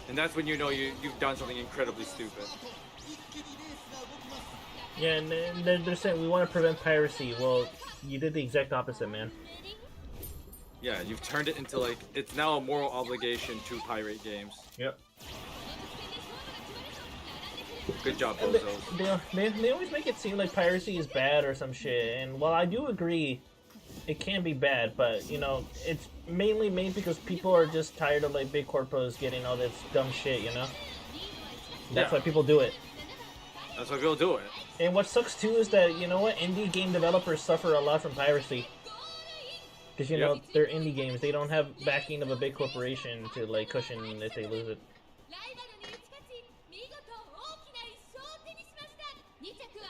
D: And that's when you know you've done something incredibly stupid.
A: Yeah, and they're saying we want to prevent piracy. Well, you did the exact opposite, man.
D: Yeah, you've turned it into like it's now a moral obligation to pirate games.
A: Yep.
D: Good job,
A: And
D: Bozos.
A: they always make it seem like piracy is bad or some shit, and while I do agree it can be bad, but you know, it's mainly made because people are just tired of like big corporations getting all this dumb shit, you know? That's why people do it.
D: That's why people do it.
A: And what sucks too is that, you know what, indie game developers suffer a lot from piracy. Because, you know, they're indie games, they don't have backing of a big corporation to like cushion if they lose it.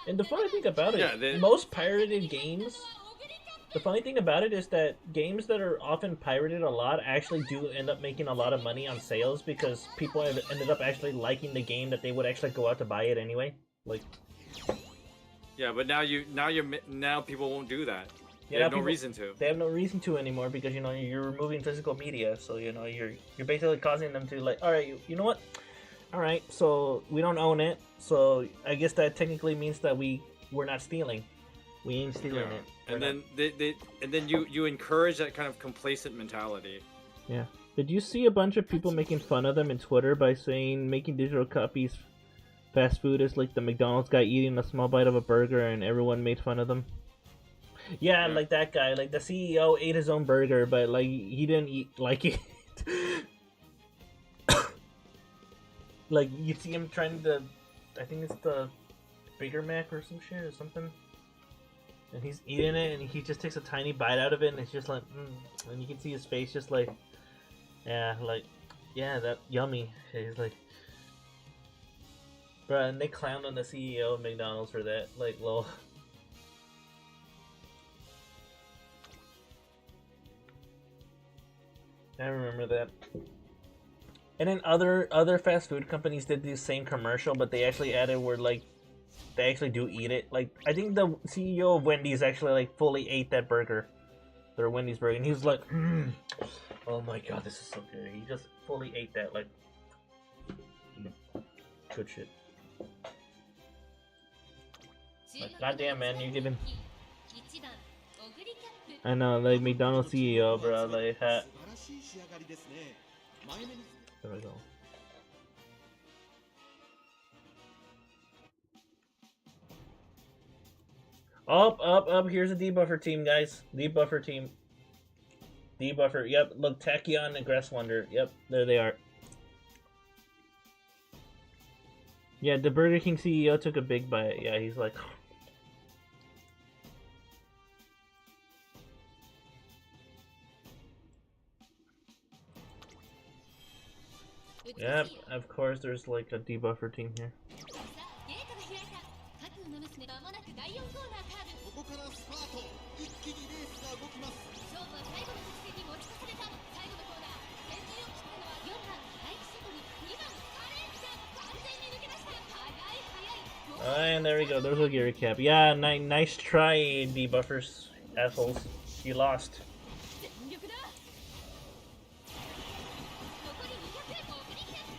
A: And the funny thing about it, most pirated games, the funny thing about it is that games that are often pirated a lot actually do end up making a lot of money on sales because people have ended up actually liking the game that they would actually go out to buy it anyway. Like,
D: yeah, but now people won't do that.
A: Yeah,
D: they have no reason to.
A: They have no reason to anymore because, you know, you're removing physical media, so you know you're basically causing them to like, all right, you know what? All right, so we don't own it, so I guess that technically means that we're not stealing. We ain't stealing it.
D: And then you encourage that kind of complacent mentality.
A: Yeah. Did you see a bunch of people making fun of them in Twitter by saying making digital copies fast food is like the McDonald's guy eating a small bite of a burger and everyone made fun of them? Yeah, like that guy, like the CEO ate his own burger, but like he didn't eat like it. Like, you see him trying to, I think it's the Bigger Mac or some shit or something. And he's eating it, and he just takes a tiny bite out of it, and it's just like, and you can see his face just like, yeah, like... Yeah, that yummy. He's like, bruh, and they clowned on the CEO of McDonald's for that. Like, lol. I remember that. And then other fast food companies did the same commercial, but they actually added where like they actually do eat it. Like I think the CEO of Wendy's actually like fully ate that burger, their Wendy's burger, and he was like, "Oh my god, this is so good." He just fully ate that, like, good shit. Like, goddamn, man, you're giving. I know, like McDonald's CEO, bro. Like,
E: 素晴らしい仕上がりですね。前目に
A: there we go. Up. Here's a debuffer team, guys. Debuffer team. Debuffer. Yep. Look, Tachyon and Grass Wonder. Yep. There they are. Yeah, the Burger King CEO took a big bite. Yeah, he's like. Yep. Of course, there's like a debuffer team here.
E: ここからスパート。一気にレースが動きます。
C: 勝負は最後の直線に持ち越された最後のコーナー先陣を切ったのは4番大気シャトル2番カレンちゃん完全に抜けました早い
A: And there we go. There's a gear recap. Yeah, nice try, debuffers, assholes. You lost.
C: 全力だ残り200オグリキャッ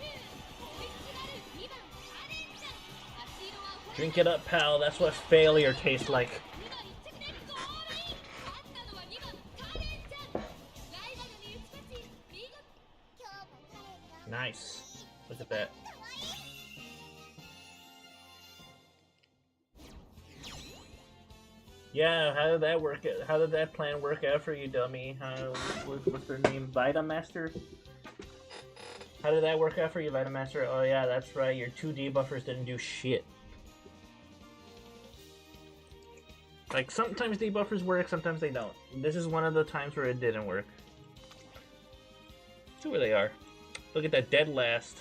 C: プ追いすがる2番カレンちゃん足色は
A: Drink it up, pal. That's what failure tastes like.
C: 2番1着でゴールイン勝ったのは2番カレンちゃんライバルに打ち勝ち見事
A: Nice. Look at that. Yeah, how did that work? How did that plan work out for you, dummy? What's their name? Vitamaster? How did that work out for you, Vitamaster? Oh yeah, that's right. Your two debuffers didn't do shit. Like, sometimes debuffers work, sometimes they don't. This is one of the times where it didn't work. See where they are. Look at that dead last.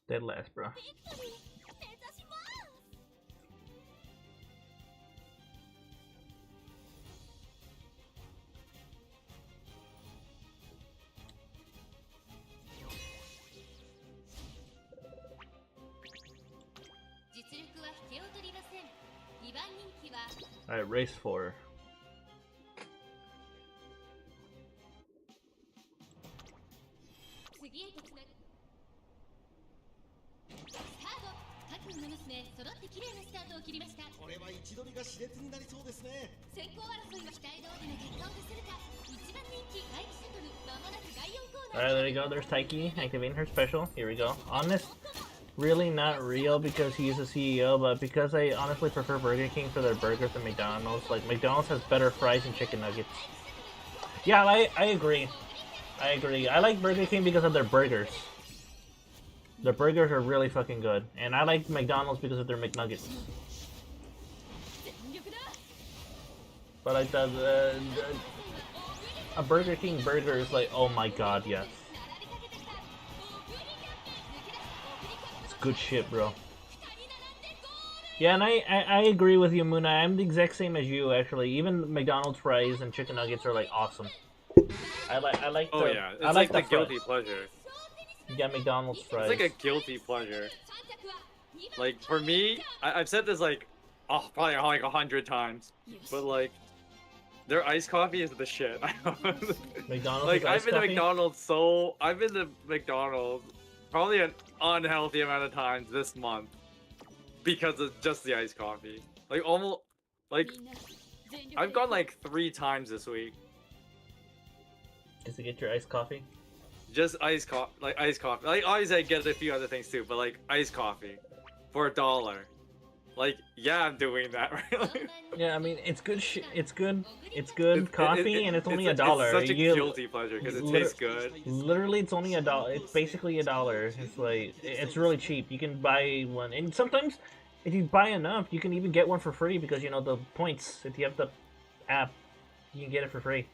A: Dead last, bro.
B: ビクトリー目指します
C: 実力は引けを取りません2番人気は
A: Alright, race 4.
C: 次へとつなぐスタート各馬娘揃って綺麗なスタートを切りました
E: これは位置取りが熾烈になりそうですね。
C: 先行争いは期待通りの結果を出せるか1番人気大気シャトルまもなく第4コーナー
A: Alright, there you go. There's Taiki activating her special. Here we go. Honest, really not real because he's a CEO, but because I honestly prefer Burger King for their burgers than McDonald's. Like, McDonald's has better fries and chicken nuggets. Yeah, I agree. I agree. I like Burger King because of their burgers. The burgers are really fucking good. And I like McDonald's because of their McNuggets.
C: 全力だ
A: But like a Burger King burger is like, oh my god, yes.
C: 並びかけてきたオグリキャップ抜け出したオグリキャップ
A: It's good shit, bro.
C: 2人並んでゴール
A: Yeah, and I agree with you, Muna. I'm the exact same as you, actually. Even McDonald's fries and chicken nuggets are like awesome. I like
D: Oh
A: the,
D: yeah, it's
A: I
D: like the
A: fries.
D: guilty pleasure.
A: Yeah, McDonald's fries.
D: It's like a guilty pleasure.
C: 3着は2番
D: Like for me, I've said this like, oh, probably like 100 times, but like, their iced coffee is the shit.
A: McDonald's
D: Like
A: with
D: I've
A: iced
D: been to
A: coffee?
D: McDonald's I've been to McDonald's probably an unhealthy amount of times this month because of just the iced coffee. Like almost, like
C: みんな全力で
D: I've gone like 3 times this week.
A: Just to get your iced coffee?
D: Just iced coffee, like iced coffee. Like obviously I get a few other things too, but like iced coffee for $1. Like yeah, I'm doing that, right? Like,
A: Yeah, I mean, it's good it's good coffee, and it's only
D: it's
A: $1.
D: such a
A: You-
D: guilty pleasure because it
A: Lit-
D: tastes good.
A: Literally, it's only $1. It's basically $1. It's like, it's really cheap. You can buy one, and sometimes If you buy enough, you can even get one for free because you know the points. If you have the app, you can get it for free.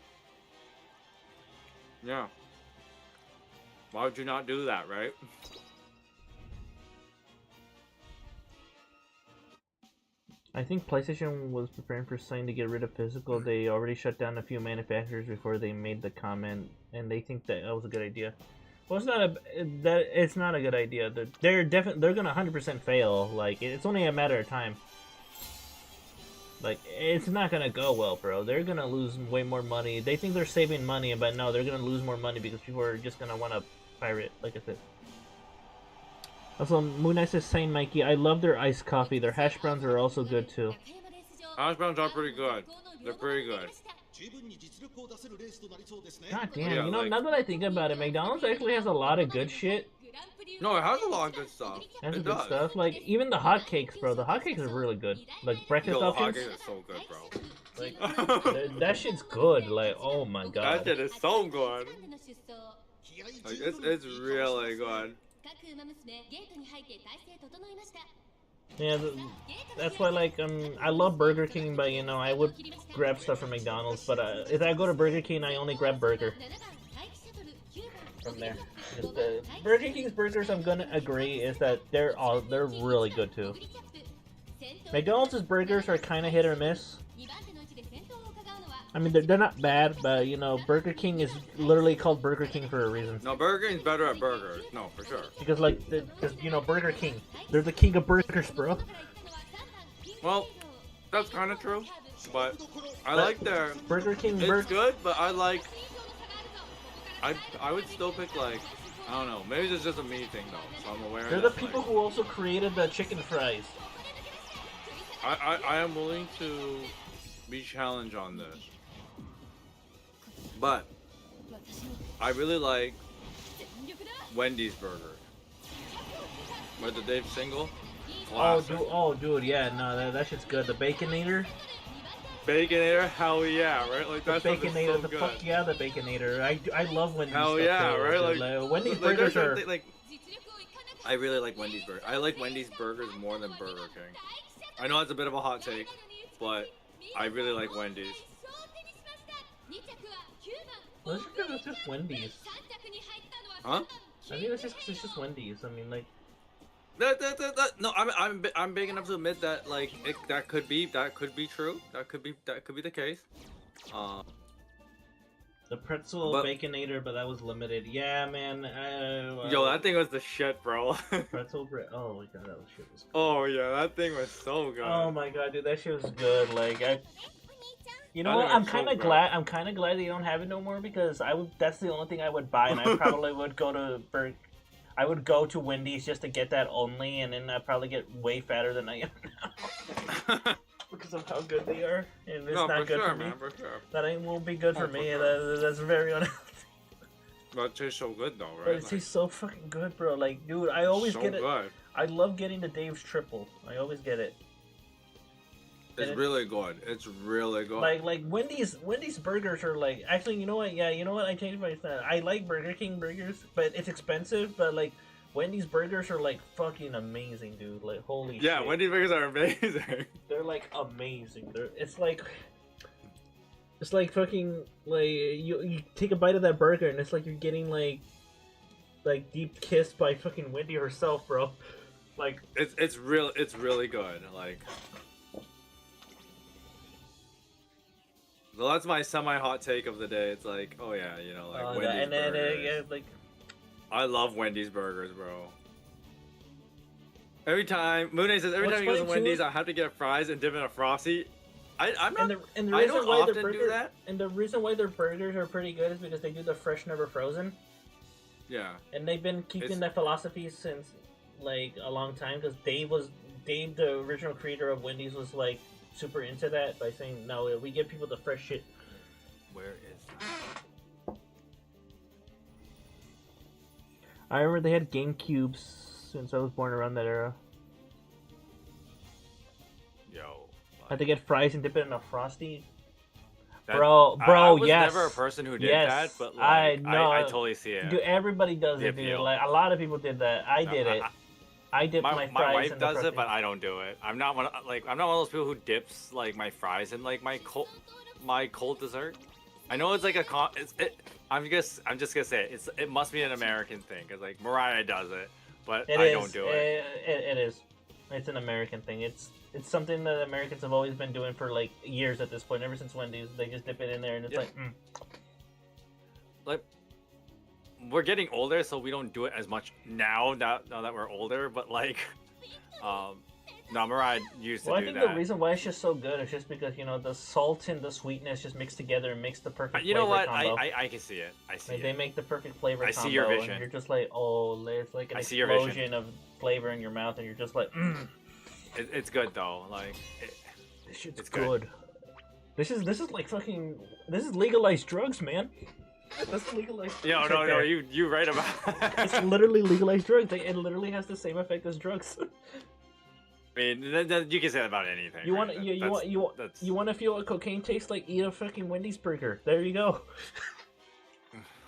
D: Yeah. Why would you not do that, right?
A: I think PlayStation was preparing for Sony to get rid of physical. They already shut down a few manufacturers before they made the comment, and they think that was a good idea. Well, it's not a good idea. They're gonna 100% fail. Like it's only a matter of time. Like it's not gonna go well, bro. They're gonna lose way more money. They think they're saving money, but no, they're gonna lose more money because people are just gonna want to pirate, like I said. Also, Moon Knight says, "Saying Mikey, I love their iced coffee. Their hash browns are also good too."
D: Hash browns are pretty good. They're pretty good.
A: God damn,
D: Yeah,
A: you know,
D: like-
A: now that I think about it, McDonald's actually has a lot of good shit.
D: No, it has a lot of good stuff.
A: It has
D: It
A: good
D: does.
A: stuff. Like, even the hotcakes, bro. The hotcakes are really good. Like, breakfast
D: Yo, the
A: options.
D: hotcakes are so good, bro.
A: Like, that shit's good. Like, oh my
D: That
A: god.
D: shit is so good. Like, it's really good.
A: Yeah, that's why, like, I love Burger King, but, you know, I would grab stuff from McDonald's. But if I go to Burger King, I only grab burger from there. Just, Burger King's burgers, I'm gonna agree, is that they're really good too. McDonald's burgers are kind of hit or miss. I mean, they're not bad, but you know, Burger King is literally called Burger King for a reason.
D: No, Burger King's better at burgers. No, for sure.
A: Because like, you know, Burger King, they're the king of burgers, bro.
D: Well, that's kind of true, but I like their.
A: Burger King.
D: It's good, but I like. I would still pick like, I don't know. Maybe it's just a me thing though. So I'm aware.
A: They're the
D: that,
A: people
D: like,
A: who also created the chicken fries.
D: I am willing to be challenged on this, but I really like Wendy's burger. With the Dave single. Classic.
A: Dude, yeah, no, that shit's good. The Baconator.
D: Baconator, hell yeah, right? Like
A: The
D: that stuff is
A: Baconator,
D: so
A: the
D: good.
A: fuck yeah, the Baconator. I love Wendy's
D: Hell
A: stuff
D: yeah,
A: too,
D: right?
A: dude.
D: Like
A: Wendy's
D: like,
A: burgers
D: there's
A: are.
D: something, like, I really like Wendy's burger. I like Wendy's burgers more than Burger King. I know that's a bit of a hot take, but I really like Wendy's.
A: Well, it's because it's just Wendy's.
D: Huh?
A: I think it's just Wendy's. I mean, like.
D: No, I'm big enough to admit that like that could be true. That could be the case.
A: The pretzel Baconator, but that was limited. Yeah, man.
D: Yo, that thing was the shit, bro.
A: Pretzel bread. Oh my god, that shit was good.
D: Oh yeah, that thing was so good.
A: Oh my god, dude, that shit was good. Like you know
D: I
A: what?
D: think
A: I'm
D: it's so
A: kind of
D: good.
A: glad. I'm kind of glad they don't have it no more because that's the only thing I would buy, and I probably would go to I would go to Wendy's just to get that only, and then I'd probably get way fatter than I am now because of how good they are, and it's
D: No,
A: not
D: for
A: good
D: sure,
A: for me.
D: man, for sure.
A: That won't be good
D: Oh,
A: for
D: for
A: me.
D: sure.
A: That's very unhealthy.
D: But it tastes so good though, right?
A: But it tastes so fucking good, bro. Like, dude, I always
D: so
A: get it.
D: good.
A: I love getting the Dave's triple. I always get it.
D: It's really good. It's really good.
A: Like Wendy's burgers are like, actually, you know what? Yeah, you know what? I changed my style. I like Burger King burgers, but it's expensive. But like Wendy's burgers are like fucking amazing, dude. Like holy shit.
D: yeah, Wendy's burgers are amazing.
A: They're like amazing. It's like fucking like you take a bite of that burger and it's like you're getting like deep kissed by fucking Wendy herself, bro. Like
D: It's really good. Like, so that's my semi-hot take of the day. It's like, oh yeah, you know, like Wendy's burgers.
A: yeah, like
D: I love Wendy's burgers, bro. Every time Mooney says every
A: What's
D: time he goes to
A: funny, too,
D: Wendy's, I have to get fries and dip in a frosty. I'm not.
A: and the
D: I
A: reason
D: don't
A: why
D: often
A: their
D: do
A: burger,
D: that.
A: and the reason why their burgers are pretty good is because they do the fresh never frozen,
D: Yeah.
A: and they've been keeping that philosophy since like a long time. Because Dave, the original creator of Wendy's, was like super into that by saying, "No, we give people the fresh shit."
D: Where is?
A: I remember they had GameCubes since I was born around that era.
D: Yo.
A: Had to get fries and dip it in a frosty.
D: That-
A: Bro,
D: I was
A: yes.
D: never a person who did
A: Yes.
D: that, but
A: I
D: like,
A: know.
D: I totally see it.
A: Dude, everybody does
D: The
A: it, dude.
D: appeal.
A: Like a lot of people did that. I did it. I dip my
D: My
A: fries
D: wife
A: in the
D: does it,
A: protein.
D: but I don't do it. I'm not one I'm not one of those people who dips like my fries in like my cold dessert. I know it's like I'm just gonna say it must be an American thing because like Mariah does it, but I don't do it.
A: It is. It's an American thing. It's something that Americans have always been doing for like years at this point. Ever since Wendy's, they just dip it in there, and it's
D: Yeah.
A: like.
D: Like we're getting older, so we don't do it as much now. Now that we're older, but like, no, Mariah used to
A: Well, I
D: do
A: think
D: that.
A: the reason why it's just so good is just because the salt and the sweetness just mix together and makes the perfect.
D: You know
A: flavor
D: what?
A: Combo.
D: I can see it. I see
A: Like,
D: it.
A: they make the perfect flavor
D: I
A: combo,
D: see your
A: and
D: vision.
A: you're just like, oh, it's like an
D: I see your vision.
A: explosion of flavor in your mouth, and you're just like,
D: It's good though. Like,
A: this shit's
D: it's good.
A: This is like fucking. This is legalized drugs, man. That's legalized.
D: yo,
A: drugs
D: no,
A: right
D: no,
A: there.
D: you right about.
A: It's literally legalized drugs. It literally has the same effect as drugs.
D: I mean, you can say that about anything.
A: You
D: right?
A: want you want to feel what cocaine tastes like? Eat a fucking Wendy's burger. There you go.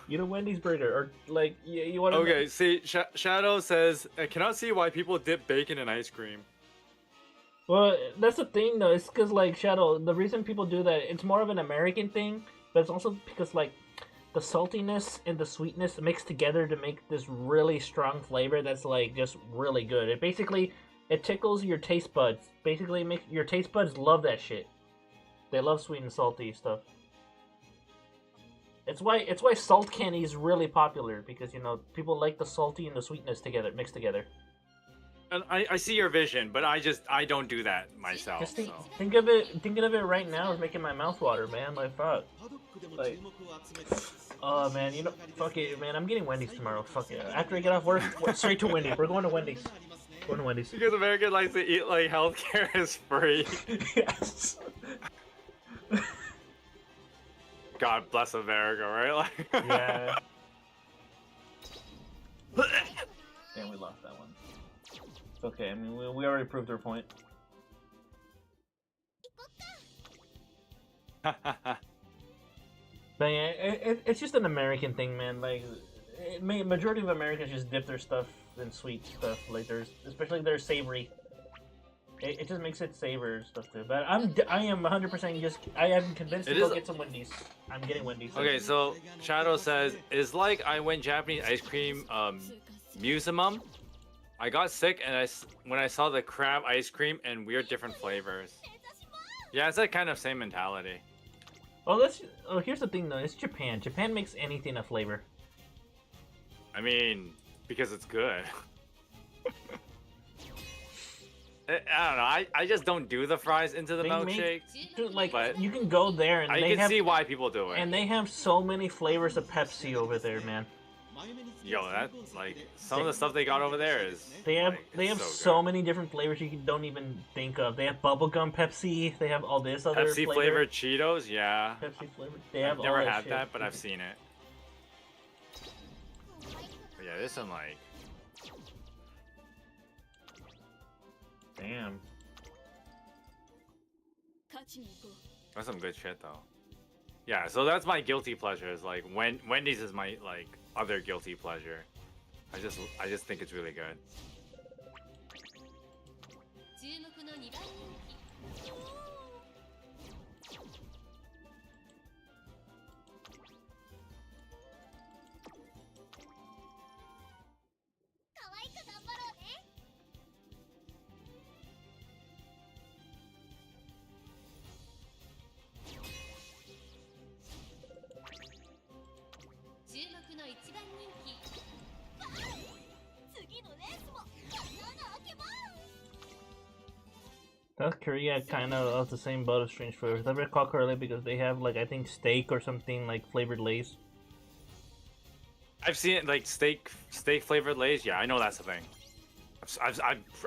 A: Eat a Wendy's burger, or like you want to.
D: Okay, see, Shadow says, I cannot see why people dip bacon in ice cream.
A: Well, that's the thing though. It's because like Shadow, the reason people do that, it's more of an American thing, but it's also because like the saltiness and the sweetness mix together to make this really strong flavor that's like just really good. It tickles your taste buds. Basically, it makes your taste buds love that shit. They love sweet and salty stuff. It's why salt candy is really popular, because people like the salty and the sweetness mixed together.
D: And I see your vision, but I don't do that myself.
A: Just
D: So.
A: think of it right now is making my mouth water, man. Like fuck.
E: パドックでも
A: Like-
E: 注目を集めています
A: Oh man, fuck it, man. I'm getting Wendy's tomorrow. Fuck it. After I get off work, straight to Wendy's. We're going to Wendy's.
E: ありますね
A: Going to Wendy's.
D: Because American likes to eat like healthcare is free.
A: Yes.
D: God bless America, right? Like,
A: Yeah. Damn, we lost that one. It's okay. I mean, we already proved our point. But yeah, it's just an American thing, man. Like, majority of Americans just dip their stuff in sweet stuff. Like, especially their savory. It just makes it savor and stuff too. But I am 100% I am convinced to
D: It
A: go
D: is-
A: get some Wendy's. I'm getting Wendy's.
D: Okay, so Shadow says, it's like I went Japanese ice cream musimum. I got sick and when I saw the crab ice cream and weird different flavors. Yeah, it's that kind of same mentality.
A: Oh, here's the thing though. It's Japan. Japan makes anything a flavor.
D: I mean, because it's good. I don't know. I just don't do the fries into the
A: They make-
D: milkshake.
A: Dude, like,
D: But
A: you can go there and
D: I
A: they
D: can
A: have
D: see why people do it.
A: and they have so many flavors of Pepsi over there, man.
D: Yo, that like some of the stuff they got over there is.
A: They have
D: like, it's
A: so
D: good.
A: many different flavors don't even think of. They have bubblegum Pepsi. They have all this other
D: Pepsi
A: flavor.
D: flavored Cheetos, yeah.
A: Pepsi flavor. They have
D: I've never
A: all
D: had
A: shit.
D: that, but I've seen it. But yeah, there's some like.
A: Damn.
D: That's some good shit though. Yeah, so that's my guilty pleasures. Like Wendy's is my like other guilty pleasure. I just think it's really good.
C: 注目の2番人気
B: 可愛く頑張ろうね
C: 注目の1番人気
B: 次のレースも穴開けます
A: South Korea kind of the same boat as strange flavors. I recall correctly because they have like I think steak or something like flavored Lay's.
D: I've seen it like steak flavored Lay's. Yeah, I know that's a thing.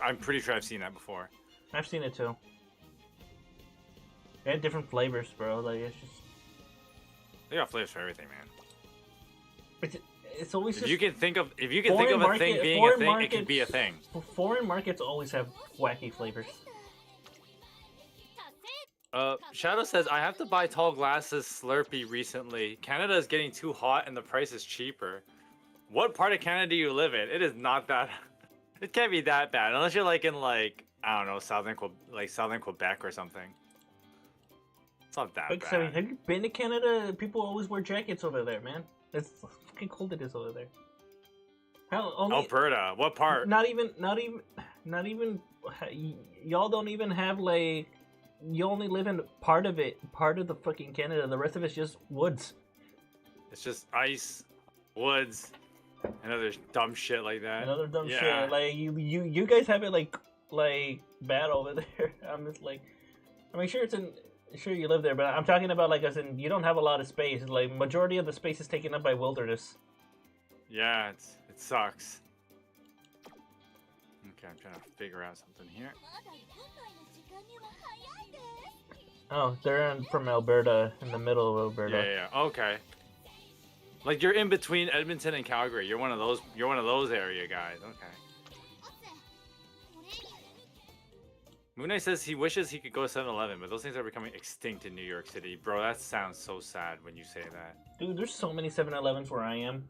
D: I'm pretty sure I've seen that before.
A: I've seen it too. They have different flavors, bro. Like it's just
D: They got flavors for everything, man.
A: it's always
D: If
A: just
D: you can think of a
A: foreign
D: thing
A: market-
D: being a
A: foreign
D: thing, it can be a
A: markets-
D: thing.
A: foreign markets always have wacky flavors.
D: Shadow says, I have to buy tall glasses Slurpee recently. Canada is getting too hot and the price is cheaper. What part of Canada do you live in? It is not that. It can't be that bad unless you're like in like I don't know southern Quebec or something. It's not that
A: Like,
D: bad.
A: so, have you been to Canada? People always wear jackets over there, man. It's fucking cold it is over there. Hell, only
D: Alberta, what part?
A: not even. Y'all don't even have like. You only live in part of the fucking Canada. The rest of it's just woods.
D: It's just ice, woods, and other dumb shit like that.
A: Another dumb
D: Yeah.
A: shit. Like you guys have it like bad over there. I'm just like, I mean, sure you live there, but I'm talking about like as in you don't have a lot of space. Like majority of the space is taken up by wilderness.
D: Yeah, it sucks. Okay, I'm trying to figure out something here.
B: まだ軍隊の時間には早いです
A: Oh, from Alberta, in the middle of Alberta.
D: Yeah. Okay. Like you're in between Edmonton and Calgary. You're one of those. You're one of those area guys. Okay.
B: オツトレーニング
D: Moon Knight says he wishes he could go 7-Eleven, but those things are becoming extinct in New York City. Bro, that sounds so sad when you say that.
A: Dude, there's so many 7-Elevens where I am.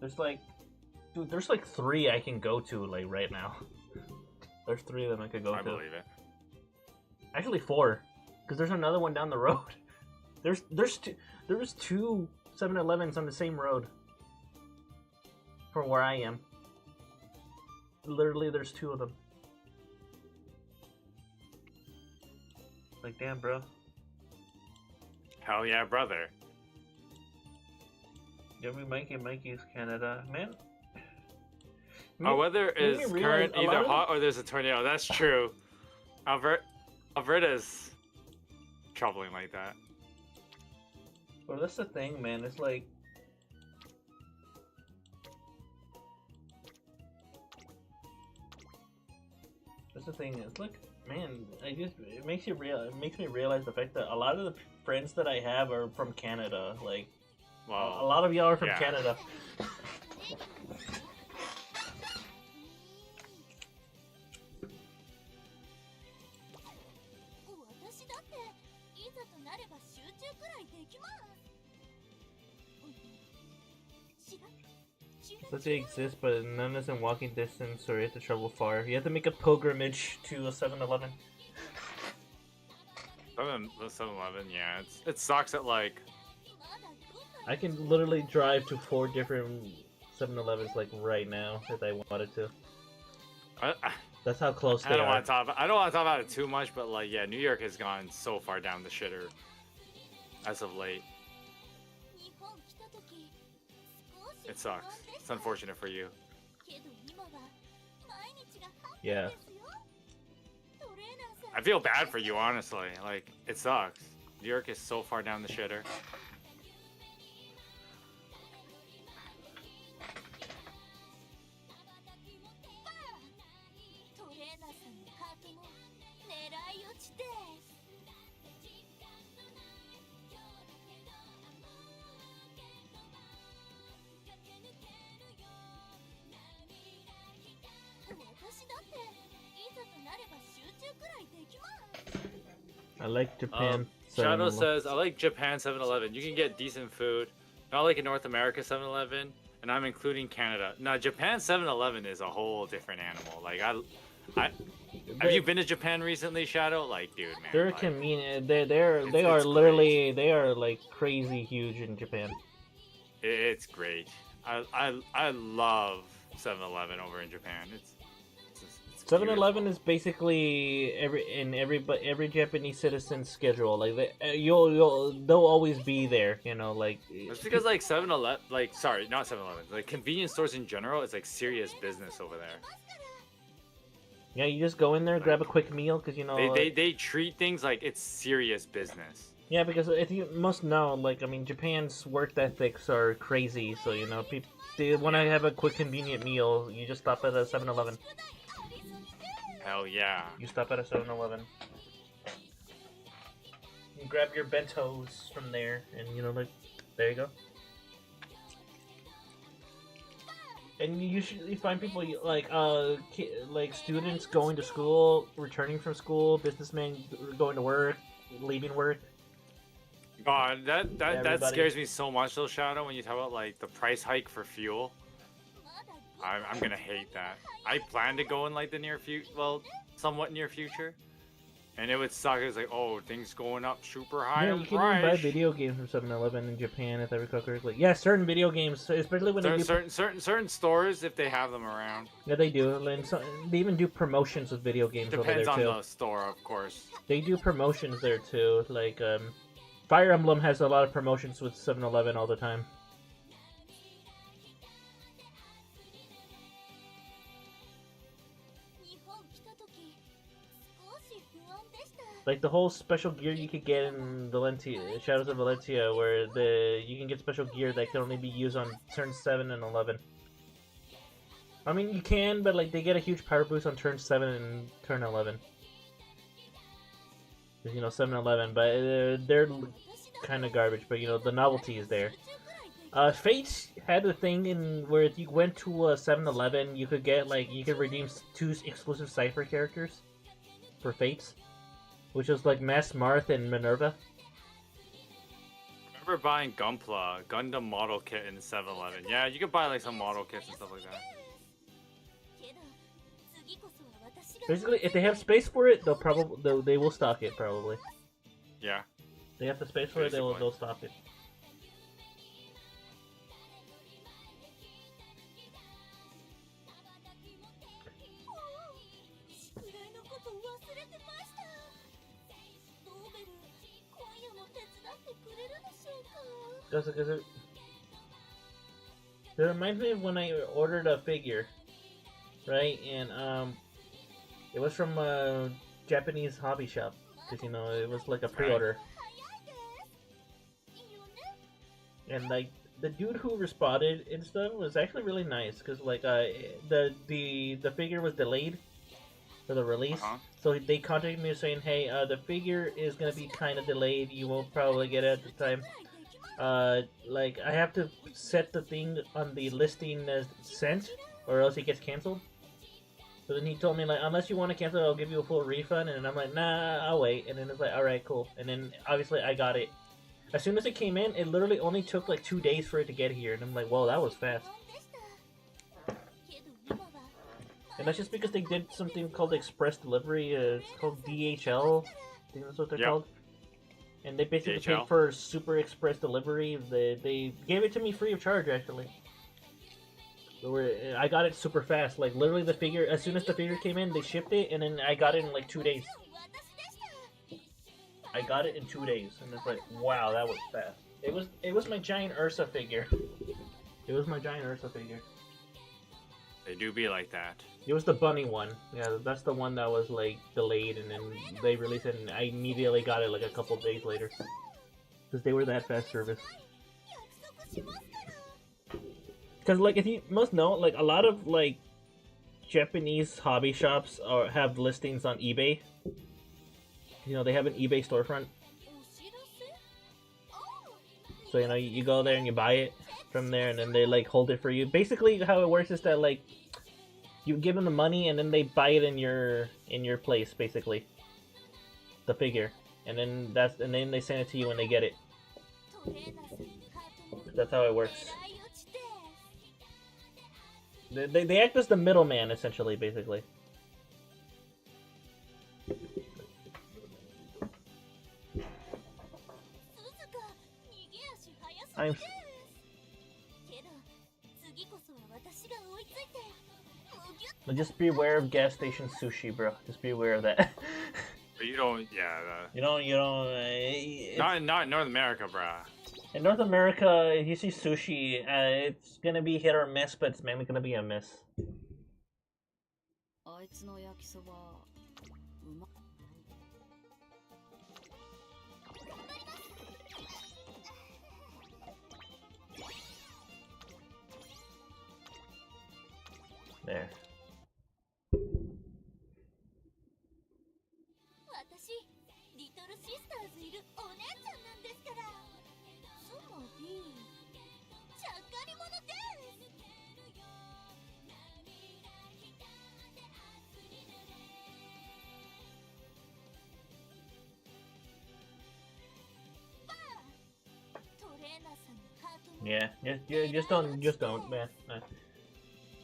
A: There's like 3 I can go to like right now. There's 3 of them I could go
D: I
A: to.
D: believe it.
A: Actually 4, because there's another one down the road. There's 2 7-Elevens on the same road. From where I am. Literally, there's 2 of them. Like, damn, bro.
D: Hell yeah, brother.
A: Yeah, we Mikey's Canada, man.
D: Our weather
A: made
D: is
A: me
D: current
A: realize a
D: either
A: lot of
D: hot or there's a tornado. That's true. Alberta's troubling like that.
A: Well, that's the thing, man. It's like. That's the thing. It's like, man, it makes me realize the fact that a lot of the friends that I have are from Canada. Like, a
D: Well,
A: lot of y'all are from
D: yeah.
A: Canada.
B: 私だっていざとなれば集中くらいできます知らん
A: Does it exist, but none is in walking distance, or you have to travel far. You have to make a pilgrimage to a 7-Eleven.
D: 7-Eleven, yeah. It sucks that like
A: I can literally drive to 4 different 7-Elevens like right now if I wanted to.
D: I
A: That's how close they
D: don't
A: are.
D: want to talk. I don't want to talk about it too much, but like, yeah, New York has gone so far down the shitter as of late.
B: 日本来た時少し
D: It sucks. It's unfortunate for you.
B: けど今は毎日がハッピ
A: Yeah.
B: ーですよトレーナーさん
D: I feel bad for you, honestly. Like, it sucks. New York is so far down the shitter.
B: トレーナーさんのハートも狙い撃ちです 私だっていざとなれば集中くらいできます
A: I like Japan.
D: Shadow
A: 7-Eleven.
D: says, I like Japan 7-Eleven. You can get decent food. Not like in North America 7-Eleven. And I'm including Canada. Now, Japan 7-Eleven is a whole different animal. Like, have you been to Japan recently, Shadow? Like, dude, man.
A: They're
D: like,
A: convenient. They are like crazy huge in Japan.
D: It's great. I love 7-Eleven over in Japan. It's
A: 7-Eleven is basically every Japanese citizen's schedule. Like they'll always be there. You know, like
D: It's because like 7-Eleven, like sorry, not 7-Eleven, like convenience stores in general, it's like serious business over there.
A: yeah, you just go in there, grab a quick meal, because you know
D: They treat things like it's serious business.
A: yeah, because if you must know, like I mean, Japan's work ethics are crazy. So you know, people they want to have a quick convenient meal. You just stop at a 7-Eleven.
D: Hell yeah.
A: You stop at a 7-Eleven. You grab your bentos from there, and you know, like, there you go. And you usually find people like like students going to school, returning from school, businessmen going to work, leaving work.
D: God, that
A: Everybody.
D: scares me so much though, Shadow, when you talk about like the price hike for fuel. I'm gonna hate that. I plan to go in like the near future, well, somewhat near future, and it would suck. It's like, oh, things going up super high
A: Yeah,
D: in
A: you can even buy
D: price.
A: video games from 7-Eleven in Japan if I recall correctly. Yeah, certain video games, especially when they do.
D: Certain stores, if they have them around.
A: Yeah, they do. And so, they even do promotions with video games over
D: Depends
A: there
D: on
A: too.
D: the store, of course.
A: They do promotions there too. Like Fire Emblem has a lot of promotions with 7-Eleven all the time. Like the whole special gear you could get in Valentia, Shadows of Valentia, where you can get special gear that can only be used on turn 7 and 11. I mean, you can, but like they get a huge power boost on turn 7 and turn 11. You know, 7 and 11, but they're kind of garbage. But you know, the novelty is there. Fates had a thing in where if you went to 7-Eleven, you could get you could redeem 2 exclusive Cypher characters for Fates. Which is like Mass Marth and Minerva.
D: I remember buying Gunpla, Gundam model kit in 7-Eleven. Yeah, you could buy like some model kits and stuff like that.
A: Basically, if they have space for it, they will stock it probably.
D: Yeah.
A: They have the space for it, they'll stock it. It reminds me of when I ordered a figure, right? And it was from a Japanese hobby shop, because you know it was like a pre-order. And like the dude who responded and stuff was actually really nice, because like the figure was delayed for the release, so they contacted me saying, hey, the figure is gonna be kind of delayed. You won't probably get it at the time. Like I have to set the thing on the listing as sent, or else it gets canceled. So then he told me like, unless you want to cancel, I'll give you a full refund. And I'm like, nah, I'll wait. And then it's like, all right, cool. And then obviously I got it. As soon as it came in, it literally only took like 2 days for it to get here. And I'm like, whoa, that was fast. And that's just because they did something called express delivery. It's called DHL. I think that's what they're called. And they basically paid for super express delivery. They gave it to me free of charge, actually. I got it super fast. Like, literally the figure, as soon as the figure came in, they shipped it, and then I got it in like 2 days. I got it in 2 days, and it's like, wow, that was fast. It was my giant Ursa figure. It was my giant Ursa figure.
D: They do be like that.
A: It was the bunny one. Yeah, that's the one that was like delayed, and then they released it, and I immediately got it like a couple days later. Because they were that fast service. Because like if you must know, like a lot of like Japanese hobby shops have listings on eBay. You know, they have an eBay storefront. So you know, you go there and you buy it from there, and then they like hold it for you. Basically, how it works is that like you give them the money, and then they buy it in your place, basically. The figure, and then they send it to you when they get it. That's how it works. They act as the middleman, essentially, basically. Just be aware of gas station sushi, bro. Just be aware of that.
D: But you don't, yeah.
A: You don't.
D: Not in North America, bruh.
A: In North America, if you see sushi, it's gonna be hit or miss, but it's mainly gonna be a miss. There. Yeah, just don't, man.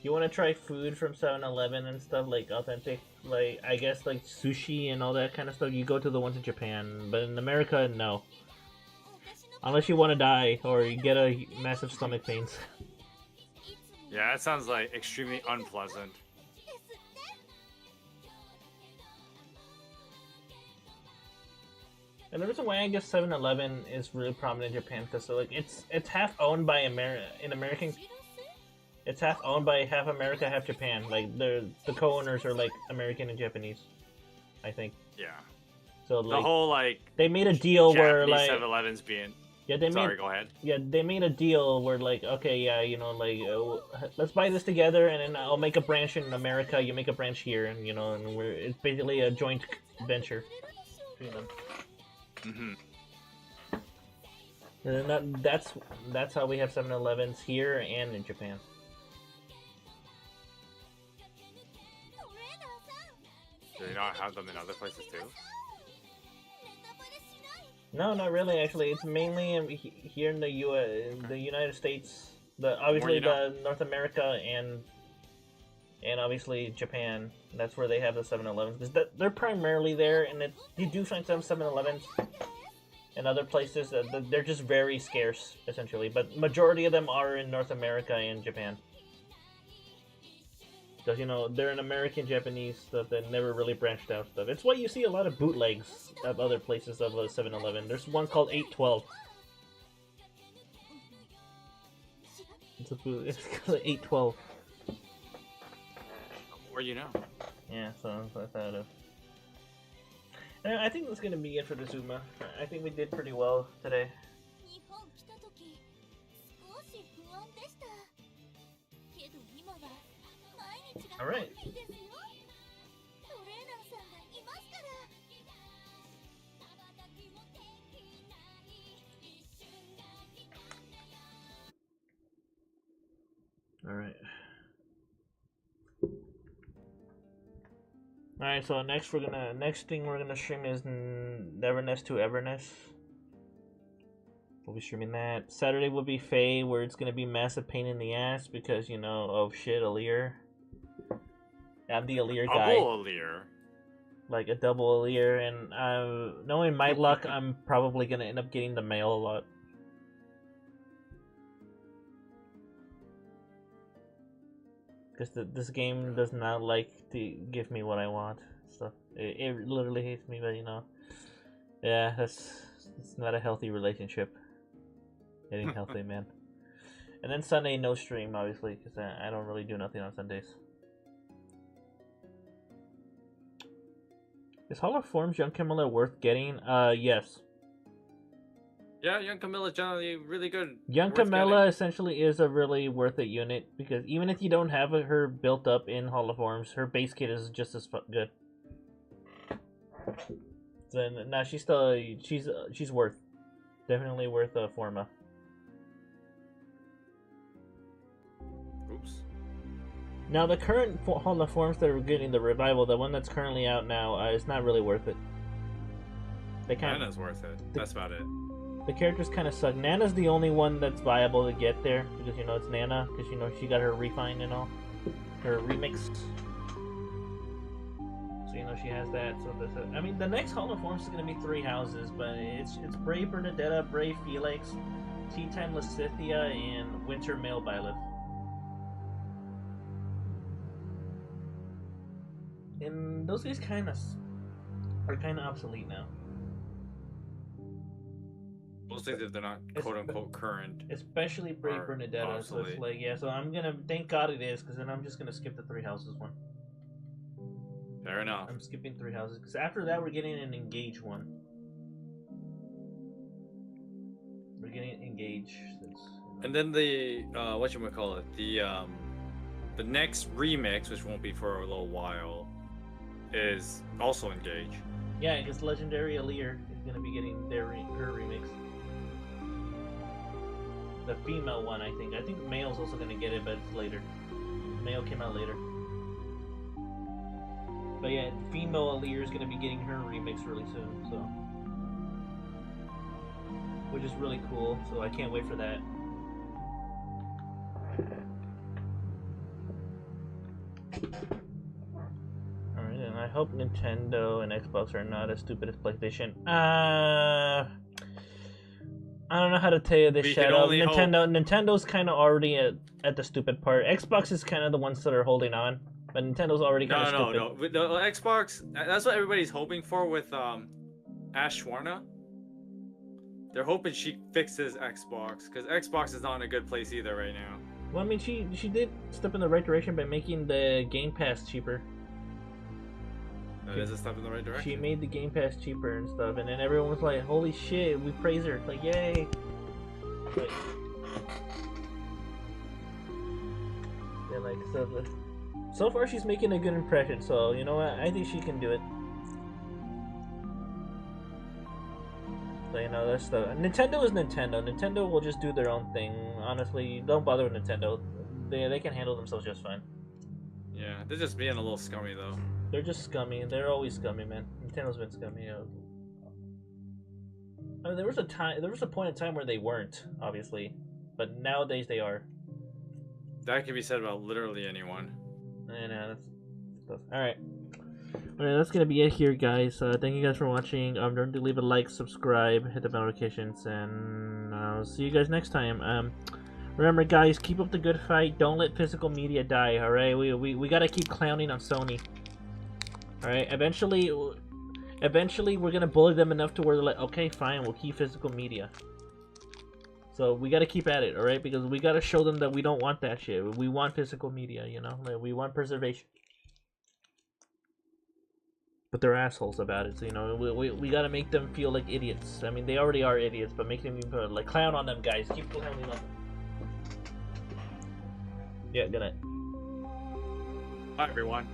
A: You want to try food from 7-Eleven and stuff, like authentic, like I guess like sushi and all that kind of stuff, you go to the ones in Japan. But in America, no. Unless you want to die or you get a massive stomach pains.
D: Yeah, that sounds like extremely unpleasant.
A: And the reason why I guess 7-Eleven is really prominent in Japan, because like it's half owned by American. It's half owned by half America, half Japan. Like the co-owners are like American and Japanese, I think.
D: Yeah.
A: So like
D: The whole like
A: they made a deal where
D: Japanese
A: like
D: 7-Elevens being.
A: yeah they
D: Sorry,
A: made
D: go ahead.
A: yeah they made a deal where like okay yeah you know like let's buy this together and then I'll make a branch in America, you make a branch here, and you know and it's basically a joint venture between them.
D: Mm-hmm.
A: And then that's how we have 7-Elevens here and in Japan.
D: Do they not have them in other places too?
A: No, not really. Actually, it's mainly here in the the United States. Obviously the North America and obviously Japan. That's where they have the 7-Elevens, because they're primarily there, and you do find some 7-Elevens in other places. They're just very scarce, essentially. But majority of them are in North America and Japan. Because, you know, they're an American Japanese stuff that never really branched out stuff. It's why you see a lot of bootlegs of other places of 7-Eleven. There's one called 812. It's called 812.
D: Or you know.
A: Yeah, so I thought of. And I think that's gonna be it for the Zuma. I think we did pretty well today. Alright. Alright. Alright, so next thing we're gonna stream is Neverness to Everness. We'll be streaming that. Saturday will be Faye, where it's gonna be massive pain in the ass because, you know, oh shit, Alear. I'm the Alear guy.
D: Double Alear.
A: Like a double Alear, and knowing my luck, I'm probably gonna end up getting the mail a lot. Because this game does not like to give me what I want. So it literally hates me, but you know, yeah, it's not a healthy relationship. It ain't healthy, man. And then Sunday, no stream, obviously, because I don't really do nothing on Sundays. Is Hall of Forms Young Camilla worth getting? Yes.
D: Yeah, Young Camilla is generally really good.
A: Young Camilla essentially is a really worth it unit, because even if you don't have her built up in Hall of Forms, her base kit is just as good. Then now she's still she's worth, definitely worth a Forma.
D: Oops.
A: Now the current Hall of Forms that are getting the revival, the one that's currently out now, is not really worth it.
D: Nana's worth it. That's about it.
A: The characters kind of suck. Nana's the only one that's viable to get there, because, you know, it's Nana, because, you know, she got her refine and all. Her remix. So, you know, she has that. So, I mean, the next Hall of Forms is going to be 3 houses, but it's Brave Bernadetta, Brave Felix, Tea Time Lysithia, and Winter Male Byleth. And those guys are kind of obsolete now.
D: Those things if they're not quote unquote current.
A: Especially Brave Bernadetta. So it's like, yeah, so I'm gonna, thank God it is, because then I'm just gonna skip the 3 houses one.
D: Fair enough.
A: I'm skipping 3 houses, because after that we're getting an Engage one. We're getting Engage.
D: And then the, whatchamacallit, the next remix, which won't be for a little while, is also Engage.
A: Yeah, because Legendary Alear is gonna be getting her remix. The female one, I think. I think male's also gonna get it, but it's later. Male came out later. But yeah, female Alear is gonna be getting her remix really soon, so. Which is really cool, so I can't wait for that. hope Nintendo and Xbox are not as stupid as PlayStation. I don't know how to tell you this,
D: We can
A: Shadow.
D: only hope.
A: Nintendo kind of already at the stupid part. Xbox is kind of the ones that are holding on, but Nintendo's already kind of
D: No,
A: stupid.
D: no. With the Xbox, that's what everybody's hoping for with Ash Schwarna. They're hoping she fixes Xbox, because Xbox is not in a good place either right now.
A: Well, I mean, she did step in the right direction by making the Game Pass cheaper.
D: That is a step in the right direction.
A: She made the Game Pass cheaper and stuff, and then everyone was like, "Holy shit, we praise her!" Like, yay! Like, yeah, like so far she's making a good impression. So you know what? I think she can do it. So you know that's the Nintendo is Nintendo. Nintendo will just do their own thing. Honestly, don't bother with Nintendo. They can handle themselves just fine.
D: Yeah, they're just being a little scummy though.
A: They're just scummy. They're always scummy, man. Nintendo's been scummy. I mean, there was a point in time where they weren't, obviously, but nowadays they are.
D: That can be said about literally anyone.
A: I know. That's all right. All right, that's gonna be it here, guys. Thank you guys for watching. Don't forget to leave a like, subscribe, hit the bell notifications, and I'll see you guys next time. Remember, guys, keep up the good fight. Don't let physical media die. All right, we gotta keep clowning on Sony. All right, eventually we're gonna bully them enough to where they're like, okay, fine, we'll keep physical media. So we gotta keep at it, all right? Because we gotta show them that we don't want that shit. We want physical media, you know? Like, we want preservation. But they're assholes about it, so you know, we gotta make them feel like idiots. I mean, they already are idiots, but make them even like clown on them, guys. Keep clowning on them. Yeah, good night.
D: Bye, everyone.